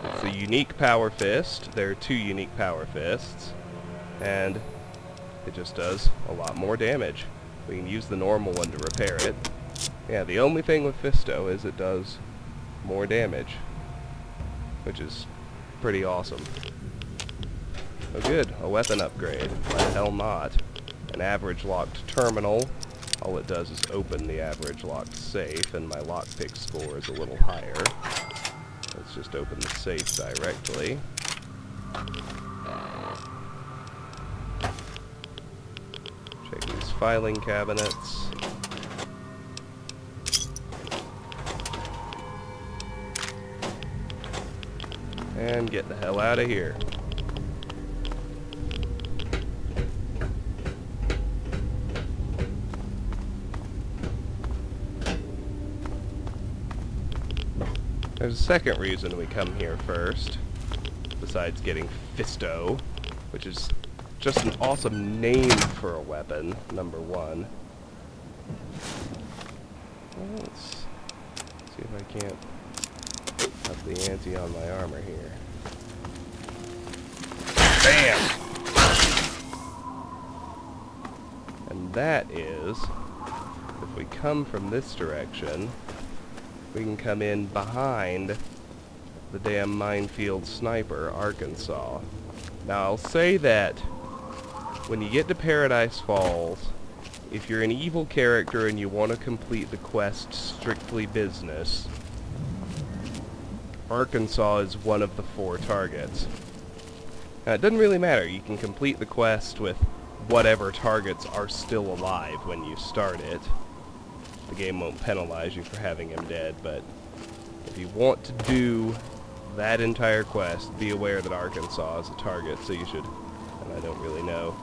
It's a unique power fist. There are 2 unique power fists. And it just does a lot more damage. We can use the normal one to repair it. Yeah, the only thing with Fisto is it does more damage, which is pretty awesome. Oh good, a weapon upgrade. Why the hell not? An average locked terminal. All it does is open the average locked safe, and my lockpick score is a little higher. Let's just open the safe directly. Check these filing cabinets. And get the hell out of here. There's a second reason we come here first, besides getting Fisto, which is just an awesome name for a weapon, number 1. Well, let's see if I can't up the ante on my armor here. Bam! And that is, if we come from this direction, we can come in behind the damn Minefield sniper, Arkansas. Now I'll say that when you get to Paradise Falls, if you're an evil character and you want to complete the quest strictly business, Arkansas is one of the 4 targets. Now, it doesn't really matter. You can complete the quest with whatever targets are still alive when you start it. The game won't penalize you for having him dead, but if you want to do that entire quest, be aware that Arkansas is a target, so you should, and I don't really know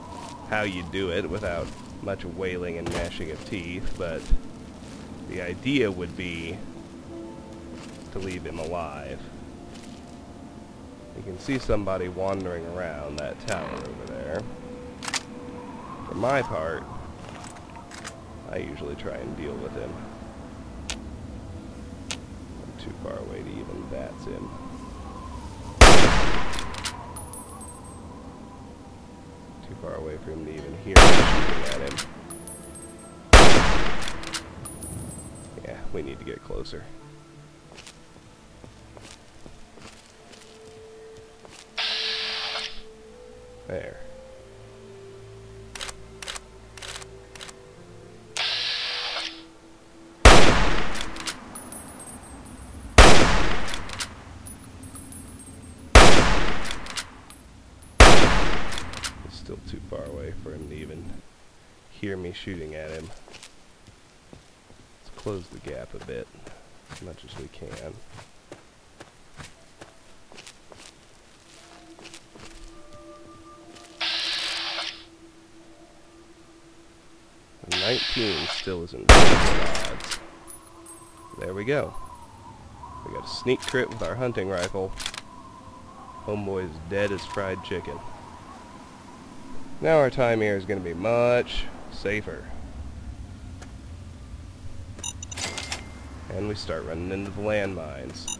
how you do it without much wailing and gnashing of teeth, but the idea would be to leave him alive. You can see somebody wandering around that tower over there. For my part, I usually try and deal with him. I'm too far away to even bats him. Too far away for him to even hear me shooting at him. we need to get closer. There. It's still too far away for him to even hear me shooting at him. Let's close the gap a bit, as much as we can. 19 still isn't very good odds. There we go. We got a sneak crit with our hunting rifle. Homeboy's dead as fried chicken. Now our time here is going to be much safer. And we start running into the landmines.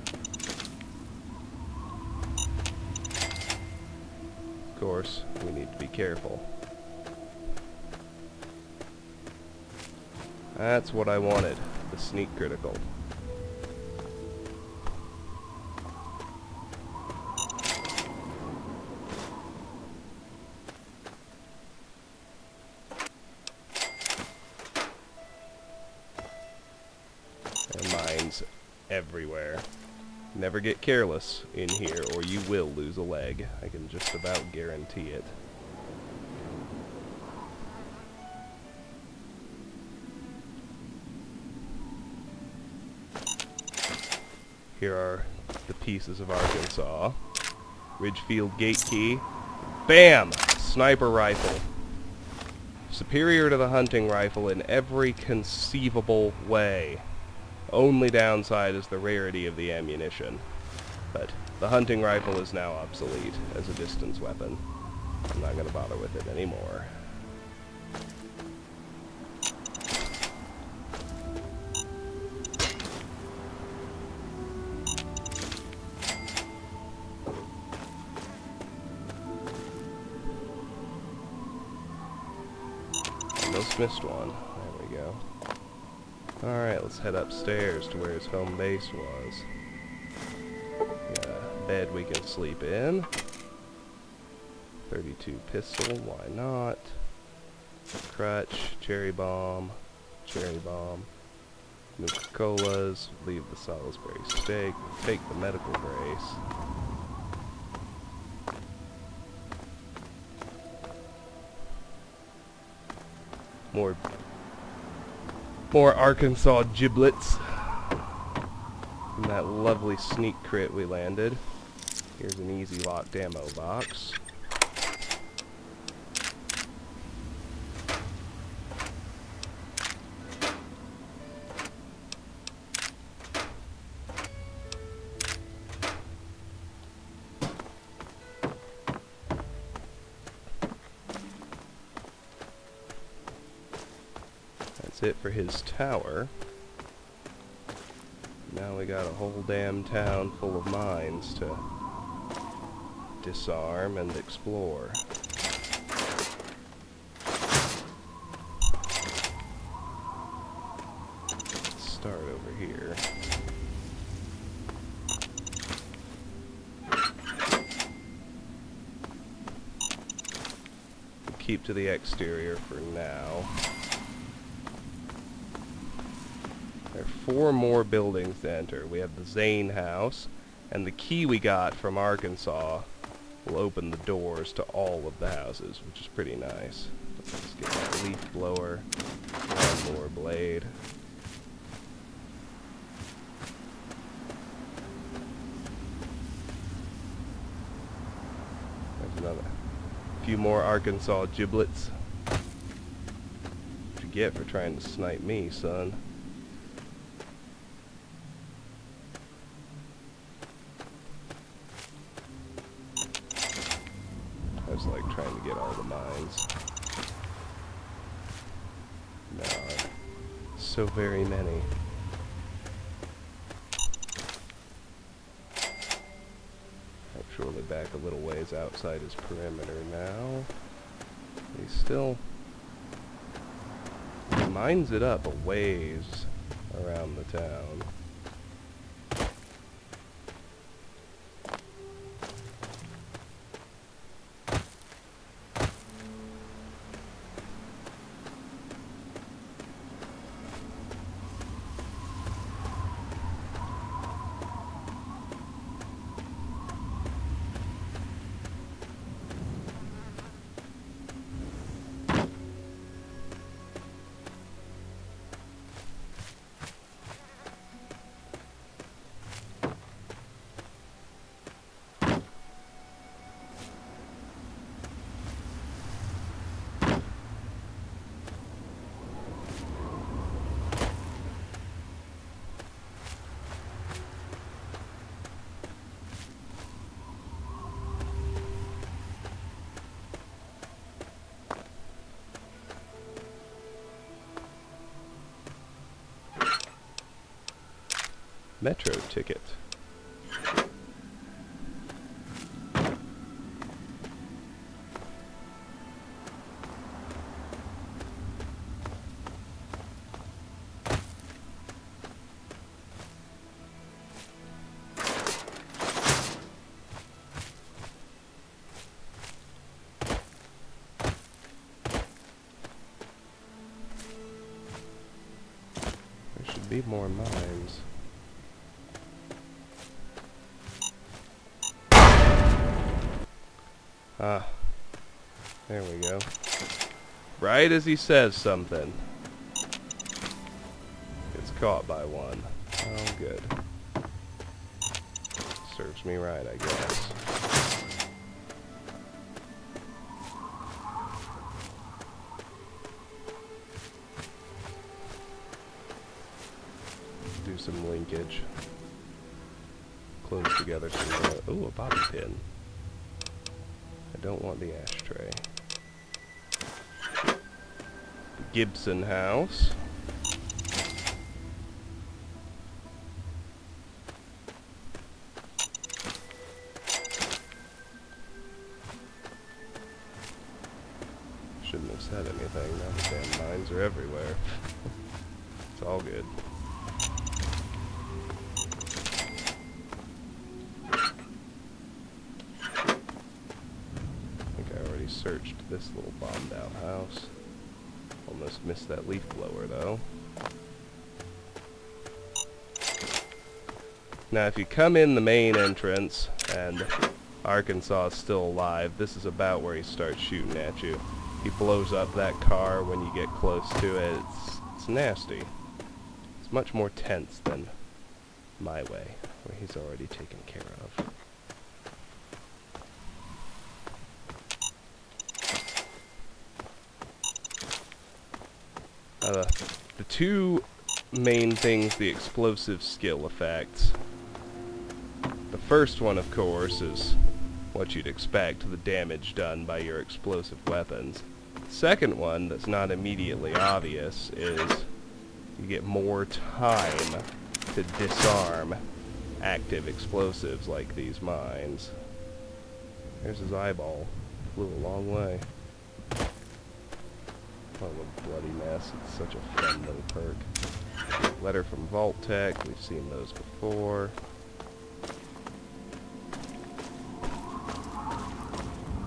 Of course, we need to be careful. That's what I wanted, the sneak critical. There are mines everywhere. Never get careless in here or you will lose a leg. I can just about guarantee it. Here are the pieces of Arkansas. Ridgefield gate key. Bam! Sniper rifle. Superior to the hunting rifle in every conceivable way. Only downside is the rarity of the ammunition. But the hunting rifle is now obsolete as a distance weapon. I'm not going to bother with it anymore. Almost missed one. There we go. Alright, let's head upstairs to where his home base was. Got a bed we can sleep in. 32 pistol, why not? Crutch, cherry bomb, Nuka-Colas, leave the Salisbury steak, take the medical brace. More Arkansas giblets. And that lovely sneak crit we landed. Here's an easy locked ammo box. It for his tower. Now we got a whole damn town full of mines to disarm and explore. Let's start over here. Keep to the exterior for now. There are 4 more buildings to enter. We have the Zane house, and the key we got from Arkansas will open the doors to all of the houses, which is pretty nice. Let's get that leaf blower, one more blade. There's another few more Arkansas giblets. What you get for trying to snipe me, son? I was like trying to get all the mines. No, so very many. Actually back a little ways outside his perimeter now. He still mines it up a ways around the town. Metro ticket. There should be more mines. Ah, there we go. Right as he says something, gets caught by one. Oh, good. Serves me right, I guess. Do some linkage. Close together some. Ooh, a bobby pin. I don't want the ashtray. The Gibson house. Shouldn't have said anything. Now the damn mines are everywhere. It's all good. Searched this little bombed out house. Almost missed that leaf blower though. Now if you come in the main entrance and Arkansas is still alive, this is about where he starts shooting at you. He blows up that car when you get close to it. It's nasty. It's much more tense than my way, where he's already taken care of. The two main things, the explosive skill effects. The first one, of course, is what you'd expect, the damage done by your explosive weapons. The second one, that's not immediately obvious, is you get more time to disarm active explosives like these mines. There's his eyeball. Flew a long way. Oh, a bloody mess. It's such a fun little perk. Letter from Vault Tech. We've seen those before.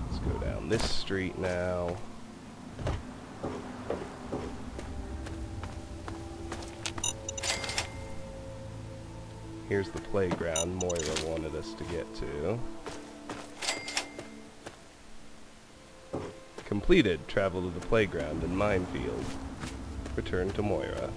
Let's go down this street now. Here's the playground Moira wanted us to get to. Completed. Travel to the playground in Minefield. Return to Moira.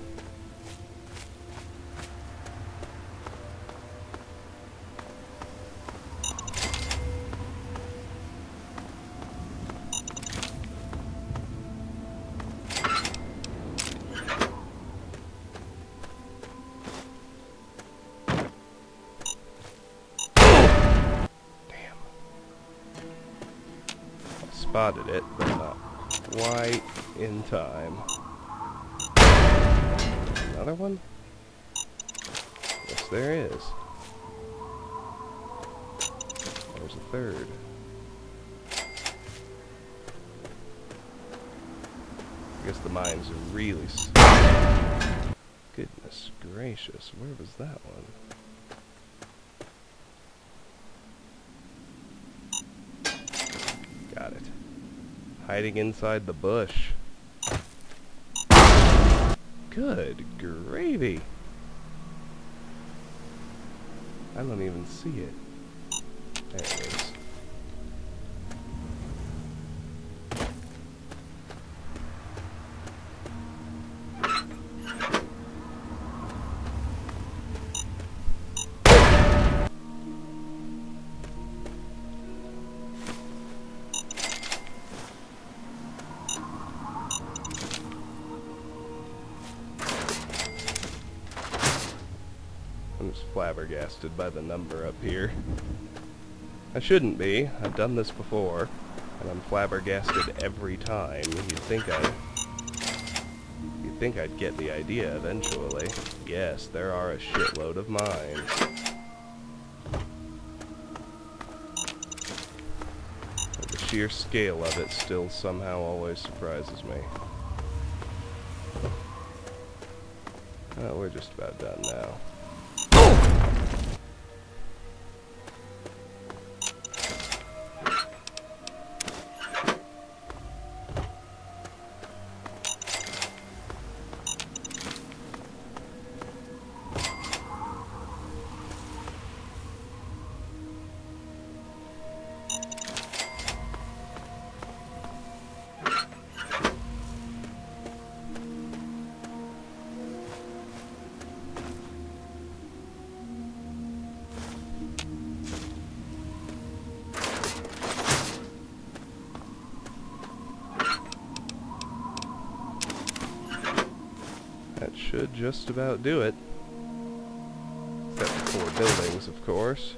Spotted it, but not quite in time. Another one? Yes, there is. There's a third. I guess the mines are really... Goodness gracious, where was that one? Got it. Hiding inside the bush. Good gravy. I don't even see it. There it is. I'm just flabbergasted by the number up here. I shouldn't be. I've done this before, and I'm flabbergasted every time. You'd think I'd get the idea eventually. Yes, there are a shitload of mines. But the sheer scale of it still somehow always surprises me. Oh, we're just about done now. That should just about do it. Except for 4 buildings, of course.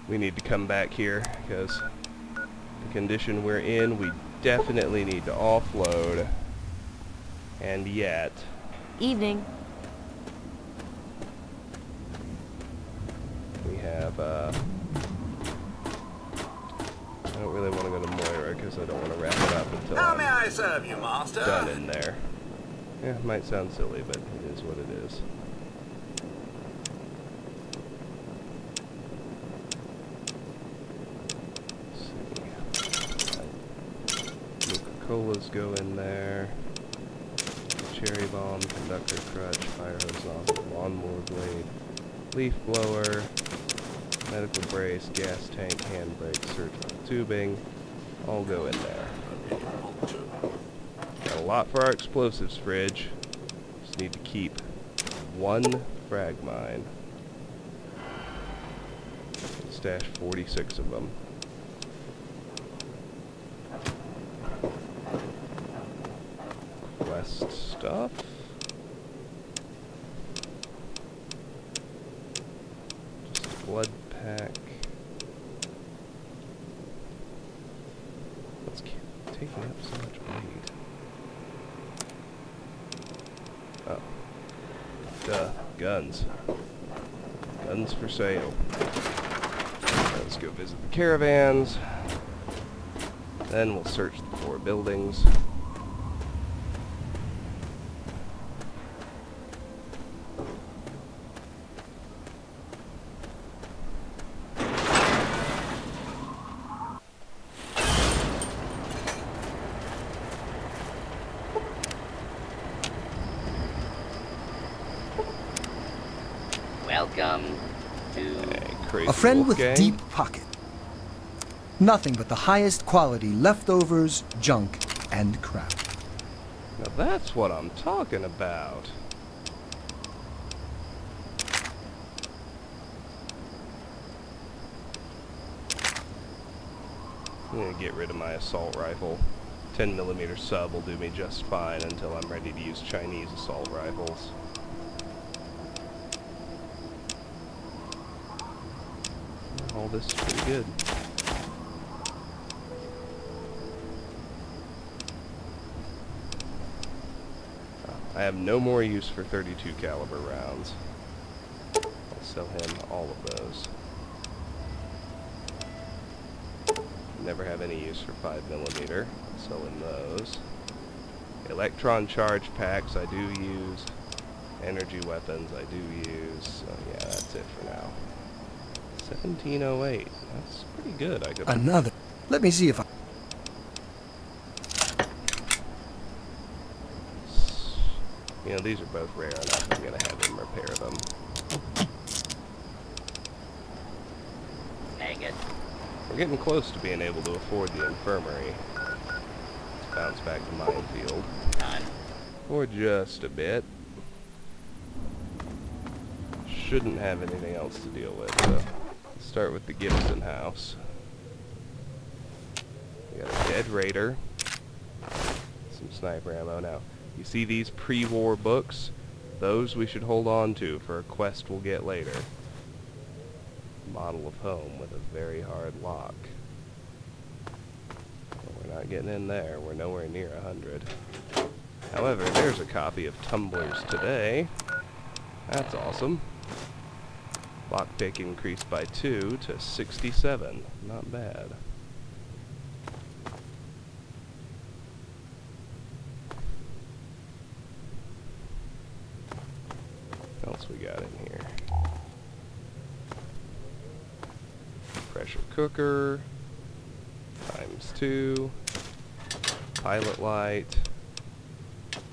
We need to come back here, because the condition we're in, we definitely need to offload. And yet... Evening. We have, I don't really want to go to Moira, because I don't want to wrap it up until How I'm may I serve you, master? done in there. Yeah, it might sound silly, but it is what it is. Colas go in there. Cherry bomb, conductor crutch, fire hose nozzle, lawnmower blade, leaf blower, medical brace, gas tank, handbrake, surgical tubing, all go in there. Got a lot for our explosives fridge. Just need to keep 1 frag mine. Stash 46 of them. Stuff. Just a blood pack. What's taking up so much weight? Oh. Duh. Guns. Guns for sale. Let's go visit the caravans. Then we'll search the 4 buildings. Welcome to A friend with deep pocket. Nothing but the highest quality leftovers, junk, and crap. Now that's what I'm talking about. I'm gonna get rid of my assault rifle. 10mm sub will do me just fine until I'm ready to use Chinese assault rifles. All this is pretty good. I have no more use for 32 caliber rounds. I'll sell him all of those. Never have any use for 5mm. Sell him those. Electron charge packs I do use. Energy weapons I do use. So yeah, that's it for now. 1708. That's pretty good. I could Another. Let me see if I... You know, these are both rare enough. I'm gonna have him repair them. Dang it. We're getting close to being able to afford the infirmary. Let's bounce back to Minefield. For just a bit. Shouldn't have anything else to deal with, so let's start with the Gibson house. We got a dead raider. Some sniper ammo. Now, you see these pre-war books? Those we should hold on to for a quest we'll get later. Model of home with a very hard lock. Well, we're not getting in there. We're nowhere near 100. However, there's a copy of Tumblers Today. That's awesome. Lockpick increased by 2 to 67. Not bad. What else we got in here? Pressure cooker. ×2. Pilot light. Let's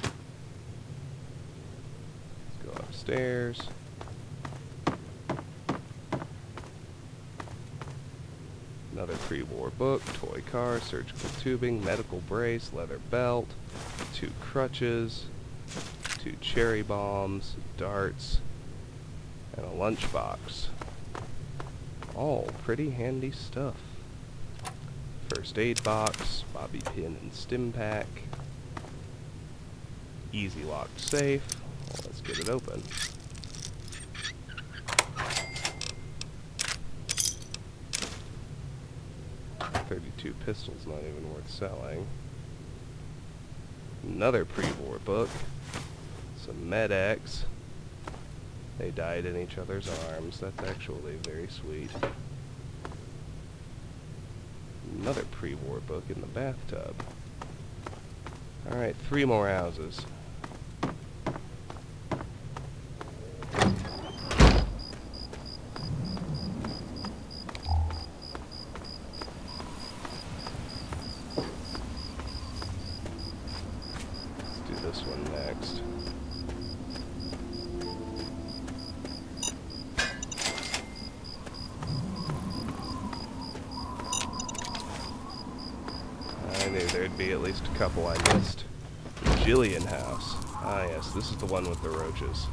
go upstairs. Another pre-war book, toy car, surgical tubing, medical brace, leather belt, 2 crutches, 2 cherry bombs, darts, and a lunchbox. All pretty handy stuff. First aid box, bobby pin and stim pack, easy locked safe. Well, let's get it open. .32 pistols, not even worth selling. Another pre-war book. Some Med-X. They died in each other's arms. That's actually very sweet. Another pre-war book in the bathtub. Alright, 3 more houses. This one next. I knew there'd be at least a couple I missed. Jillian house. Ah yes, this is the one with the roaches.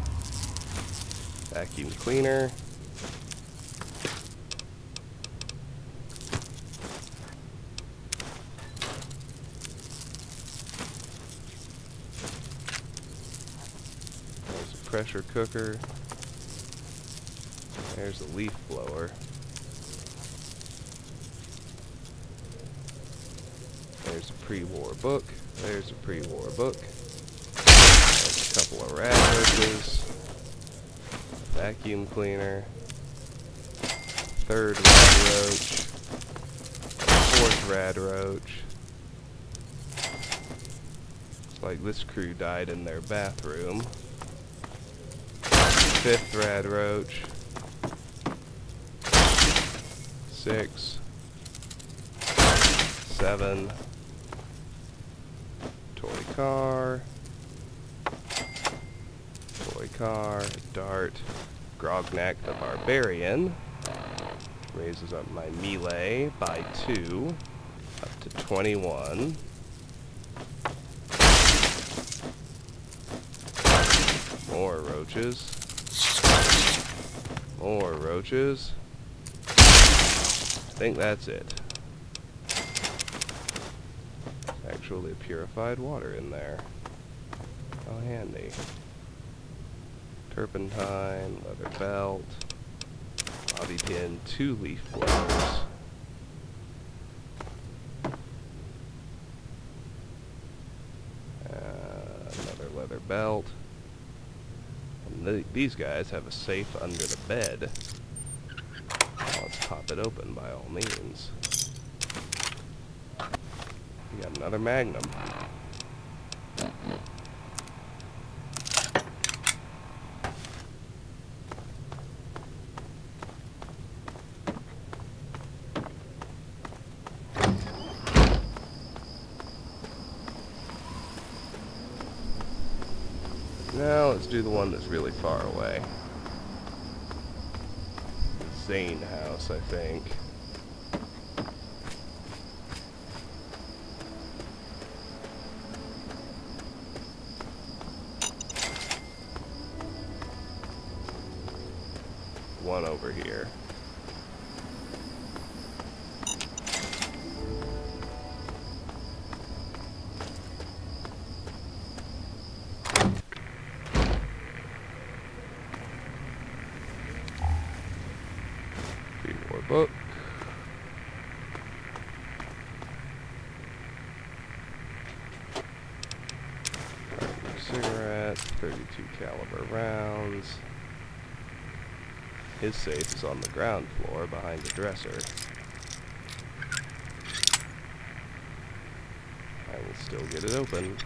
Vacuum cleaner. Pressure cooker. There's a leaf blower. There's a pre-war book. There's a pre-war book. There's a couple of rat roaches. Vacuum cleaner. 3rd rad roach. 4th rad roach. Looks like this crew died in their bathroom. 5th rad roach. 6. 7. Toy car. Toy car. Dart. Grognak the Barbarian. Raises up my melee by 2. Up to 21. More roaches. More roaches. I think that's it. Actually purified water in there. How handy. Turpentine, leather belt, bobby pin, 2 leaf blowers. Another leather belt. And these guys have a safe under the bed. Let's pop it open by all means. We got another Magnum. Now let's do the one that's really far away. The Zane house, I think. One over here. Book. Cigarettes, 32 caliber rounds. His safe is on the ground floor behind the dresser. I will still get it open.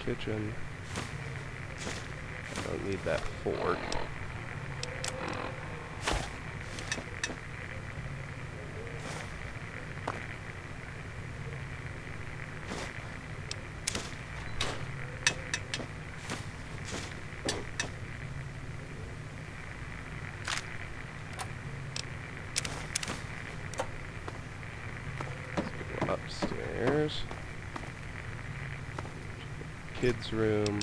Kitchen. I don't need that fork. Let's go upstairs. Kids' room,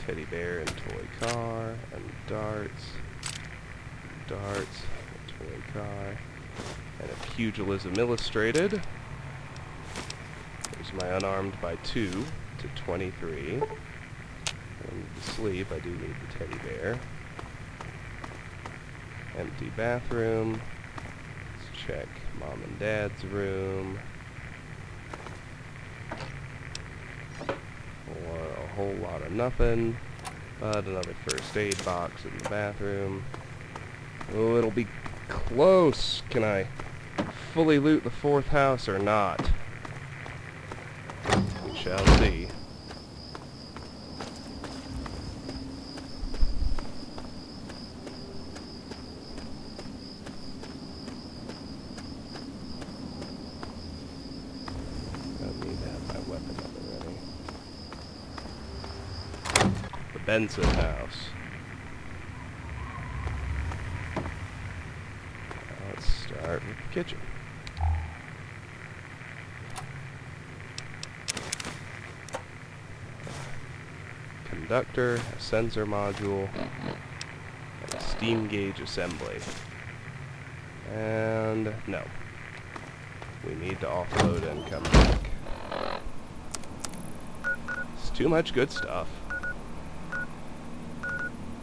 teddy bear and toy car, and darts, a toy car, and a pugilism illustrated. There's my unarmed by 2 to 23. And to sleep, I do need the teddy bear. Empty bathroom. Let's check mom and dad's room. A whole lot of nothing, but another first aid box in the bathroom. Oh, it'll be close. Can I fully loot the 4th house or not? We shall see. I need to have my weapon up and ready. Benson house. Let's start with the kitchen. Conductor, a sensor module, and a steam gauge assembly. And no. We need to offload and come back. It's too much good stuff.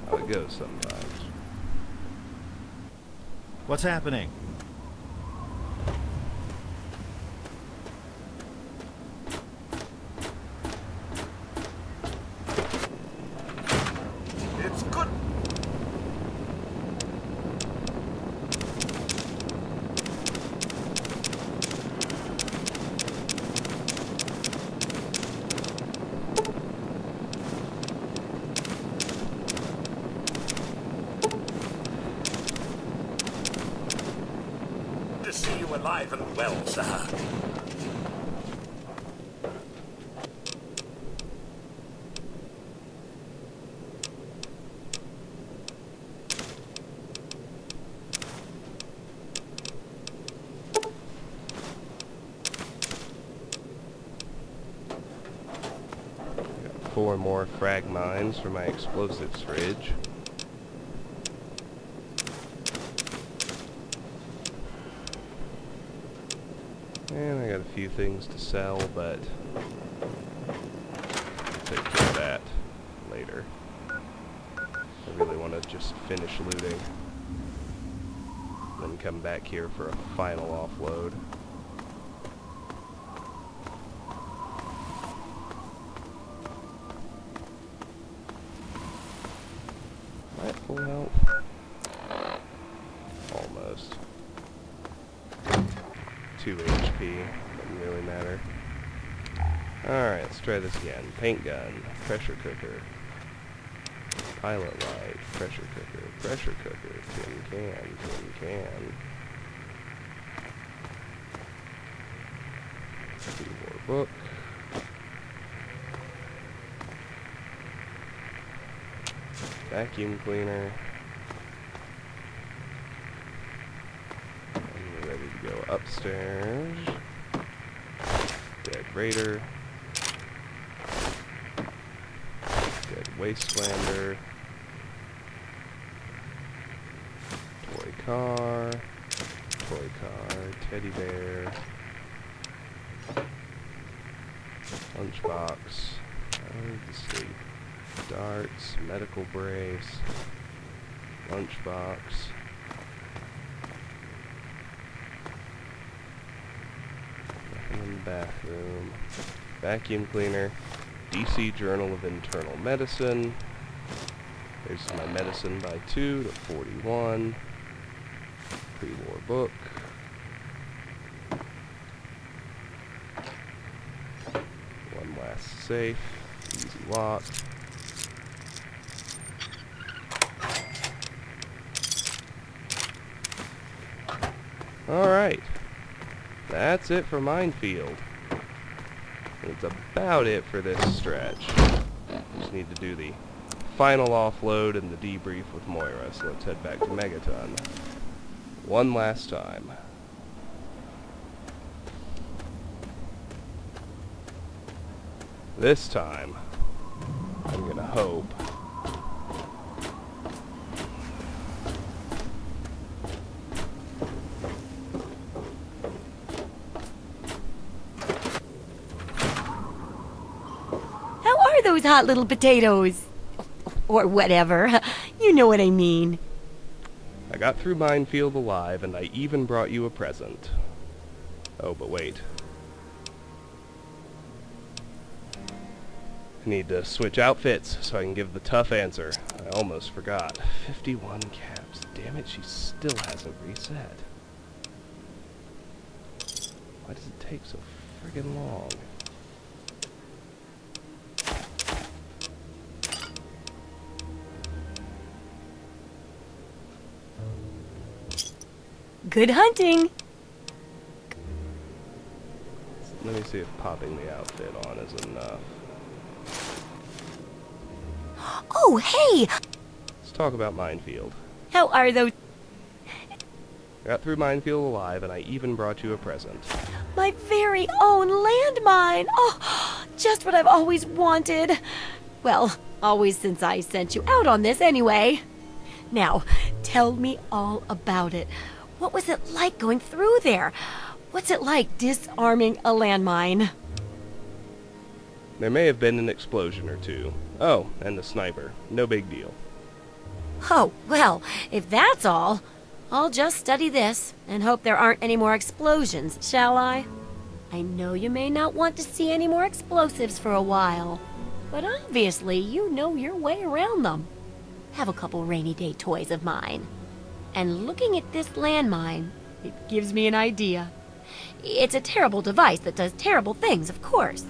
How it goes sometimes. What's happening? It's good. To see you alive and well, sir. Got 4 more frag mines for my explosives fridge. And I got a few things to sell, but I'll take care of that later. I really want to just finish looting. Then come back here for a final offload. Am I at full health? Almost. 2 HP. Doesn't really matter. Alright, let's try this again. Paint gun, pressure cooker, pilot light, pressure cooker, tin can. Keyboard book. Vacuum cleaner. And we're ready to go upstairs. Dead Raider. Dead Wastelander. Toy car. Teddy bear. Lunchbox. Let's see. Darts, medical brace, lunchbox. Nothing in the bathroom. Vacuum cleaner. DC Journal of Internal Medicine. There's my medicine by 2 to 41. Pre-war book. One last safe. Easy lock. Alright. That's it for Minefield. That's about it for this stretch. Just need to do the final offload and the debrief with Moira, so let's head back to Megaton. One last time. This time, I'm gonna hope those hot little potatoes. Or whatever. You know what I mean. I got through Minefield alive, and I even brought you a present. Oh, but wait. I need to switch outfits so I can give the tough answer. I almost forgot. 51 caps. Damn it, she still hasn't reset. Why does it take so friggin' long? Good hunting! Let me see if popping the outfit on is enough. Oh, hey! Let's talk about Minefield. How are those? I got through Minefield alive, and I even brought you a present. My very own landmine! Oh, just what I've always wanted. Well, always since I sent you out on this anyway. Now, tell me all about it. What was it like going through there? What's it like disarming a landmine? There may have been an explosion or two. Oh, and the sniper. No big deal. Oh, well, if that's all, I'll just study this and hope there aren't any more explosions, shall I? I know you may not want to see any more explosives for a while, but obviously you know your way around them. Have a couple rainy day toys of mine. And looking at this landmine, it gives me an idea. It's a terrible device that does terrible things, of course.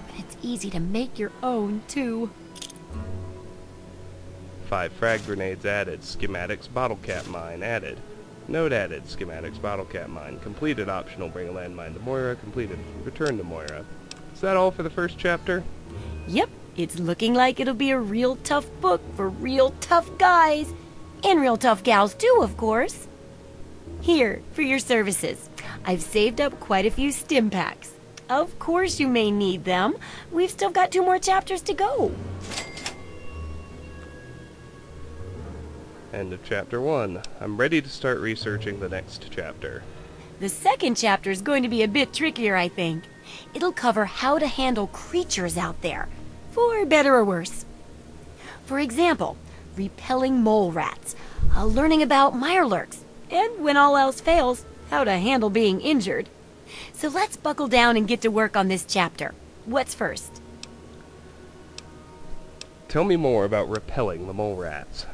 But it's easy to make your own, too. 5 frag grenades added. Schematics bottle cap mine added. Note added. Schematics bottle cap mine. Completed optional. Bring a landmine to Moira. Completed. Return to Moira. Is that all for the first chapter? Yep. It's looking like it'll be a real tough book for real tough guys. And real tough gals too, of course. Here, for your services. I've saved up quite a few stim packs. Of course you may need them. We've still got 2 more chapters to go. End of chapter 1. I'm ready to start researching the next chapter. The second chapter is going to be a bit trickier, I think. It'll cover how to handle creatures out there, for better or worse. For example, repelling mole rats, learning about mirelurks, and when all else fails, how to handle being injured. So let's buckle down and get to work on this chapter. What's first? Tell me more about repelling the mole rats.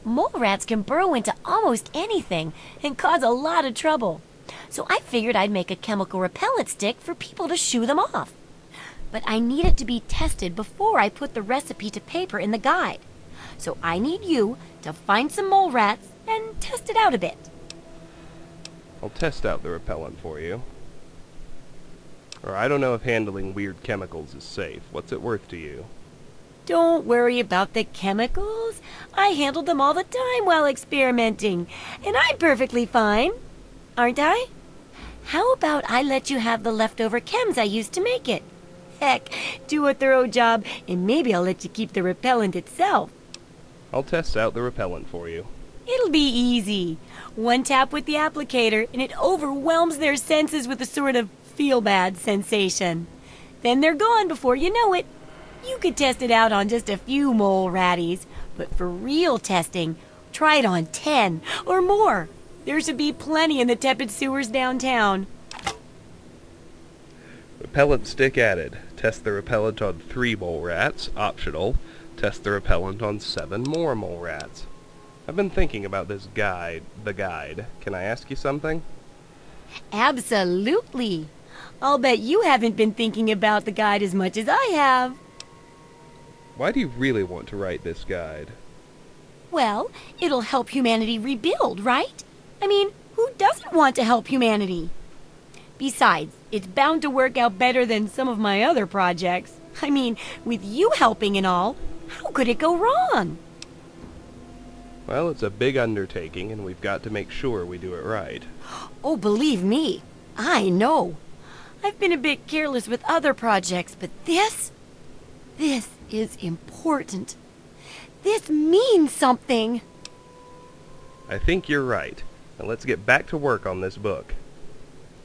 Mole rats can burrow into almost anything and cause a lot of trouble. So I figured I'd make a chemical repellent stick for people to shoo them off. But I need it to be tested before I put the recipe to paper in the guide. So I need you to find some mole rats and test it out a bit. I'll test out the repellent for you. Or I don't know if handling weird chemicals is safe. What's it worth to you? Don't worry about the chemicals. I handled them all the time while experimenting, and I'm perfectly fine. Aren't I? How about I let you have the leftover chems I used to make it? Heck, do a thorough job, and maybe I'll let you keep the repellent itself. I'll test out the repellent for you. It'll be easy. One tap with the applicator, and it overwhelms their senses with a sort of feel-bad sensation. Then they're gone before you know it. You could test it out on just a few mole ratties, but for real testing, try it on 10 or more. There should be plenty in the tepid sewers downtown. Repellent stick added. Test the repellent on 3 mole rats. Optional. Test the repellent on 7 more mole rats. I've been thinking about this guide, the guide. Can I ask you something? Absolutely. I'll bet you haven't been thinking about the guide as much as I have. Why do you really want to write this guide? Well, it'll help humanity rebuild, right? I mean, who doesn't want to help humanity? Besides, it's bound to work out better than some of my other projects. I mean, with you helping and all, how could it go wrong? Well, it's a big undertaking, and we've got to make sure we do it right. Oh, believe me, I know. I've been a bit careless with other projects, but this is important. This means something. I think you're right. Now let's get back to work on this book.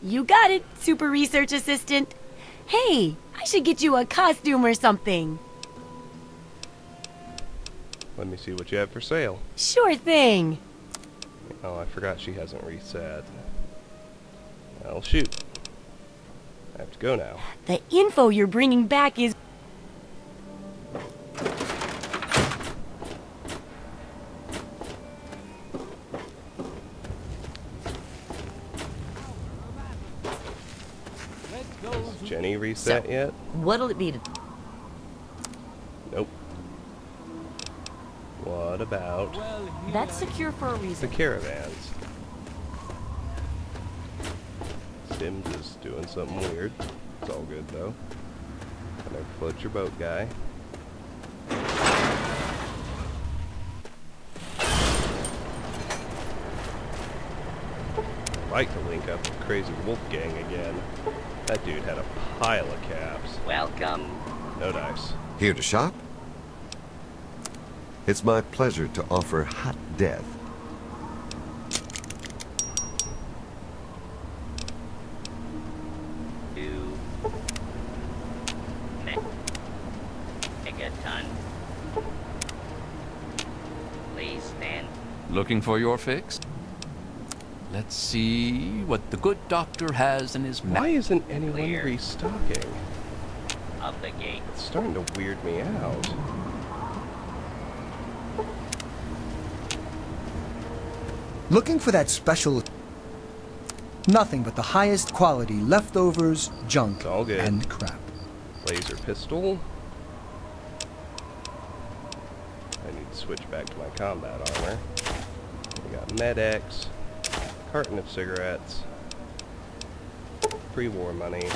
You got it, Super Research Assistant. Hey, I should get you a costume or something. Let me see what you have for sale. Sure thing. Oh, I forgot she hasn't reset. Well, shoot. I have to go now. The info you're bringing back is... Is Jenny reset yet? What'll it be to... Nope. What about... That's secure for a the reason. caravans? Sims is doing something weird. It's all good, though. Gonna float your boat, guy. I'd like to link up with Crazy Wolf Gang again. That dude had a pile of caps. Welcome. No dice. Here to shop? It's my pleasure to offer hot death. Megaton. Please stand. Looking for your fix? Let's see what the good doctor has in his map. Why isn't anyone Clear. restocking? Of the gate. It's starting to weird me out. Looking for that special... Nothing but the highest quality leftovers, junk, It's all good. and crap. Laser pistol. I need to switch back to my combat armor. We got Med-X, carton of cigarettes, pre-war money,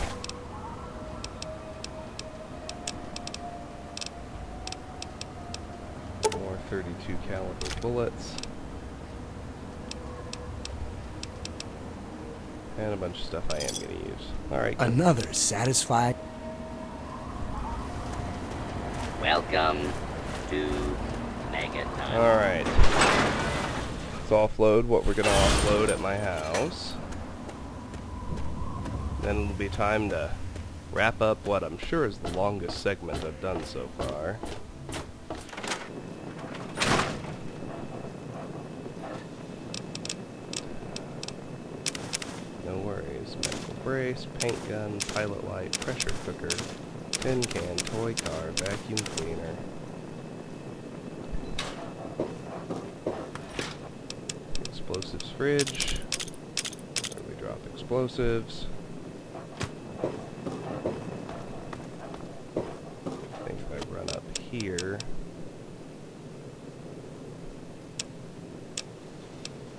more 32 caliber bullets, and a bunch of stuff I am going to use. Alright. Another satisfied... Welcome to Megaton. Alright. Let's offload what we're going to offload at my house. Then it'll be time to wrap up what I'm sure is the longest segment I've done so far. No worries. Medical brace, paint gun, pilot light, pressure cooker, tin can, toy car, vacuum cleaner. Explosives fridge. Where we drop explosives. I think if I run up here.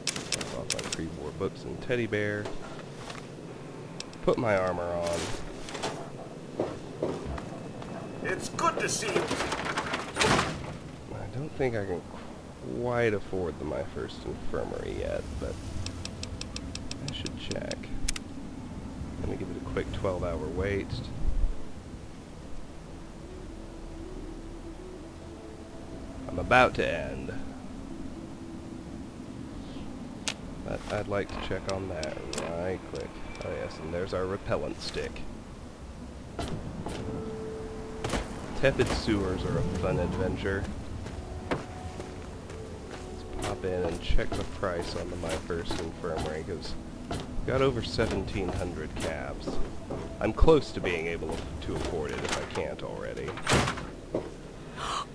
Drop off my pre-war books and teddy bear. Put my armor on. It's good to see you. I don't think I can quite afford my first infirmary yet, but I should check. Let me give it a quick 12-hour wait. I'm about to end. But I'd like to check on that right quick. Oh yes, and there's our repellent stick. Tepid sewers are a fun adventure. Let's pop in and check the price on my first infirmary, because got over 1,700 cabs. I'm close to being able to afford it if I can't already.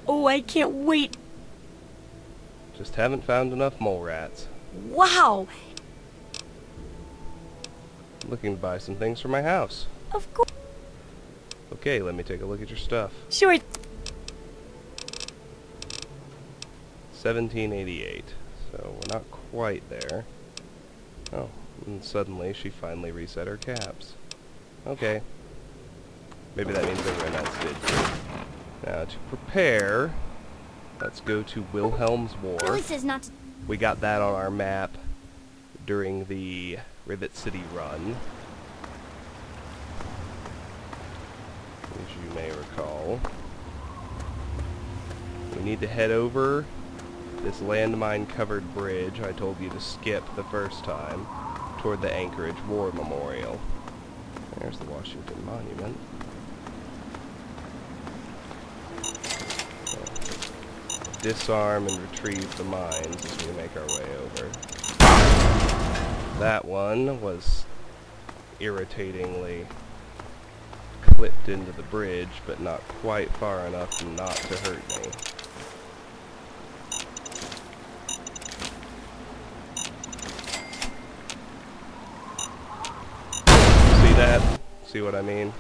Oh, I can't wait. Just haven't found enough mole rats. Wow. Looking to buy some things for my house. Of course. Okay, let me take a look at your stuff. Sure. 1788. So we're not quite there. Oh, and suddenly she finally reset her caps. Okay. Maybe that means everyone else did too. Now to prepare, let's go to Wilhelm's War. Billy says not to. We got that on our map during the Rivet City run, as you may recall. We need to head over this landmine covered bridge I told you to skip the first time toward the Anchorage War Memorial. There's the Washington Monument. Disarm and retrieve the mines as we make our way over. That one was irritatingly clipped into the bridge, but not quite far enough not to hurt me. See that? See what I mean?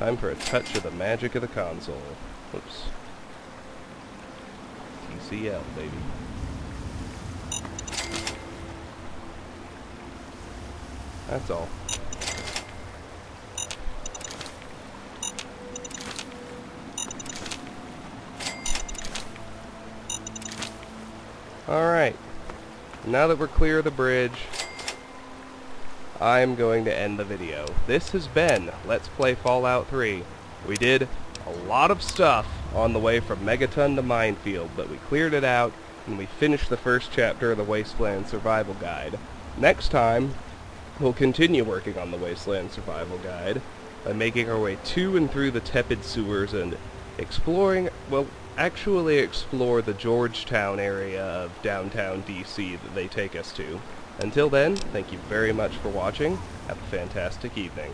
Time for a touch of the magic of the console. Whoops. TCL, baby. That's all. Alright. Now that we're clear of the bridge, I'm going to end the video. This has been Let's Play Fallout 3. We did a lot of stuff on the way from Megaton to Minefield, but we cleared it out, and we finished the first chapter of the Wasteland Survival Guide. Next time, we'll continue working on the Wasteland Survival Guide by making our way to and through the tepid sewers and exploring, well, actually explore the Georgetown area of downtown DC that they take us to. Until then, thank you very much for watching. Have a fantastic evening.